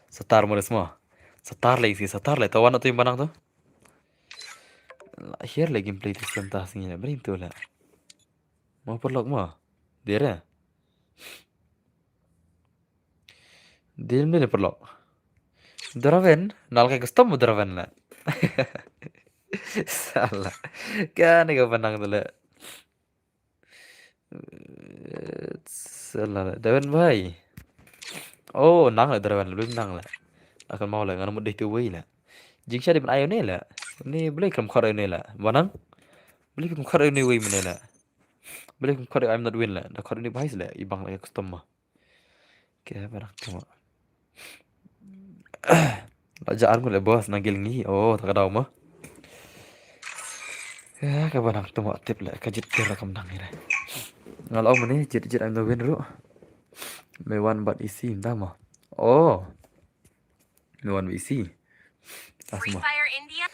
Setar mo semua. Setar le tawan tu yang banang tu. La hiar la gameplay tu sim tasingi la break tu la. Mau perlok mo. Dera. Dia ni perlok. Draven, nal kayak custom mo Draven la. Salah. Kan ka banang tu la. Salah. Draven bhai. Oh, nang la Draven belum nang la. Akan mau la ngana mudih tu wei la. Jing sha di ban ayo ni la. Ni boleh kam khar ni la. Banang. Boleh kam khar ni wei mene la. Boleh kam khar I'm not win la. Da khar ni bhai la ibang la custom mah. Kaya banang tu. Lajaan ko la bos nagil ngi. Oh, tak ada mah. Ya, ka banang tu mak tip la kajit kira kam nang ni la. Ngalau mene jit I'm not win dulu. Mewan bat isi entah mah. Oh. Mewan isi. Tak Free semua. Fire India.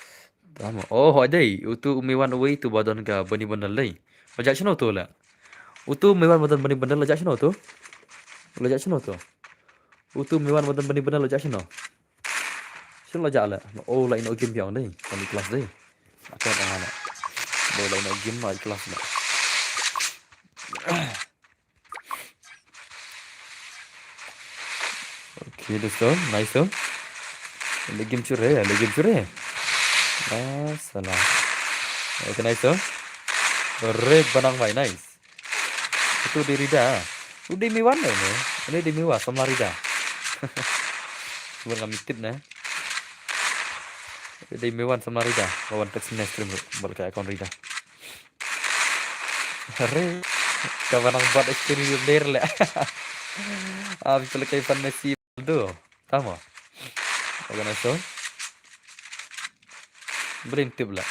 Tama. Oh, hỏi đây, utu umiwan away tu badan ka bani bandal lai. Lajak chino tu la. Utu umiwan badan bani bandal lajak chino tu. Lajak chino tu. Utu umiwan badan bani bandal lajak chino. Chino lajak la. Oh, la ino game yang đây, còn kelas đây. Akan tangan la. Bo la ino game mai kelas la. Okay, dosto, nice tu. Le game cure. Ah, salah. Okay, nice tu. Red banang mai nice. Itu di Rida. Udah miwan lah ini. Ini di miwa sama Rida. Cuma nggak mitip nah. Di miwan sama Rida. Lawan text stream balik ke akun Rida. Re. Kawan ang buat experience player lah. Abis selesai fan Messi tu. Tama. Oke nice tu. Berintip lah.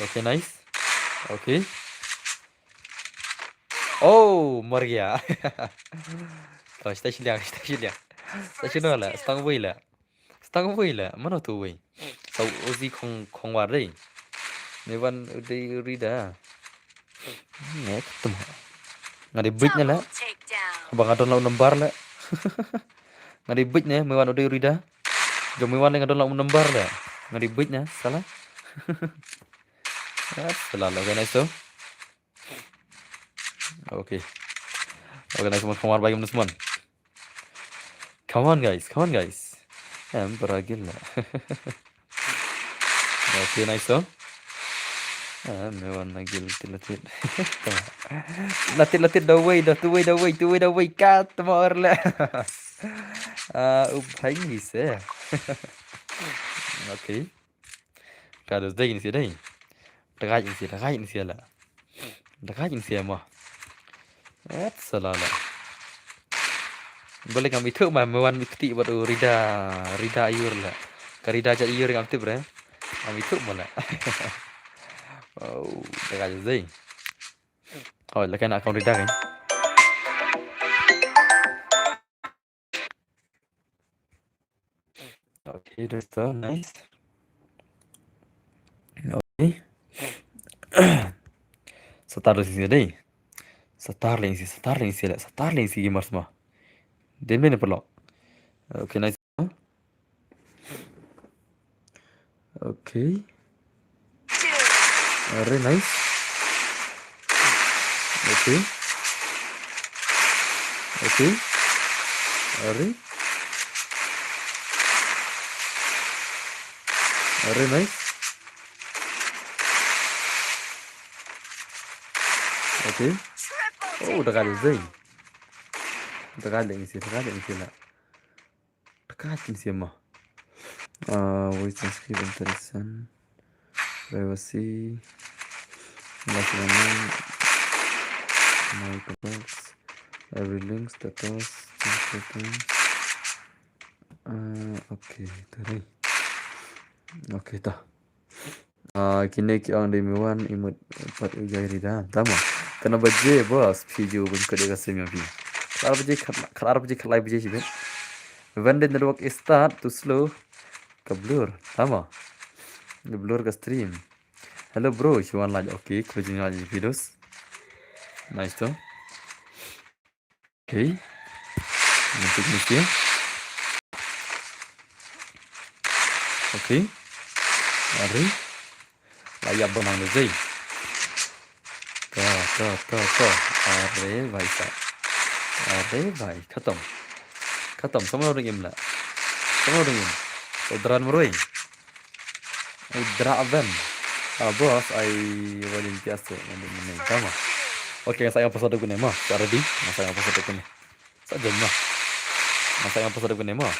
Oke nice. Oke. Oh, mor gaya. Oh, station liang. Station lah, stang wei lah. Mana tu wei? Sau Uzi kong war deh. Mewan udah Rida. Nek tu mah. Ngadi bridge nya lah. Double takedown. Abang adon lau nembar lah. Ngadi bridge nya mewan udah Rida. Jom mewan yang adon lau nembar lah. Ngadi bridge nya salah. Salah lah, okay nice tu. Okay. Okay nice kong war bagi teman. Come on guys. Beragil lah. Okay nice tu. Mewan nagil tilatit. Latit dah way kat temor lah. Ubhai ni se. Okay. Kada dai ni se dai. Dekat ni se lah. Dekat ni se mah. Salah lah. Boleh kami tu mah mewan mikti buat Rida ayur lah. Karida aja ayur kami tu bre. Kami tu malah. Oh, dekat je. Oh, lekan nak akun Rida kan. Okay, that's so nice. Okay. Setar di sini deh. Setar lagi sih gamers mah. Dia mana perlu? Okay, nice. Okay. Very nice. Oke. Oke. Are. Are nice. Oke. Triple Oh, udah kali Zay. takedown. Udah kali sih lah. Dekat sih mah. Voice transcript interesan. Privacy. Last name. My box. Every link status. Change settings. Oke, tadi. Oke, dah. Kini ang demiwan imut pat ugai dah. Tama. Kena baje bos video pun kau dia kasih mimpi. Kelar baje kelai baje sih ben. When the network is start to slow, ke blur. Tama. The blur ke stream. Hello bro, if you want like okay, closing aja videos. Nice tuh. Okay. Untuk mesti. Okay. Mari. Layak benang deh. Tuh. Are भाई साहब. Are भाई खत्म समझ रहे गेम ला. Semua dengan. Udran meruing. Udraben. Bos, walin biasa meneng sama. Oke, saya episode gune mah. Ready? Masa episode gune. Saja mah. Masa episode gune mah.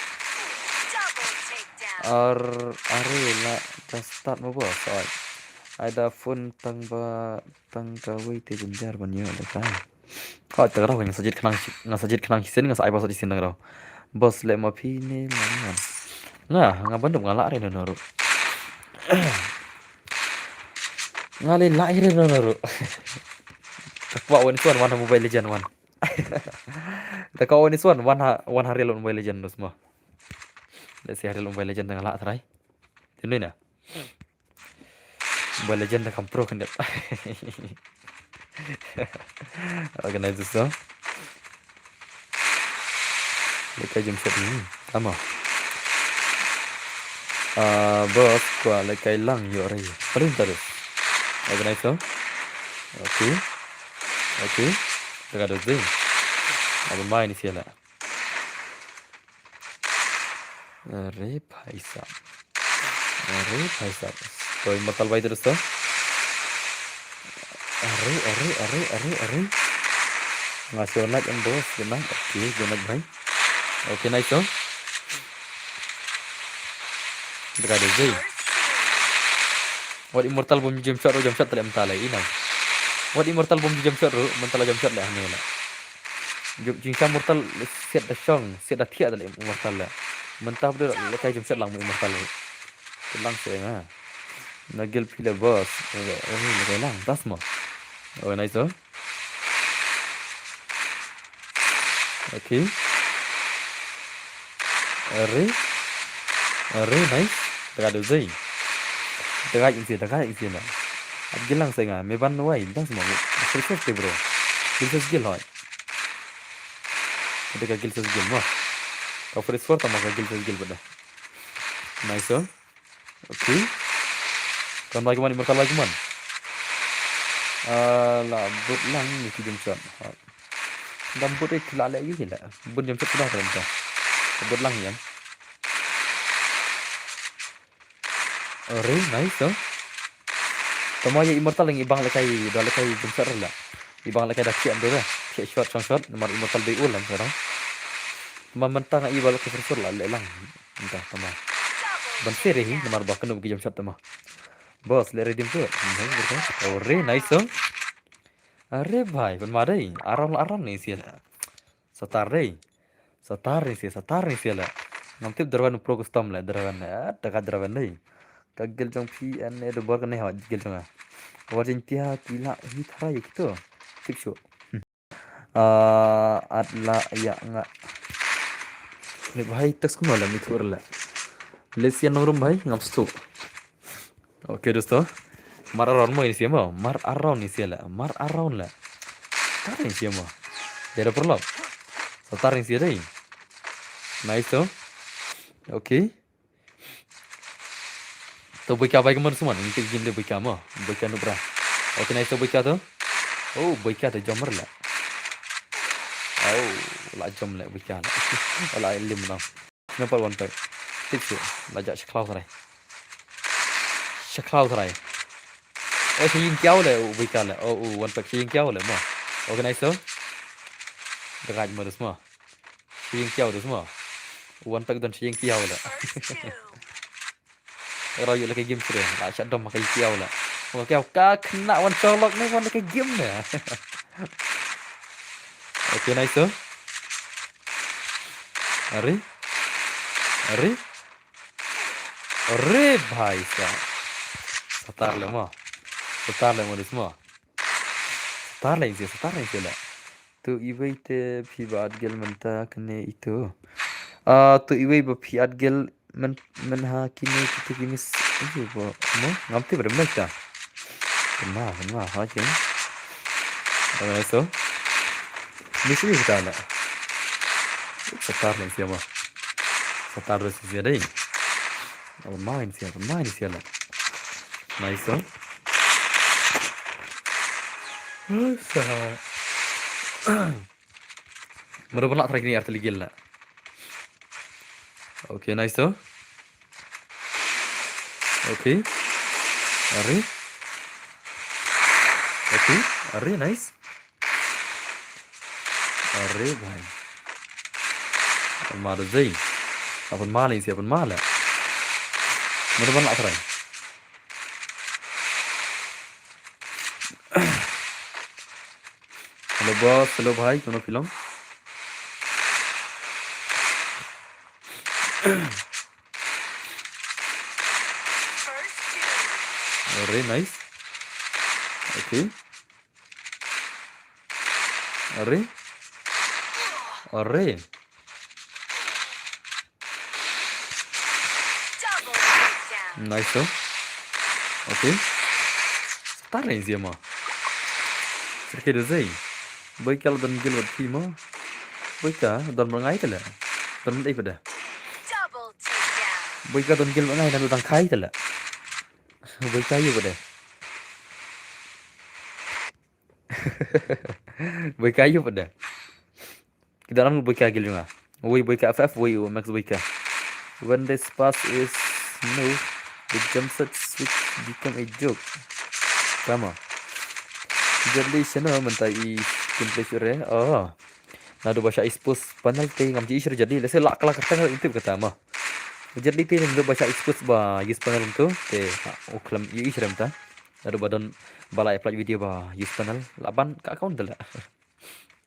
Double takedown. Are la start mo bos. Soal. Ada phone tangga wait jenjar banyo ada kai. Kau terang yang sajit kenang hisin ngas ai episode hisin nang Bos le ma phi ne lang. Nga bandung ngala re nono. Ngalin lahir nono. Takwa wani suan wan Mobile Legend wan. Takwa wani suan wan hari lo Mobile Legend semua. Desi hari lo Mobile Legend ngala trai. Tinu na. Mobile Legend kam pro kan det. Organize so. Lekai jam set ni. Sama. Bos kwa lekai lang yo rai. Paling terus. Organize so. Okay. Dekat dulu. Apa main ni siapa? Are भाई साहब. तो इमर्टल भाई terus tuh. Are. Ngasih like and bos, benar. Oke, benar भाई. Oke, nice tuh. Dekat dulu. What immortal bom jam shot tadi mentala ini. What immortal bom jam shot mentala jam shot lah ni lah. Jing sam mortal set da shong, set da thia da immortal lah. Mentah ber lekai jam shot lang immortal. Lang saya na. Nagel pila bos. Ini lekai lang tas mo. Oh nice tuh. Okay. Are nice. Dekat dulu. Dekat isi lah. Gilang saya ngah, meban wai, dah semua. Sukses deh bro. Gilses gil hoy. Dekat gilses gil mah. Kau first score tambah gilses gil pada. Nice oh. Okay. Kan lagi mana immortal lagi mana? Lah but lang ni jam shot. Dan but ek lale lagi lah. But jam shot sudah terentah. But lang yang. Nice oh. Tama ya immortal yang ibang lekai jam shot lah. Ibang lekai dah kian dulu lah. Kian shot. Nomor immortal bay ulang sekarang. Mentang ai bal ke first lah lelang. Entah tama. Ban sere hi nomor bah kena jam shot tama. Bos le redim tu. Nice oh. Are भाई ban madai. Aram ni sia. Satar ni sia lah. Nanti derawan pro custom lah derawan. Dekat derawan ni. Kagel jong PN do bor kan ha gel jong. Wajin tia kila hi thara gitu. Tik show. Adla ya enggak. Ni भाई तक को मालूम नहीं थोड़ा ला लेसियन नंबर भाई ngapstu. Oke dosto. Mar around mo ini siapa? Mar around lah. Tarin siapa? Dia perlu. Tarin siapa? Nice tuh. Oke. To bika baik mana semua? Ini kita game dia bika mah. Bika nubra. Oke nice to bika tuh. Oh, boika tu jommer lah. Oh, la jom lah boika lah. La lim nam. Nampak one pack. Tips tu. La jak shaklau tharai. Shaklau tharai. Oh, si yin kiao lah boika lah. Oh, one pack si yin kiao lah mah. Organizer. Deraj mah tu semua. Si yin kiao tu semua. One pack dan si yin kiao lah. First two. Royuk lah ke game tu dia. La syak dom pakai kiao lah. Oh, kiao ka kena one colok ni one ke game ni. Okay, nice tu. अरे अरे अरे भाई साहब सतार ले माँ semua सतार ले lah tu ibai te pibat gel menta kene itu tu ibai ba piat gel men ha kini kita kini itu bo mo ngamti bermeta kena ha jen ada eso misi kita lah Sattar ले siapa सतार ले siapa deh main siapa nice oh Merupakan nak try ni arti ligil lah. Okay, nice oh. Okay. Are. Okay. Are nice. Are bhai. Mar zai. Apa mal ini siapa mal lah. Merupakan nak try. Hello boss, hello bhai, कोनो film? First two. Very nice. Okay. Arre. Arre. Double takedown. Nice oh. Okay. Start lain siapa mah? Sekali dah zai. Baik kalau dan gil berarti mah. Baik kah? Dan merengai tu lah. Dan mentai pada. Double takedown. Baik kah dan gil merengai dan tang kai tu lah. Baik kah you pada. Baik kah you pada. Kita orang baik kah gil juga. Woi baik kah FF, woi max baik kah. When this pass is no, the jump set switch become a joke. Sama. Jadi sana mentai gameplay sure. Oh. Nado baca expose panel te ngam ji isir jadi lese lak kala kata ngal intip kata mah. Jadi te nado baca expose ba use panel tu te oklam yu isir mta. Nado badan bala apply video ba use panel laban ka account dala.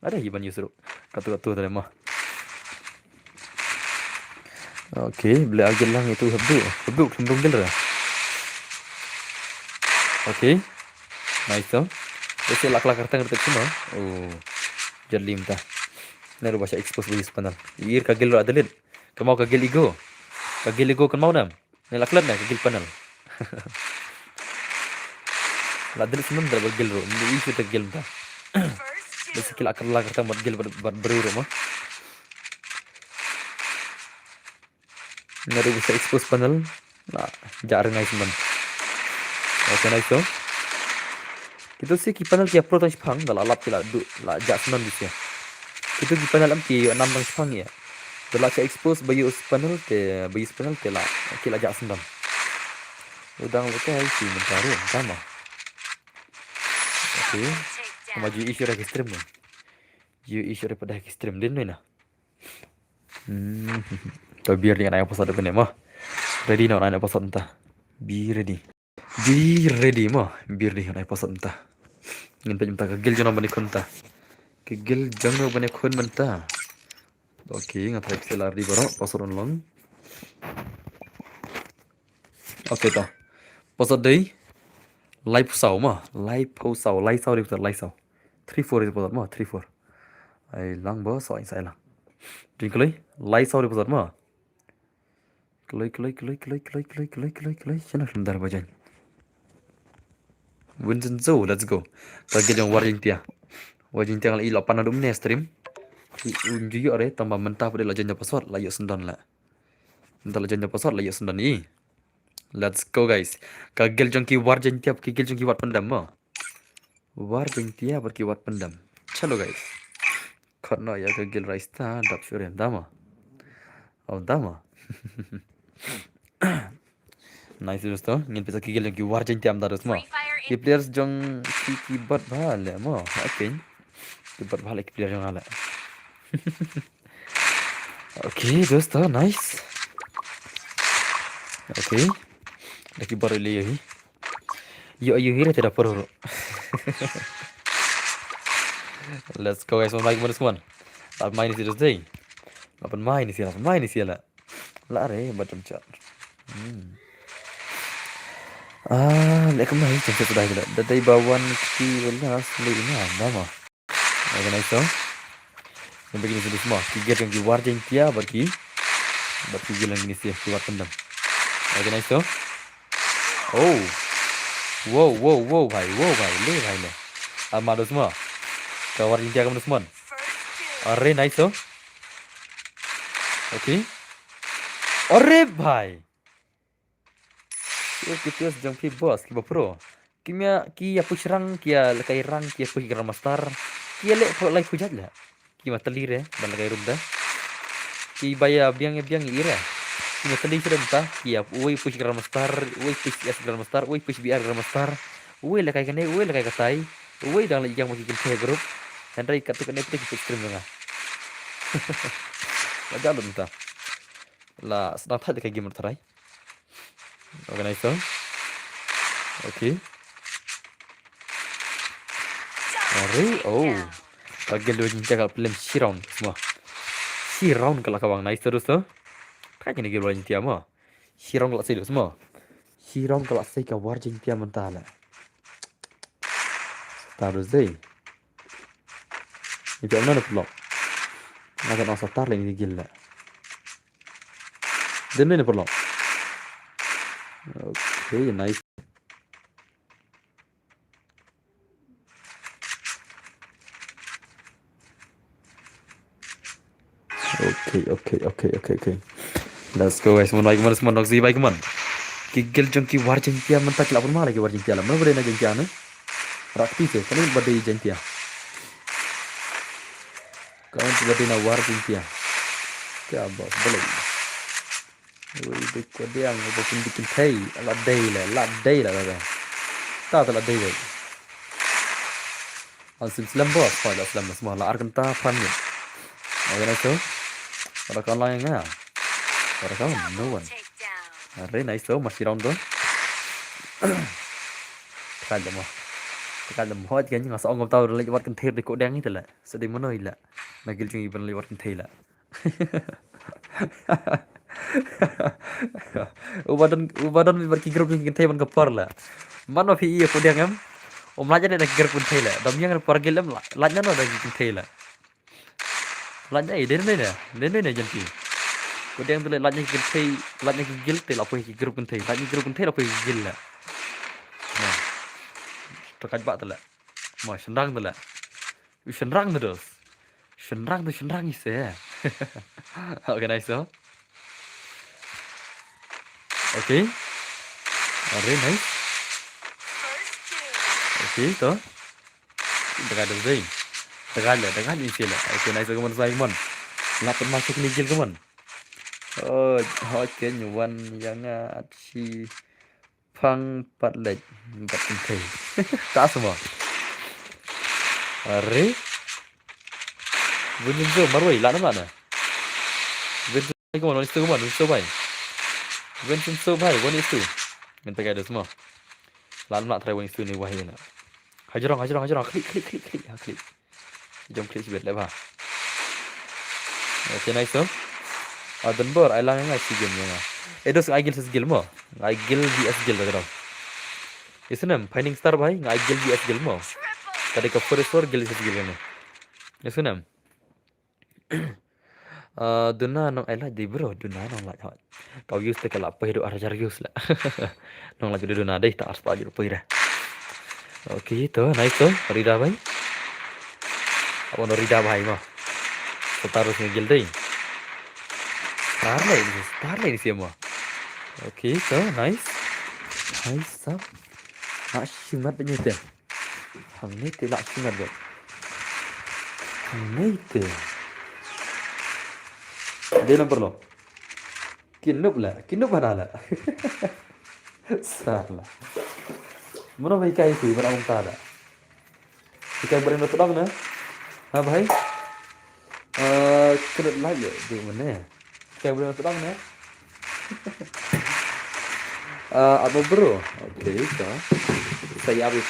Ada hiban yusru. Katu dala mah. Okay, beli agil lang itu hebdu kendung dala. Okay. Nice tu. Lese lak kala kata ngerti semua. Oh. Jadi mta. Naru baca expose bagi panel. Ir kagil lo adalin. Kemau kagil ego. Kagil ego kan mau nam. Ni laklan na kagil panel. La adalin senam dal bagil ro. Ni isu kagil mta. First two. Besi kila akar la kata bagil beru mah. Naru baca expose panel. La jarang nice man. Okay nice so. Kita sih ki panel ki upload tang pang dal alap kila du la jak senam bisa. Itu di panel amki 6 tang sepang ya. Telah saya expose bayi panel te lah kila jak sendam. Udang betul sih mencari sama. Okay. Takedown. Maju isu lagi stream ni. You isu daripada stream din ni nah. Kau biar dengan ayam pasal depan mah. Ready nak ayam pasal entah. Be ready. Be ready mah. Biar dengan ayam pasal entah. Ingin penjumpa kegil jangan balik entah. Kegil jangan banyak kun mentah. Okay, ngatrai selar di bawah pasal long. Okay toh. Pasal day live sau mah, live sau di pasal live sau. 3-4 di pasal mah, 3-4. Ai lang bawah sau insai lang. Jadi live sau di pasal mah. Kelai. Cina sebentar baca. Winston Zhou, let's go. Kegil yang warjin dia. Wajin tiang lai 8 adum ni stream. Unjuk are tambah mentah pada lajannya password layak sendan lah. Mentah lajannya password layak sendan ni. Let's go guys. Kagil jongki war jan tiap kagil jongki war pendam mah. War jengtia berkiwat pendam. Chalo guys. Karena ya kegil raista dap syuren dama. Oh dama. Nice दोस्तों इन पैसा की गेल की war jengtia am daros mo. Free Fire Ki players jong ki bat bhale mo. Okay. Ki bat bhale ki player jong ala. Okay दोस्तों nice. Okay. Lagi baru lihat. Yo ayo hira tidak perlu. Let's go guys, main mana semua. Lapan main sih terus. Lapan main sih lah. Lari macam cat. Lek main macam sudah gila. Dari bawaan ki belas lima nama. Oke nice so. Yang begini sudah semua. Tiga yang keluar jengtia berki gila ini sih keluar pendam. Oke nice so. Oh. Wow भाई ले भाई ले. Almado semua. Keluar jengtia kamu semua. first 2. अरे नाइस हो ओके अरे भाई ये कितने जंग fi boss ki bapro kimia ki ya push rang ki ya lekai rang ki ya push gram master ki ya le pro life hujat la ki matali re ban lekai runda ki baya biang ire ki matali renta ki ya oi push gram master oi push ya gram master oi push biar gram master oi lekai kane oi lekai katai oi dang yang mau kikin grup Henry katu kane putih extreme nga Wajar belum tak? Lah sedang tak kayak gamer terai. Organizer. Oke. Ari, oh. Bagian dua jinja kalau film si round semua. Si round kalau kawang nice terus tuh. Kan ini game jinja mah. Si round kalau sih semua. Si round kalau saya kawar jinja mentah lah. Terus deh. Itu mana pula? Agak nak satar lagi ni gila. Dan mana pula? Okay, nice. Okay. Let's go guys. Mun baik mana semua nak baik man. Kigel jong ki war jengtia mentak lapor mana lagi war jengtia lah. Mana boleh nak jengtia ne? Rakti tu. Kan berdei jengtia. Kau tu berdei nak war jengtia. Kya bos boleh. Woi dik ko diang ko bikin thei la dei la da. Ta la dei dei. Asim slam bos fa la slam semua la arkan ta fan ni. Oke nice tu. Ada kan lain ya. Ada kan no one. Takedown. Are nice tu masih round tu. Tekan jam hot kan ngasa ongom tahu lagi buat kan thei di ko diang itu lah. Sedih mana ila. Nagil cungi ban lewat kan thei lah. Ubadan berki grup yang kita yang kepar lah. Mana fi iya ko diang am. Laja nak grup pun thei lah. Dam yang par gelam laja no ada thei lah. Laja ini dene janti. Ko diang tu laja ki thei, laja ki gil te la po ki grup pun thei. Laja grup pun thei la po ki gil lah. Nah. Terkait bak tu lah. Mau senrang tu lah. Senrang tu dos. Senrang isi. Okay nice so. Okay. Are nice. First 2. Okay to. Dekat ada zai. Dekat isi lah. Okay nice so kaman saya man. Lapan masuk ni gil kaman. Oh, okay nyuan yang si pang pat lek pat pentai. Tak semua. Are. Bunyi tu marwai lah mana? Bunyi kaman itu kaman itu baik. Bunyi tu baik bunyi itu. Minta kaya ada semua. Lalu nak try bunyi itu ni wahai nak. Hajarang. Klik. Jom klik sebet lepas. Okay nice so. Dan bor, I lang nga si game nga. Edos agil sa skill mo. Agil vs skill da daw. Isunam finding star bhai, agil vs skill mo. Tadi ka first or skill sa skill mo. Isunam. Duna nong I like di bro, duna nong like hot. Kau use te kala pa hidu arajar use la. Nong like duna dai ta aspa di rupai dah. Okay to, nice to. Rida bhai. Apa no rida bhai mo. Taruh ngigil dai. Star lah ini semua. Okay, so nice. Sab. Nak simat punya tu. Thằng nít thì lại không ngờ được. Thằng nít thì dia nomor lo. Kinup ada lah. Salah. Mana भाई क्या ही बड़ा उम्ता ada. Kita beri nota dong na. Ha भाई. Kena lagi di mana ya? Kita beri nota dong na. Apa bro? Oke, so. Saya abis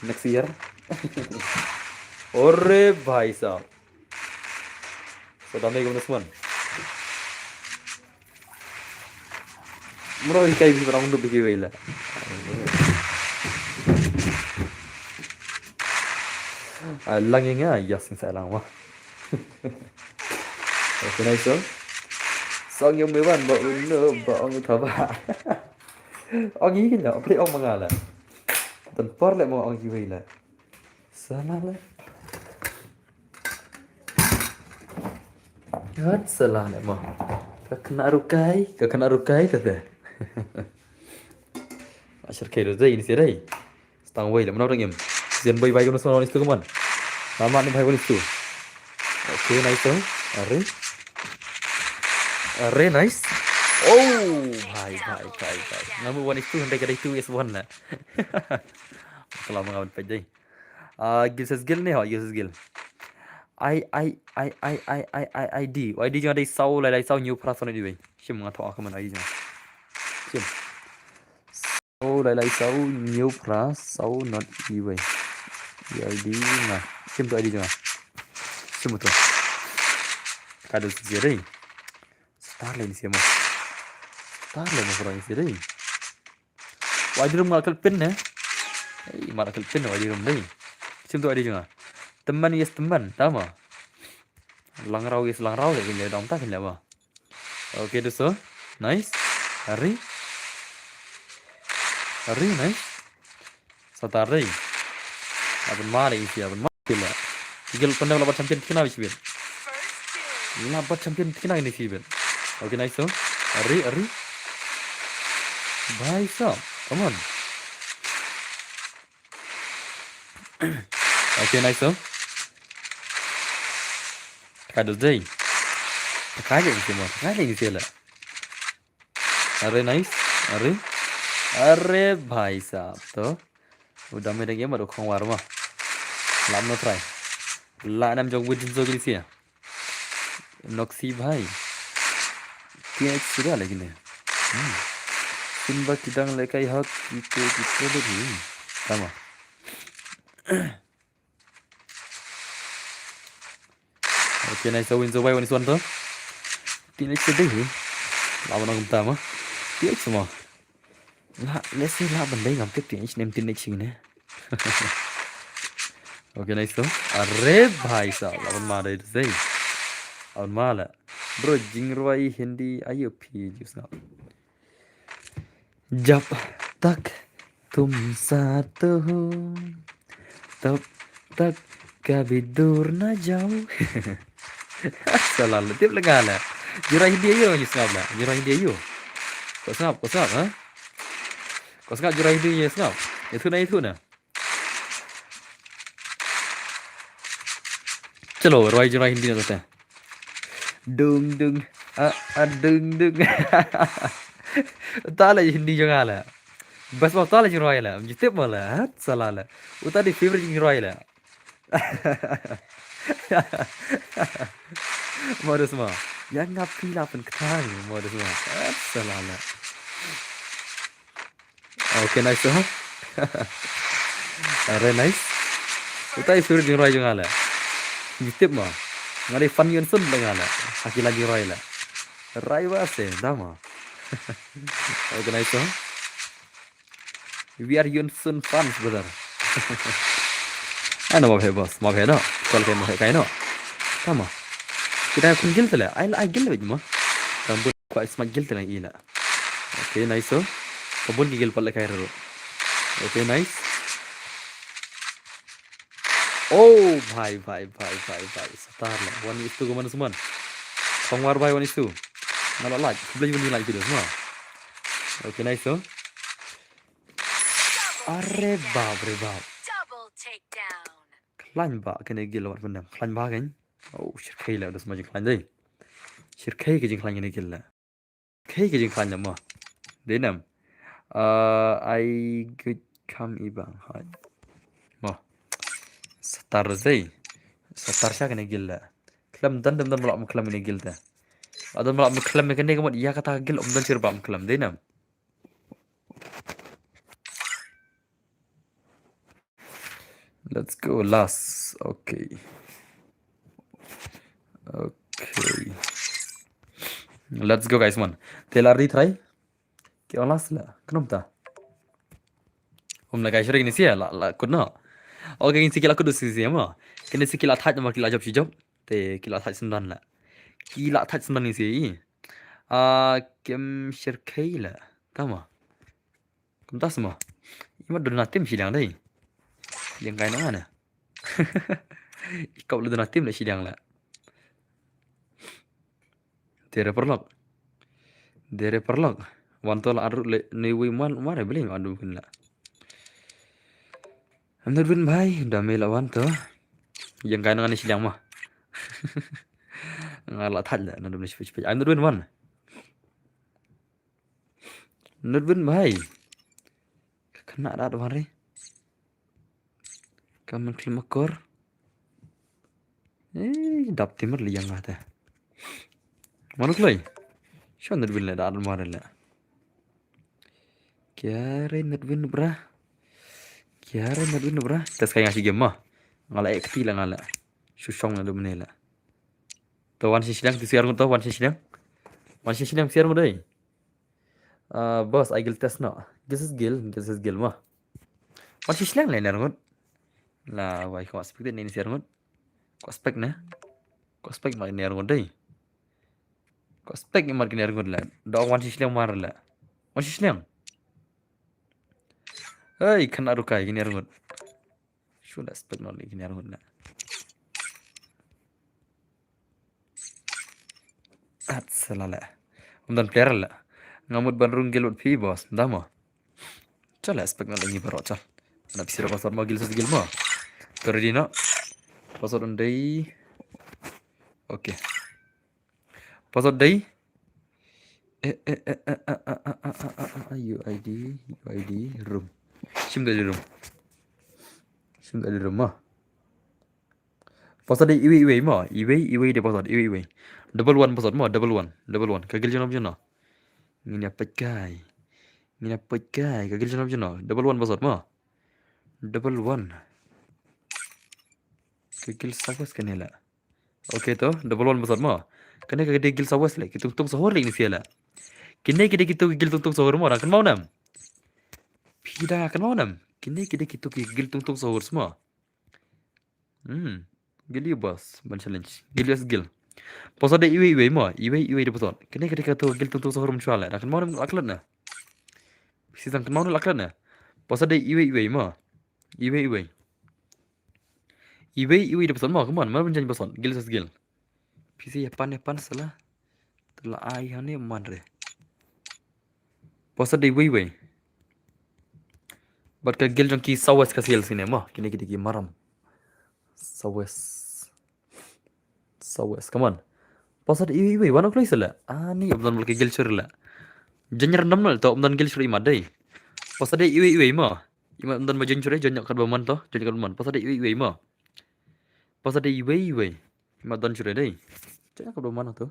next year. Ore भाई साहब. Sedang lagi teman. Muro ikai bi parang dubi kiwela. Langin nga yes sa lang wa. Okay na iso. Song yung mấy bạn bộ nữa bộ ông thaba. Ông nghĩ cái nhỏ play ông mga la. Tan por le mo ông kiwela. Sana la. Hết salah le mo. Kena rukai tete. Asyar kayak deh ini sih deh. Setang way lah, mana orang em? Zian bay bay kono sono itu keman. Lama nih bay kono itu. Oke, nice tuh. Are nice. Oh, bay. Namu one itu hendak ada itu S1 lah. Kalau mau ngawin pejai. Gil nih, gil. ID jangan ada sau lại sau nhiều person đi vậy. Chim nggak tahu aku mana ID nya. Chim. Sau lại sau nhiều sau not đi vậy. ID nggak. Chim tu ID nya. Chim tu. Kada sendiri. Star lain siapa? Star lain orang sendiri. ID room nggak kelpin ya. Malah kelpin ID room deh. Chim tu ID nya. Teman yes teman, tahu mah? Langrau kayak gini dong tak gini apa? Oke tu so, nice. Hari, nice. Satari. Abang mana isi abang mana pula? Tigel pandai lapat champion kena isi bil. Lapat champion kena ini isi bil. Oke nice so. Hari. Bye so, come on. Oke nice so. Kada deh. Kaje ini lah. Are nice. Are भाई साहब तो udah मेरे game baru khongwar mah. Lam no try. La nam jong wujud zo gini sih ya. Noxy भाई. Kia sudah lagi nih. Simba kidang lekai hak itu deh. Sama. Oke, nice win so bay one tuh. Tinai sedih. Lawan orang utama. Dia semua. Let's say lah benda yang hampir tinai sini. Oke, nice tuh. Are भाई साहब lawan mana itu sih? Lawan mana? Bro, jingruai Hindi ayo pi jusna. Jab tak tum satu ho, tab tak kabhi dur na jauh. Salah letip lagala. Jurah Hindi ayo jusna lah. Jurah Hindi ayo. Kau snap, ha? Kau snap jurah Hindi ya snap. Itu na. चलो रॉय जरा हिंदी में होता है dung ताला हिंदी जगह ला बस वो ताला जो रॉय ला जिते बोला हट साला ला उता दी फेवरेट जो रॉय ला modus mah yang ngapi lah penkang modus mah hट साला ला oke nice ha are nice uta favorite जो रॉय जगह ला Tip mah, ngari fun yun sun dengan la, haki lagi Roy la, Roy base, dama. Oke nice tuh, we are yun sun fans brother. Ano mau bos, mau no, kalau kayak mau kayak no, dama. Kita pun gil lah, I gil aja mah, kamu kau isma gil lah ila. Oke nice tuh, kamu gil pala kayak ro. Oke nice. Oh, भाई setar lah. One itu ke mana semua? Kongwar भाई one itu. Malah like, beli like video semua. Oke nice tuh. Are bab. Klan ba kene gil wat pendam. Klan ba kan. Oh, shirkai lah udah semacam klan deh. Shirkai ke jing klan ini gil lah. Kai ke jing klan nama. Denam. I good come ibang. Hai. Mo. Setar deh. Setar sya kene gil lah. Kelam dan melak kelam ini gil dah. Ada melak kelam kene kamu iya kata gil dan sirbam kelam denam. Let's go last. Okay. Okay. Let's go guys man. Telar di try. Kaya last lah. Kenapa? Hôm nay guys ini sih ya lah kuna. Okay ini sikit aku tu sih mah. Kena sikit lah thaj nama kila job si job. Te kila thaj sendan lah. Kila thaj sendan ni sih. Kem shirkai lah. Kama. Kem tas mah. Ima dona tim silang deh. Yang kain mana? Kau lu dona tim lah silang lah. Dere perlok. Wantol arut le newi man mana beli adu pun lah. Amnur bin bhai udah melawan tuh. Yang kain ni silang mah. Ngalah thaj lah nanti beli cepet. Amnur bin man. Amnur bin bhai. Kena dah mari. Kamu klimakor. Dap timur liang lah teh. Mana kelai? Siapa Amnur bin lah dah mari lah. Kiare Amnur bin berah. Tes kayak ngasih game mah. Ngalah ekti lah ngalah. Susong lah domine lah. Tuh wan siang tu siar tuh wan siang. Wan siang siar mu deh. Boss, I gil test no. This is gil mah. Wan siang lah ngut. Lah, why kau aspek ni siar ngut. Kau aspek nah. Kau aspek mah ni ngut deh. Kau aspek ni mah ni ngut lah. Dah wan siang mar lah. Wan siang. Hei, kena rukai gini ngut. Sudah aspek no gini ngut lah. Selala. Dan player lah. Ngamut bandrung gelut pi bos. Dah mah. Cala aspek no lagi baru cal. Nak pisir pasar mau gil sesgil mah. Kerja nak. Pasar undai. Okay. Pasar day. UID room. Sim dari room mah. Pasar day iwi mah. Iwi dia pasar iwi. Double one pasar mah double one. Kagil janam jana. Ini apa kai? Kagil janam jana. Double one pasar mah. Double one. Kagil sawas kanela. Okay to double one pasar mah. Kena kagil gil sawas lah. Kita tung sahur lagi ni siala. Kini kita gil tung sahur mah. Kan mau nam? Pida kan mau nam? Kini kita gil tung sahur semua. Gili bos. Ban challenge. Gil. Pasal ada iwi mah. Iwi dia pasal. Kini kita gil tung sahur mencual lah. Kan mau nam aklat na? Season kan mau nam aklat na? Pasal ada iwi mah. Iwi dia pasal mah. Come on. Mana bencan pasal. Gil. PC yapan salah. Telah ayah ni man re. Pasal ada iwi. But kagil jong ki sawas kasil sini mah. Kini kita ki maram. Sawas. Come on. Pasal iwi wana kloi sala. Ni obdan mulki gil surla. Janjar namnal to obdan gil suri madai. Pasal iwi mah. Ima obdan majen suri janyak kad baman to. Janyak kad baman. Pasal iwi mah. Pasal iwi. Ima dan suri dai. Janyak kad baman to.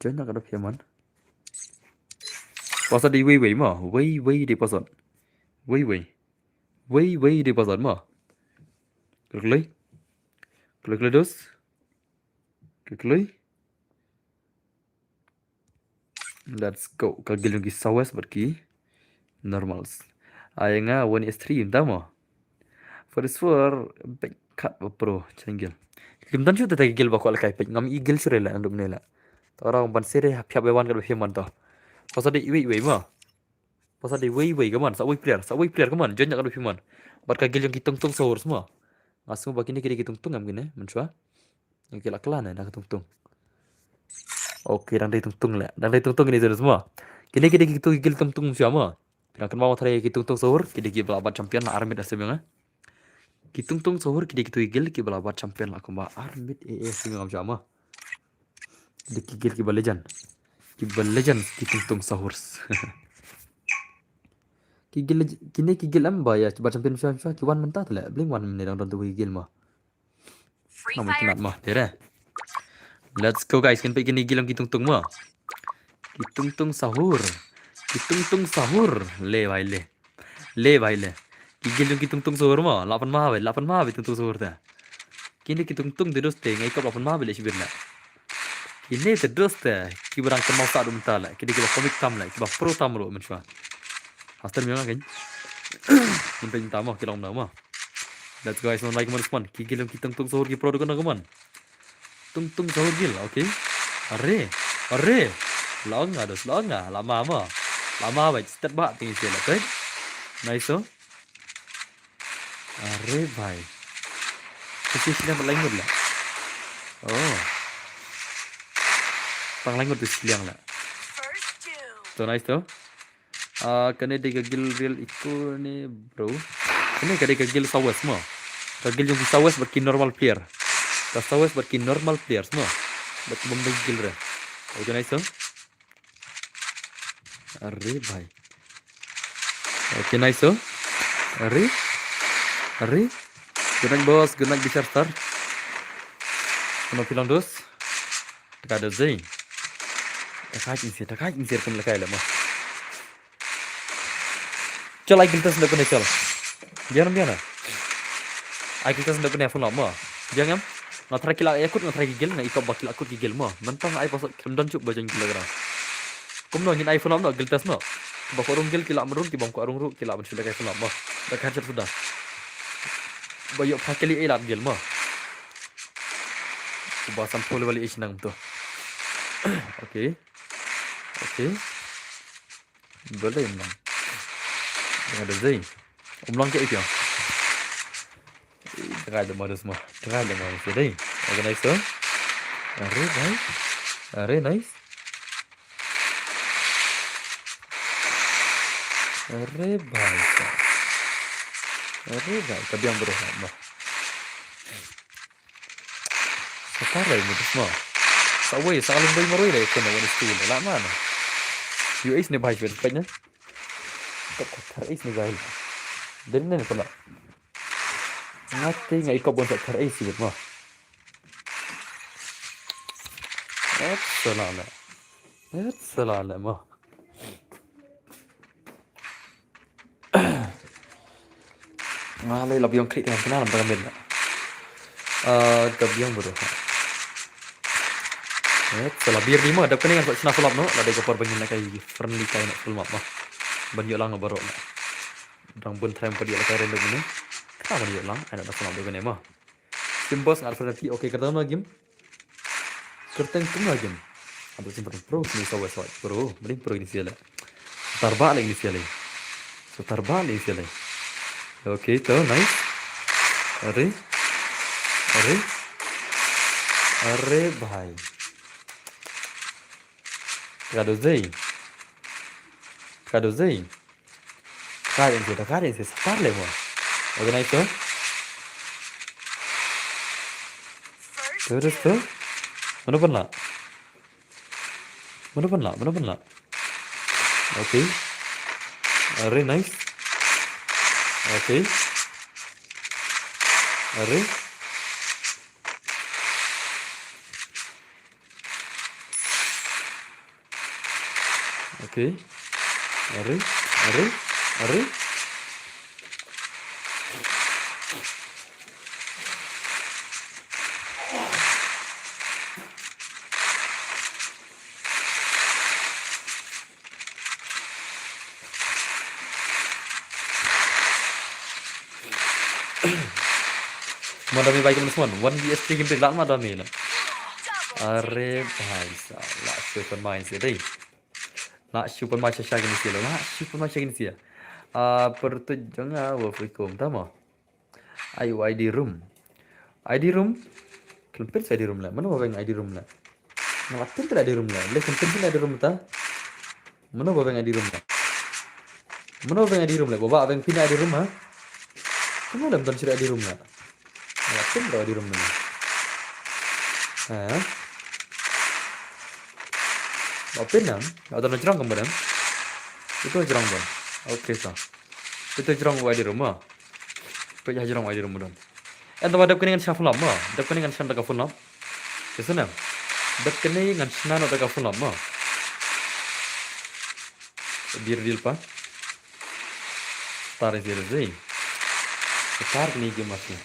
Janyak kad baman. Pasal iwi mah. Wei di pasal. Wei di pasal mah. Klik dos. Klik. Let's go. Kagil lagi sawas berki normals. Ayanga 1s3 tama. For back cut pro changgil. Kimdan shu tata gil bakal kai pe ngam igil surela andum nela. Orang ban sere phya bewan ka phya man to. Pasal iwi mah. Pasal iwi kaman sawi player kaman jonyak ka phya man. Bat kagil yang kitung sahur semua. Langsung begini kira tung am gini mencua. Yang kira kelan nak tung. Oke, dan dari tung lah. Dan dari tung ini sudah semua. Kini kita gil tung siapa? Pinangkan mau tadi kitung tung sahur kidi ki belabat champion lah armit asem yang kitung tung sahur kidi kitu igil ki belabat champion lah kumba armit asem yang jama di kigil ki balejan kitung tung sahur kigil kini kigil amba ya coba champion FIFA ki wan mentah lah bling wan menedang don tu kigil mah Free kamu Fire kinat mah dere let's go guys kan pe kini gilam kitung tung mah kitung tung sahur le भाई ले भाई ले kigil yung kitung tung sahur mah 8 mah be tung sahur ta kini kitung tung terus te ngai kap 8 mah be le sibirna kini terus te ki barang kan mau sa dum ta la kini ki komik tam la ki ba pro tam ro men shwa hastar mi kan mun pe tam mah ki long na mah let's go guys non like mon respond kigil yung kitung tung sahur ki pro kan kaman tung sahur gil okay are lama baik step ba tinggi sila kan nice so are bhai posisinya berlanjut lah oh panglanjut tu silang lah First doom. so nice to kena dia gagil real itu ni bro kena kada gagil sawas mo gagil yung sawas berkin normal player sawas berkin normal player semua bet gagil re okay nice so are bhai okay nice so are good night bos good night bisa start kena bilang dos tak ada zain tak insir kan lekai lah mah चल आई गिल्टस ने पने चल jangan biar आई गिल्टस ne pene phone mah jangan na thara kila ekut na thara gigil na ikap bakil akut gigil mah mentang ai pasal kendon cuk bajang gila gara kum no hin iPhone no giltas no ba korung gil kila merung ti bang ko arung ru kila ban sudah kai phone mah dah kacar sudah bayo pakeli elat gil mah ba sampul wali isnang tu okay boleh memang ada zain umlang ke itu tengah ada modus mah tengah ada modus deh organize tu are nice are baik kabiang berusaha mah sekarang modus mah sawai saling bayi maroi deh kena modus tu lah mana US ni baik betul Thar is ni guys. Din na pala. Ngati nga ikaw bon sa thar is sigit mo. Salala mo. Ngalay labi yung krik yang kenal ang pagkamit na. Gabi yung bro. Salah biar lima ada peningan buat senang sulap no. Lada kapar banyak nak kayak friendly kayak nak sulap mah. Banyak lang baru nak. Orang pun try pada dia karen begini. Kenapa dia lang? Ada dah sulap begini mah. Simbos ngal ferti oke kertas lagi. Kertas tu lagi. Ada simpan pro ni sawas pro. Mending pro ini siapa? Tarba lagi siapa? So tarba lagi siapa? Oke, tu nice. Are bhai. Kado zai. Karen se start le mo. Organize to. Terus tu. Mana pun lah. Okay. Are nice. Okay. Are. Okay. Are. Madami baik teman-teman. 1vs3 game lag madami lah. Are bhai salah super main sih deh. Nak super main sih gini sih lah. Pertunjukan wafikum tama. Ayo ID room. Kelempit saya di room lah. Mana bawang ID room lah. Ngelatin tidak di room lah. Boleh kelempit tidak di room tak? Mana bawang ID room lah. Mana abang di room lah, bawa abang pindah di rumah. Kamu dalam tuan sudah di room lah. Ngapain berada di room mana? Hah? Apa nang? Ada nak cerang kamu dan? Itu cerang bang. Oke sah. Itu cerang di rumah. Kau cerang di rumah dan. Ento ada keningan shuffle lama. Ada keningan shan daga full lama. Kesanam. Ada keningan shan daga full lama. Deal pa. Tar is there zai. Tar ni game masih.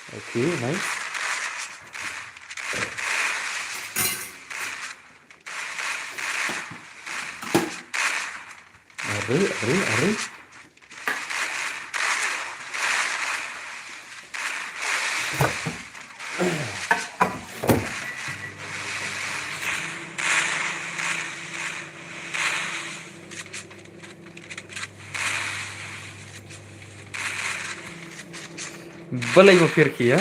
Okay, nice. Are. Balai mau firki ya.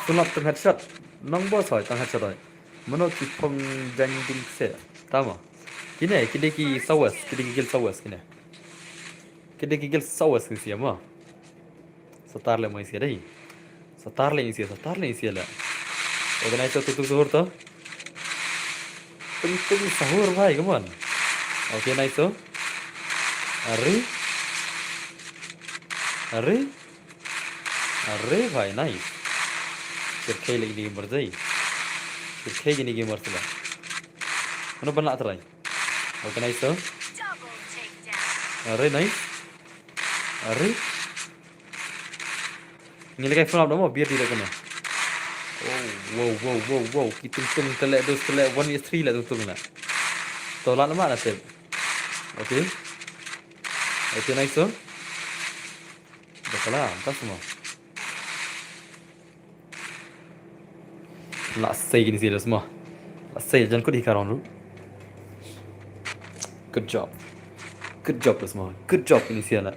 Full up teng headshot. Nong bos hoy teng headshot hoy. Mano ki pong jangding se. Tama. Kine ki sawas, kide ki gil sawas kine. Kide ki gil sawas ki ma. Satar le mai sia dai. Satar le sia la. Organize tu suhur to. Tung sahur bhai, come on. Okay, nice to. अरे भाई नाइस फिर खेल की गेम बरदई फिर खेल की गेम बरसला mana ban la try okay nice to Double takedown. अरे nice अरे ngile kai flop mo biar tidak kena wow kita tung telek dos telek 1 3 lah tung lah tolak nama lah sep okay nice to dah kalah tak semua la say gini sih semua la say jangan kau dikaron lu good job semua good job ini sih lah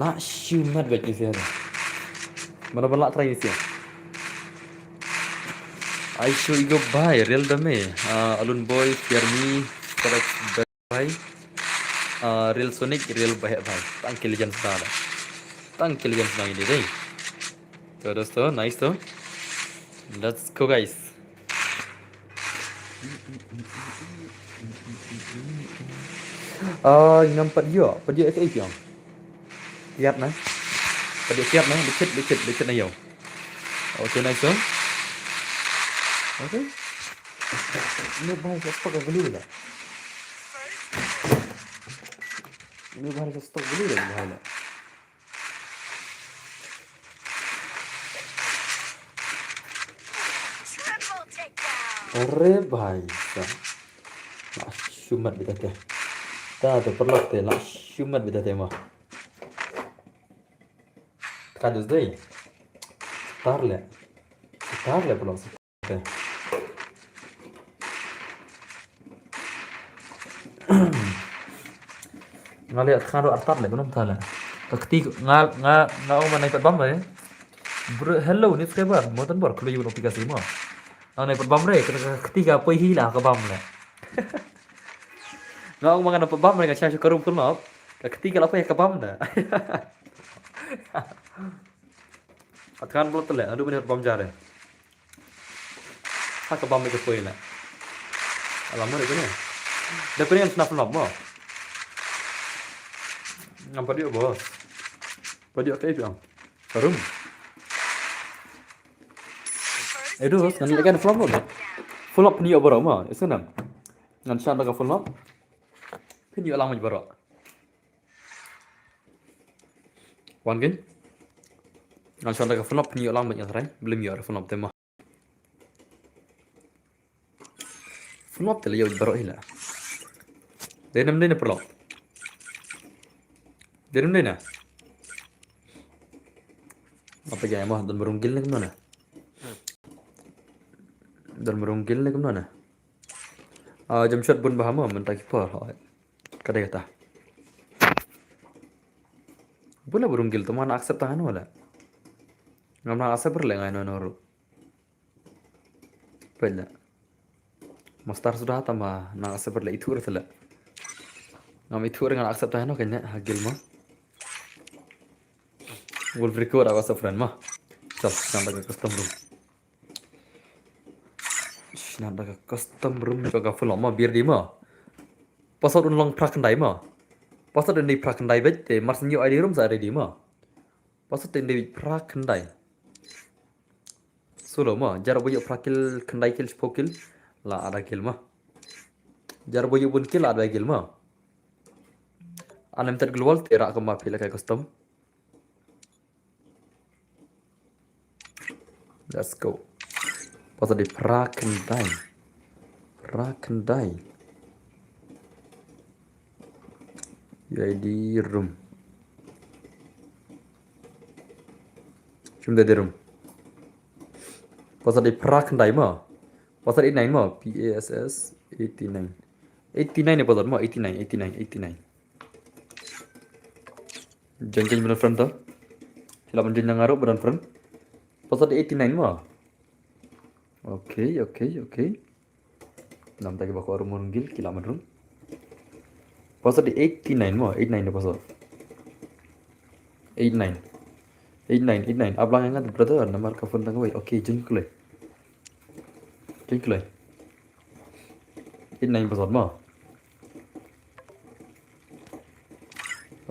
la shumat baik ini sih mana balak try ini sih I show you bye real dame alun boy Fiermi correct bye real sonic real bye bye tangkil legend ini deh so dosto nice to let's go guys nampak dia ke ipiang siap nah dikit na yo okay nice to okay ini bahaya ke stok dulu lah ini bahaya ke stok dulu lah bahaya Triple takedown. अरे भाई साहब shumat bitate ta to perlok te la shumat bitate ma kadus dei tarle perlok te ngaliat kharo artar le belum tala takti nga o manai pat bam ba bro hello ni skabar motan bor kulu yun aplikasi mo ang naipad bam re ketiga apa hila ka bam le nga ang mga napabam re ka siya karum kulmap ketiga apa ya ka bam na at kan blot le adu bener bam jare ha ka bam ke poila alam re ne da pengen snap mo ngapa dia bos pada kayak itu karum Edo, ngan lekan flop lo. Flop ni oboro ma, itu nam. Ngan shan daga flop. Pini alang maj baro. Wan gen. Ngan shan daga flop ni alang maj ngai, belum yo flop tema. Flop tele yo baro hila. Denam dena flop. Denam dena. Apa gaya mah dan berunggil ni kemana? Dan merunggil ni kemana? Jamshad pun bahama mentah kiper. Kadang kata. Boleh berunggil tu mana accept tangan wala. Ngamna accept berlengai nonoru. Bella. Mastar sudah tambah na accept berle itu urutlah. Ngami thu dengan accept tayo no kanya hagil mo. Wolf record ako sa friend mo. Chal, nanda ka custom room. Nanda ka custom room cho ka full mo biar di mo. Pasal unlong prakandai mo. Pasal di prakandai bet te mas new ID room sa ready mo. Pasal di prakandai. Solo mo, jar boyo prakil kandai kill spokil la ada kill mo. Jar boyo bun kill ada kill mo. Unlimited global tera ka ma pila ka custom. Let's go. Pasal di prakandai. Prakandai. UID room. Cuma di room. Pasal di prakandai mo. Pasal 89 mo. PASS 89. 89 ni pasal mo. 89. Jangan benar friend tuh. Hilang jangan ngaruh benar friend. Pasal di 89 mo. Oke. Nam tadi baku room munggil kilaman room. Pasal di 89 mo. 89 ni pasal. 89. Ablang yang kan brother nomor ka phone tangga. Oke, join kulai. 89 pasal mo.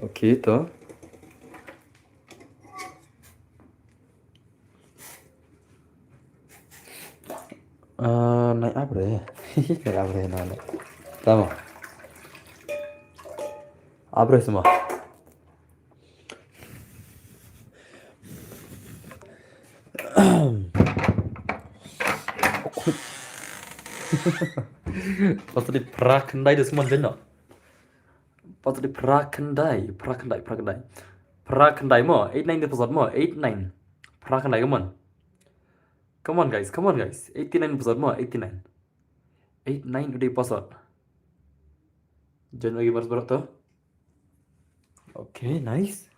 Oke tuh. Naik apa deh? Naik apa deh naik. Sama. Apa semua? Pasal di prakandai itu semua jenak. Pasal di prakandai mo. 89 itu pasal mo. 89. Prakandai come on guys. 89 pasal mo. 89 udah pasal. Jangan lagi baru tuh. Oke, nice.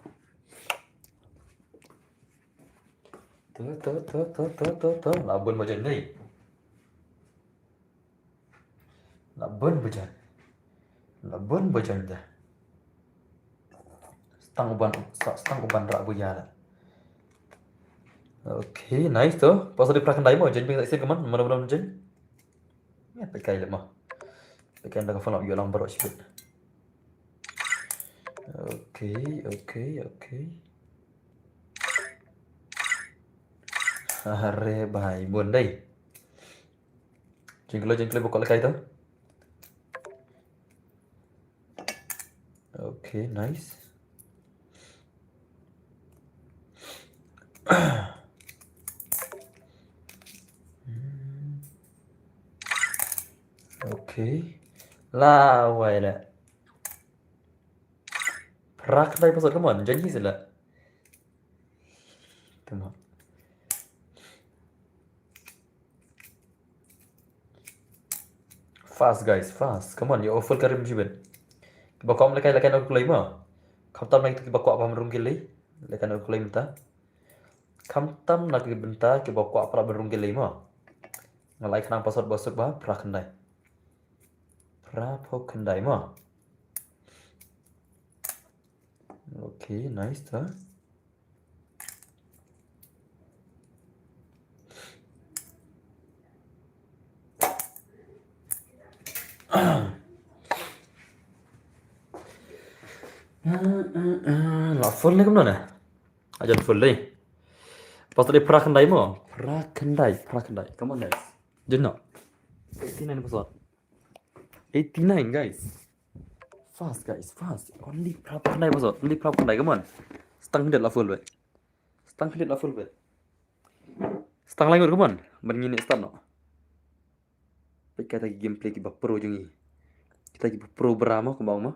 Tuh. Labun bajan nih. Labun bajan dah. Stang uban rak bujara. Oke, nice tuh. Pasal di prakandai mo. Jangan bisa isi keman. Mana jen. Ya, pakai lemah. Pakai anda kafan yo lang baru sibuk. Oke. Are bhai buồn đây. Jengkel buka lekai tuh. Oke, nice. Oke. Lah, vậy là prakandai pasal keman. Janji sila. Teman. Fast guys, fast. Come on, you offer karim jibin. Bakom lekai nak kulai ma. Kamtam nak kita bakwa apa merung gilai. Lekai nak kulai minta. Kamtam nak benta kita bakwa apa merung gilai ma. Ngalai kenang pasal bosok bah prakandai. Prakandai ma. Oke, nice tuh. Lah full ni kemana? Ajan full ni. Pasal di prakandai mo. Prakandai. Come on guys. Jenak. 89 pasal. 89 guys. Fast guys. Only prakandai pasal. Come on. Setang lah full bet. Setang lagi come on. Bernyanyi start no. Kita lagi gameplay kita pro jungi. Kita lagi pro berama ke bawah mah.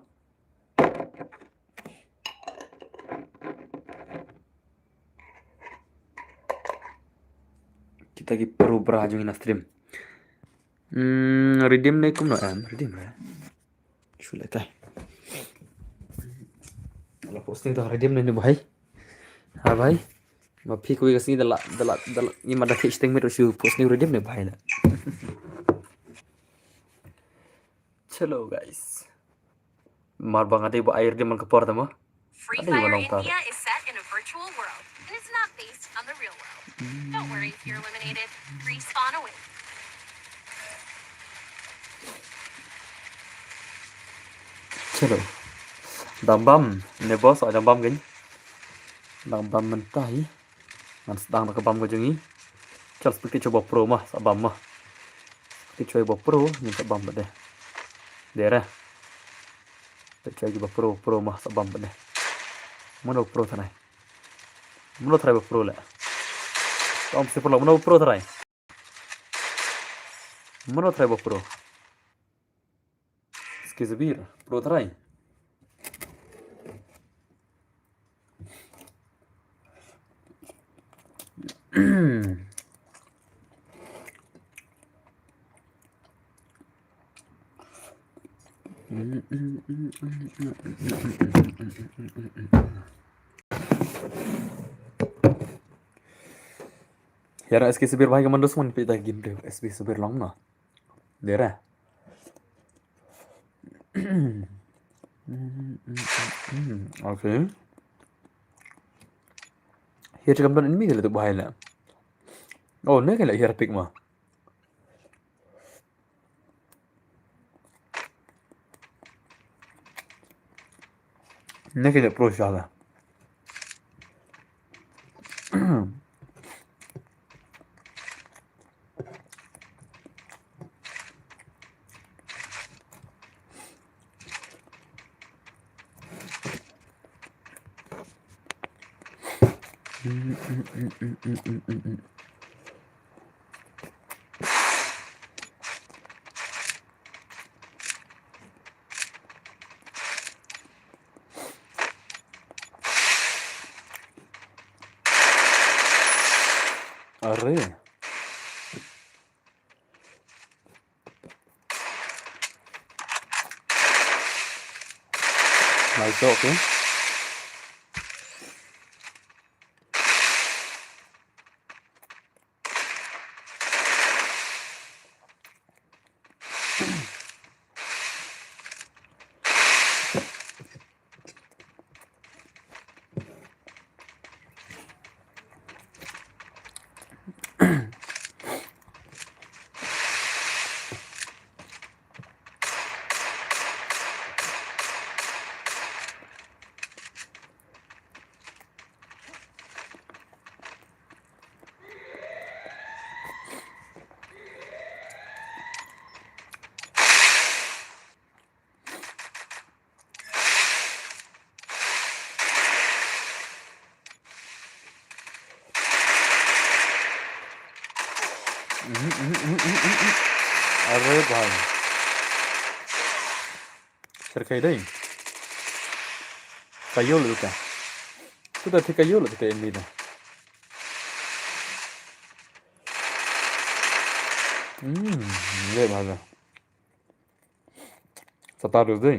Kita lagi pro berah jungi na stream. Redeem नहीं कुम ना redeem है. Should लेता है. Allah posting तो redeem नहीं भाई. हाँ भाई. मैं फिर कोई कसनी दला ये मत रखे स्टिंग में तो शू posting redeem नहीं भाई ना. चलो guys. Mar bang ada ibu air di mengkepor tama. Free Ada ibu Fire long tar. India is set in a virtual world, and it's not based on the real world. Don't worry if you're eliminated. Respawn away. Chalo. Dambam, ne bos ada dambam gini. Dambam mentah i. Ngan sedang nak bam ko jengi. Chal seperti coba pro mah, sabam mah. Seperti coba pro, ni sabam bade. Dera. Coba pro mah sabam bade. Mana pro tanai. Mana try pro la. Tom se pro mana pro try. Mana try pro. Skizbir, pro try. Yara SK Subir भाई का मन दुश्मन पे था गिन रहे SB Subir long ना दे रहा oke hier cakap dan ini gitu bahaya lah oh ini kayak hier pick mah ini kayak pro salah Arre. Nice, okay. Arre भाई Serkai deh kayo lu kan tu dah kayo lu kayak ini dah ये भागा सता दे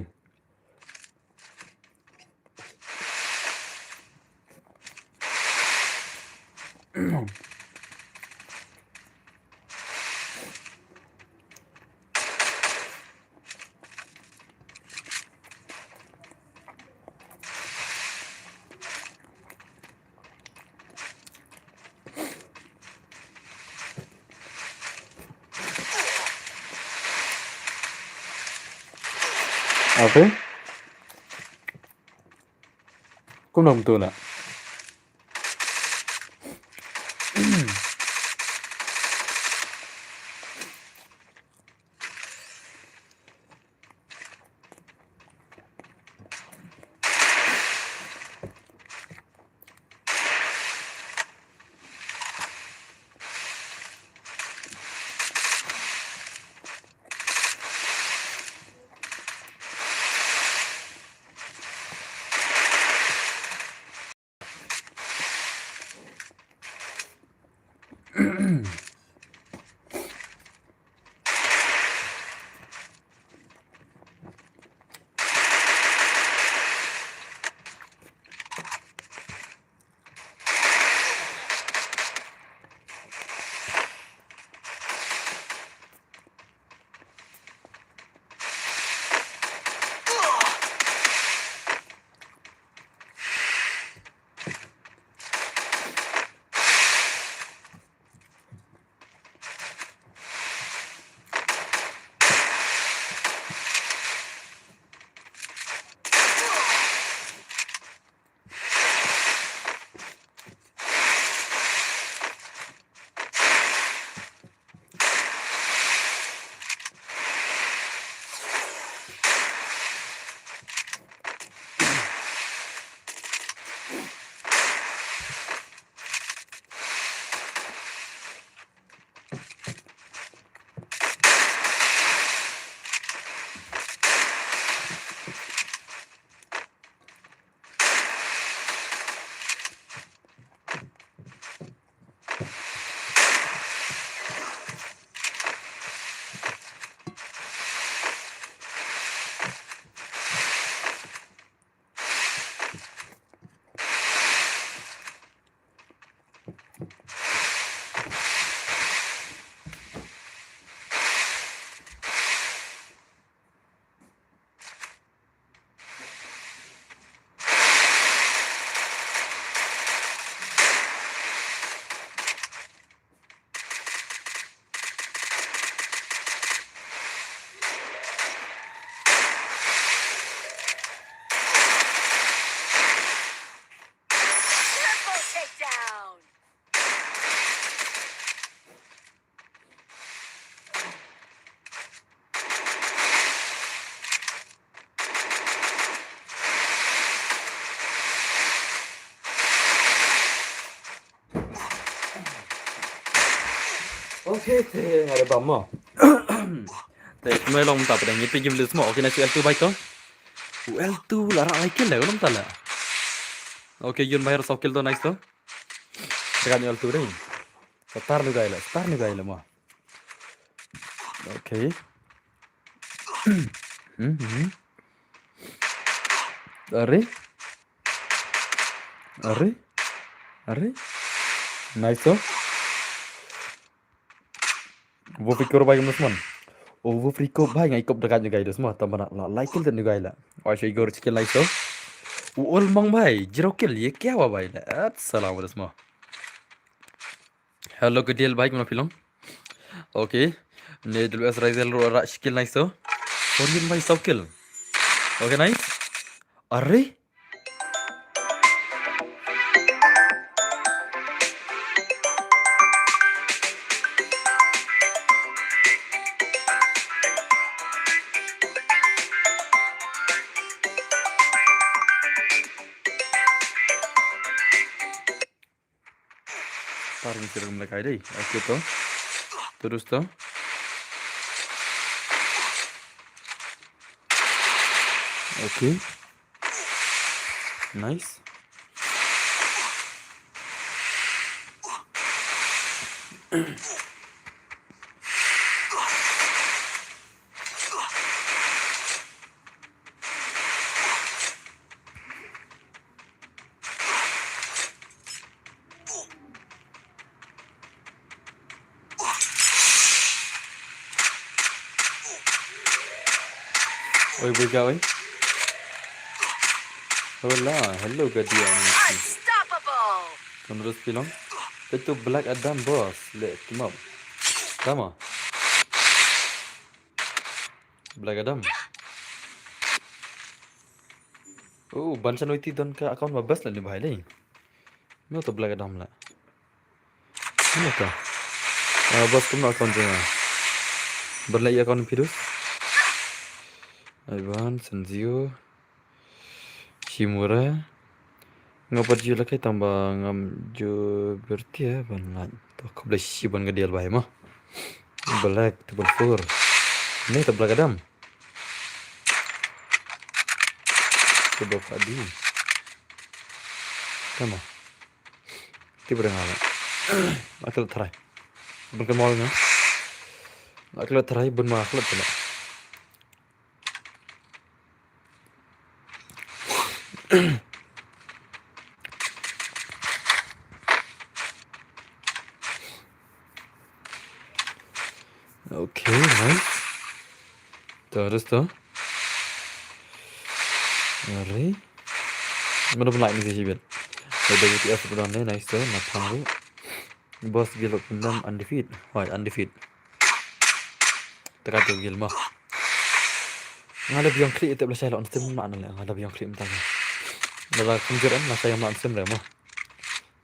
apa kau nam tu nak Thế ada bom mo. Te mai long ta pada ngipi game semua. Okey nak L2 baik tu. L2 larang lagi lah belum tak lah. Okey yun bayar 100 kill tu nice tu. Tekan L2 deh. Star ni gaya lah mo. Okey. Are? Are? Are? Nice tu. Wo fikir baik teman. Oh, wo fikir baik ngai ikut dekat juga itu semua. Tambah nak like kill dan juga lah. Wah, saya igor chicken like tu. Ul mang bhai 0 kill ये क्या हुआ भाई अस्सलाम वालेकुम हेलो गडियल भाई mana film oke ne dulu Israel rak skill nice tu Korean भाई 100 kill oke nice अरे Taring sirang mereka deh oke tu terus tu oke nice oi boy oi hola hello gadiel Unstoppable! terus film itu Black Adam boss lihat kimau sama Black Adam oh bancan itu dan ke account babas lah ni bahaya ni mau tu Black Adam lah mana tu bos tu account je berlai account virus Ivan Senzio Shimura ngapat je lah kai tambah ngam jo berarti ya ban lah tu kau boleh siban gadial bahaya mah Black tu berfur ni tu Black Adam coba padi sama tiba dengan ala akal terai bukan mau ni akal terai bun mah akal terai oke nice terus tu Ngeri benar-benar like ni sih Bel ada WTF benar ni nice tu nak tahu bos gil pendam undefeated why undefeated terkadang gil mah ngada biang klik itu belasai lawan tim mana lah ngada biang klik mentang dalam kunjuran lah saya makan tim mah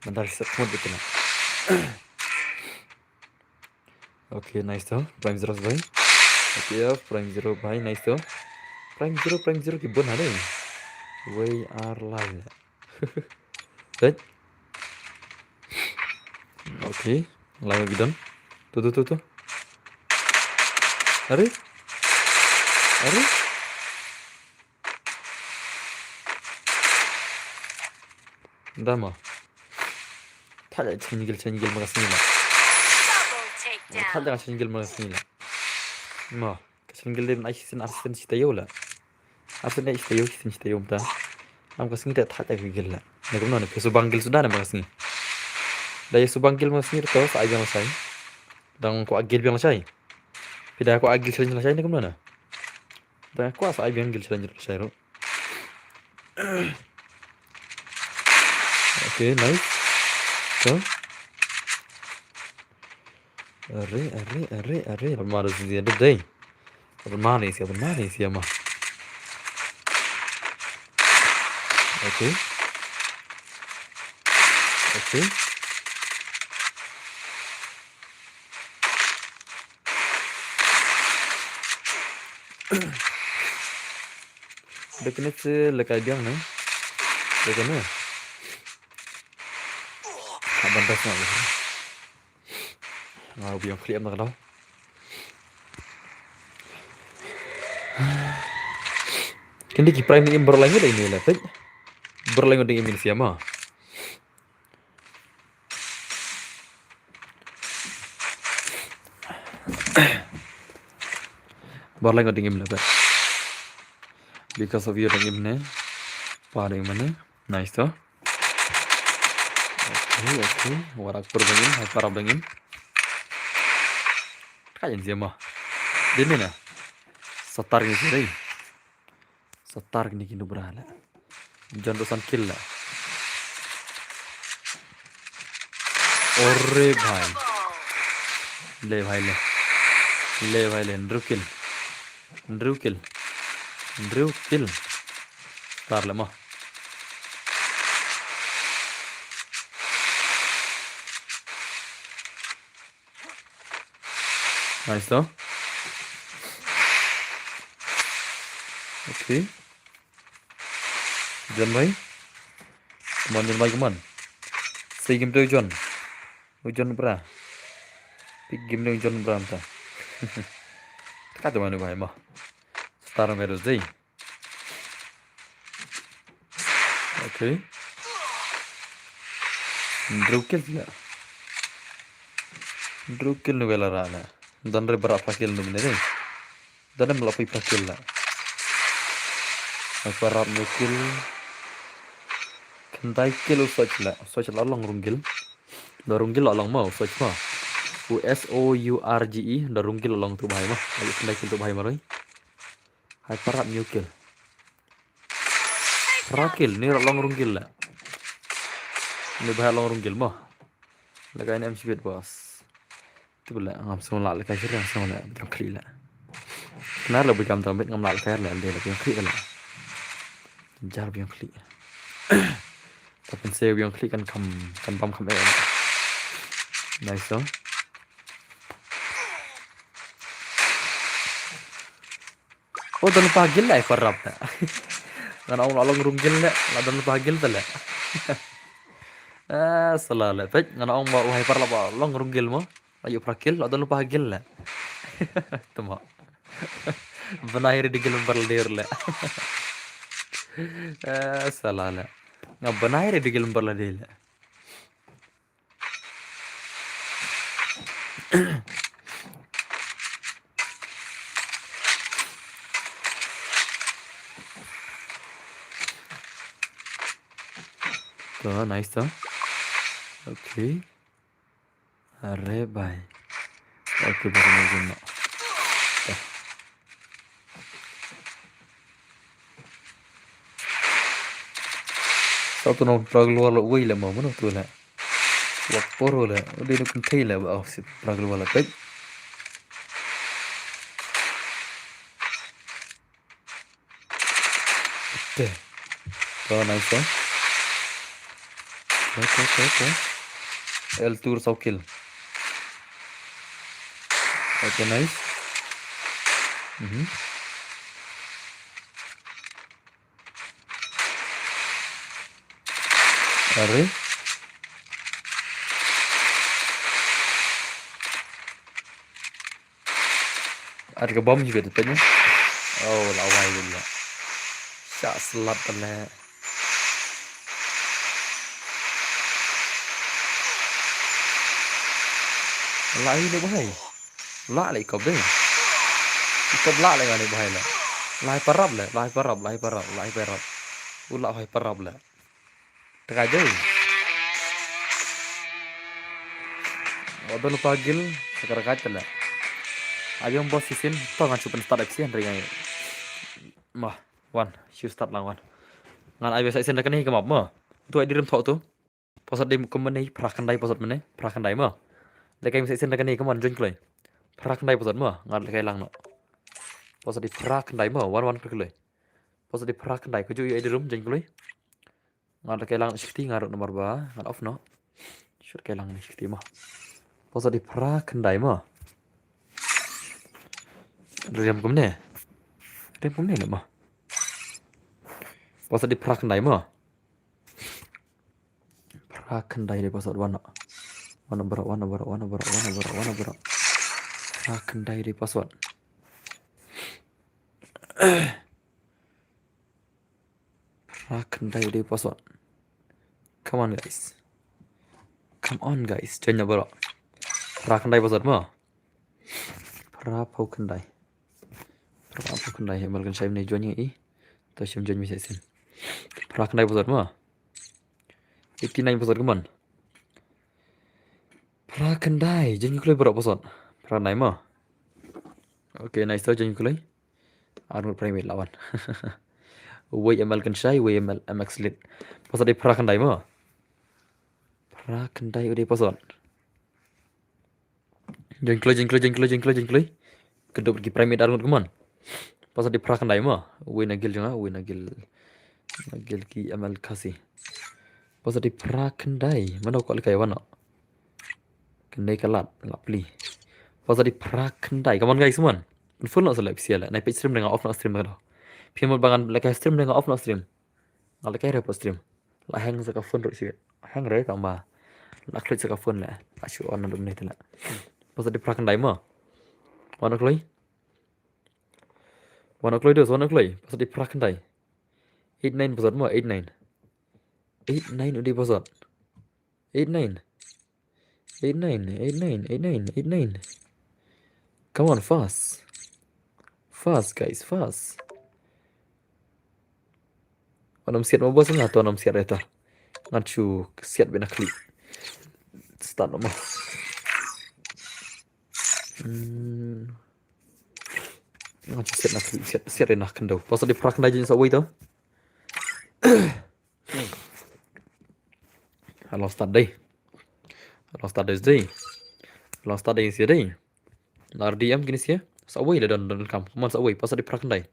bentar semut itu nak oke nice tu prime zero bhai WTF prime zero bhai nice tu prime zero kibun ada we are live right oke live bidang tuh are Dama. Tala chanigil makasini lah. Double takedown! Tala chanigil makasini lah. Ma, chanigil din aisin arsin si tayo lah. Arsin ay tayo si tayo mta. Am kasini tak tala gigil lah. Nagum na peso banggil sudah na makasini. Daya subanggil makasini to sa ay biang lasay. Dang ko agil biang lasay. Pida ko agil challenge lasay nagum na. Dang ko sa ay biang gil challenge lasay ro. Oke, nice. So. Arre. Normal sih ada deh. Normal sih mah. Oke. Dekat ni lekai biang nih. Dekat ni. Bantas nak. biang klik am nak Kendi ki prime im berlain ada ini lah, berlain dengan ini siapa? Berlain dengan ini lah, because of you dengan ini, pada yang mana? Nice toh? Oke, warak berlangin, hyper berlangin. Kayak siapa? Di mana? Setar ini sih, setar ini kini berhala. Jangan dosan kill lah. Orre bhai, le bhai le, Drew kill. Tar le mah. Nice toh? Oke. John bhai, come on. Say game to John. John bra. Pick game to John bra anta. Kata mana bhai mah. Star मेरो zai. Oke. Drew kill nu bela rana. Dan re berapa kill nu bener. Dan melapai kill lah. Parap nu kill. Kentai kill soch la long runggil. Darunggil long mau soch mah. USOURGE darunggil long tu bahai mah. Lagi kentai kill tu bahai maroi. Hai parap new kill. Rakil ni long runggil lah. Ni bahai long runggil mah. Laga ini MC bit bos. Tu pula langsung lah lekai sini langsung lah biang klik lah. Kenapa lebih jam tambah ngam lah lekai lah dia biang klik lah. Jar biang klik. Tapi saya biang klik kan pam nice so. Oh dan lupa gil lah korap tak. Dan orang runggil lah, dan lupa gil tak lah. Salah lah. Tapi dengan orang bawa hyper lah long runggil mo. Ayo prakil, ada lupa gil lah. Tuma. Benahir di gil berlir lah. Salah lah. Nggak benahir di gil berlir lah. Tuh, nice tuh. Oke. Are bye. Oke, baru mau guna. Satu nong praglu wala wei lah mau mana tu lah. Wak poro lah. Udah nak kentai lah bau si praglu wala pek. Oke. Tuh, nice tuh. Oke. El tour sau kill. Oke, nice. Are. Ada ke bom juga tanya. Oh, lawai dulu. Syak selat lah. Lai ni bahai. La lại cọp đấy. Cọp lạ lại này bahai là. Lai parab lah, lai parab. Ula hai parab lah. Tengah jauh. Odon pagil sekarang kaca lah. Ayo bos sisin, toh ngan cuman start aksi yang ringan. Mah, wan, shoot start lang wan. Ngan ayo biasa isin dah kena kemap mah. Tu ai direm thok tu. Posat dem kemenai perakan dai posat menai, perakan dai mah. Lekai bisa isin dah kena kemana join kelai. Perakan dai posat mah, ngan lekai lang no. Posat di perakan dai mah, wan kelai. Posat di perakan dai kuju ai direm join kelai. Ngan lekai lang shifty ngarut nomor ba, ngan off no. Shoot kai lang ni shifty mah. Posat di perakan dai mah. Rem kum ni lah mah. Pasal di perakan dai mah. Perakan dai dia pasal warna. Warna berat, warna berat, warna berat, warna berat, warna berat. Kendai di password. Kendai di password. Come on guys. Come on guys. Jangan berat. Kendai password mah. Pau kendai. Pau kendai. Malkan saya ni jualnya Tahu saya jual misal sen. Kendai password mah. 89 password keman. Kendai. Jangan kulai berat password. Kendai mah. Okay, nice tu jangan kulai. Arnold Primate lawan. WML kan syai, WML MX lit. Pasal dia kendai mah. Kendai udah pasal. Jangan kulai. Kedua pergi Primate Arnold keman. Pasal dia kendai mah. Nagil jangan, nagil ki ML kasih. Pasal dia kendai. Mana kau lihat mana? Kendai kalat, nggak beli. Pasal dia kendai. Come on guys, man. Full nak select sial. Naik page stream dengan off nak stream kan. Pian bangan like stream dengan off nak stream. Ngal like report stream. La hang sa ka phone ro sial. Hang re ka ma. La klik sa ka phone la. Asyik on dum ni tala. Pasal di kendai mah. Warna kloi. Warna kloi tu, warna kloi. Pasal di kendai. 89 pasal mah 89. 89 udah pasal. 89. 89. Come on fast. Fast guys, fast. Anam siat mau bos nggak tuh anam siat itu. Ngacu siat bena klik. Start nama. Ngacu siat nak klik, siat enak kendau. Pasal di kendai jenis awal itu. Halo start deh. Start deh sih deh. Lar DM gini sih ya. Sawai lah dan kam. Kaman sawai pasal di kendai.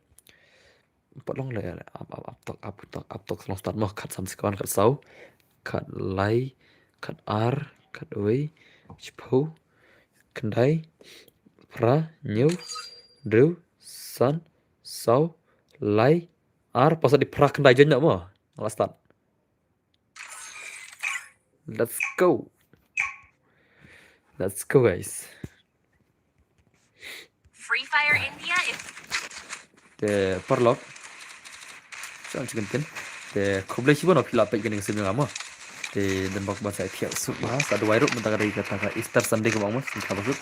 Long lah up long start mah cut sampai sekarang cut sau. Cut lai, cut R, cut away, chipo, kendai, new, drew, sun, sau, lai, R pasal di kendai je nak mah. Long start. Let's go guys. Free Fire India is The parlok. Jangan cikin. The kublai sih pun apil apa yang sebelum lama. The dan bak bahasa tiap semua. Satu wairuk mentang dari kata Easter Sunday ke bawah sih apa maksud.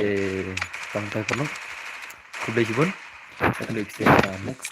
The tangkai pernah kublai sih pun. Next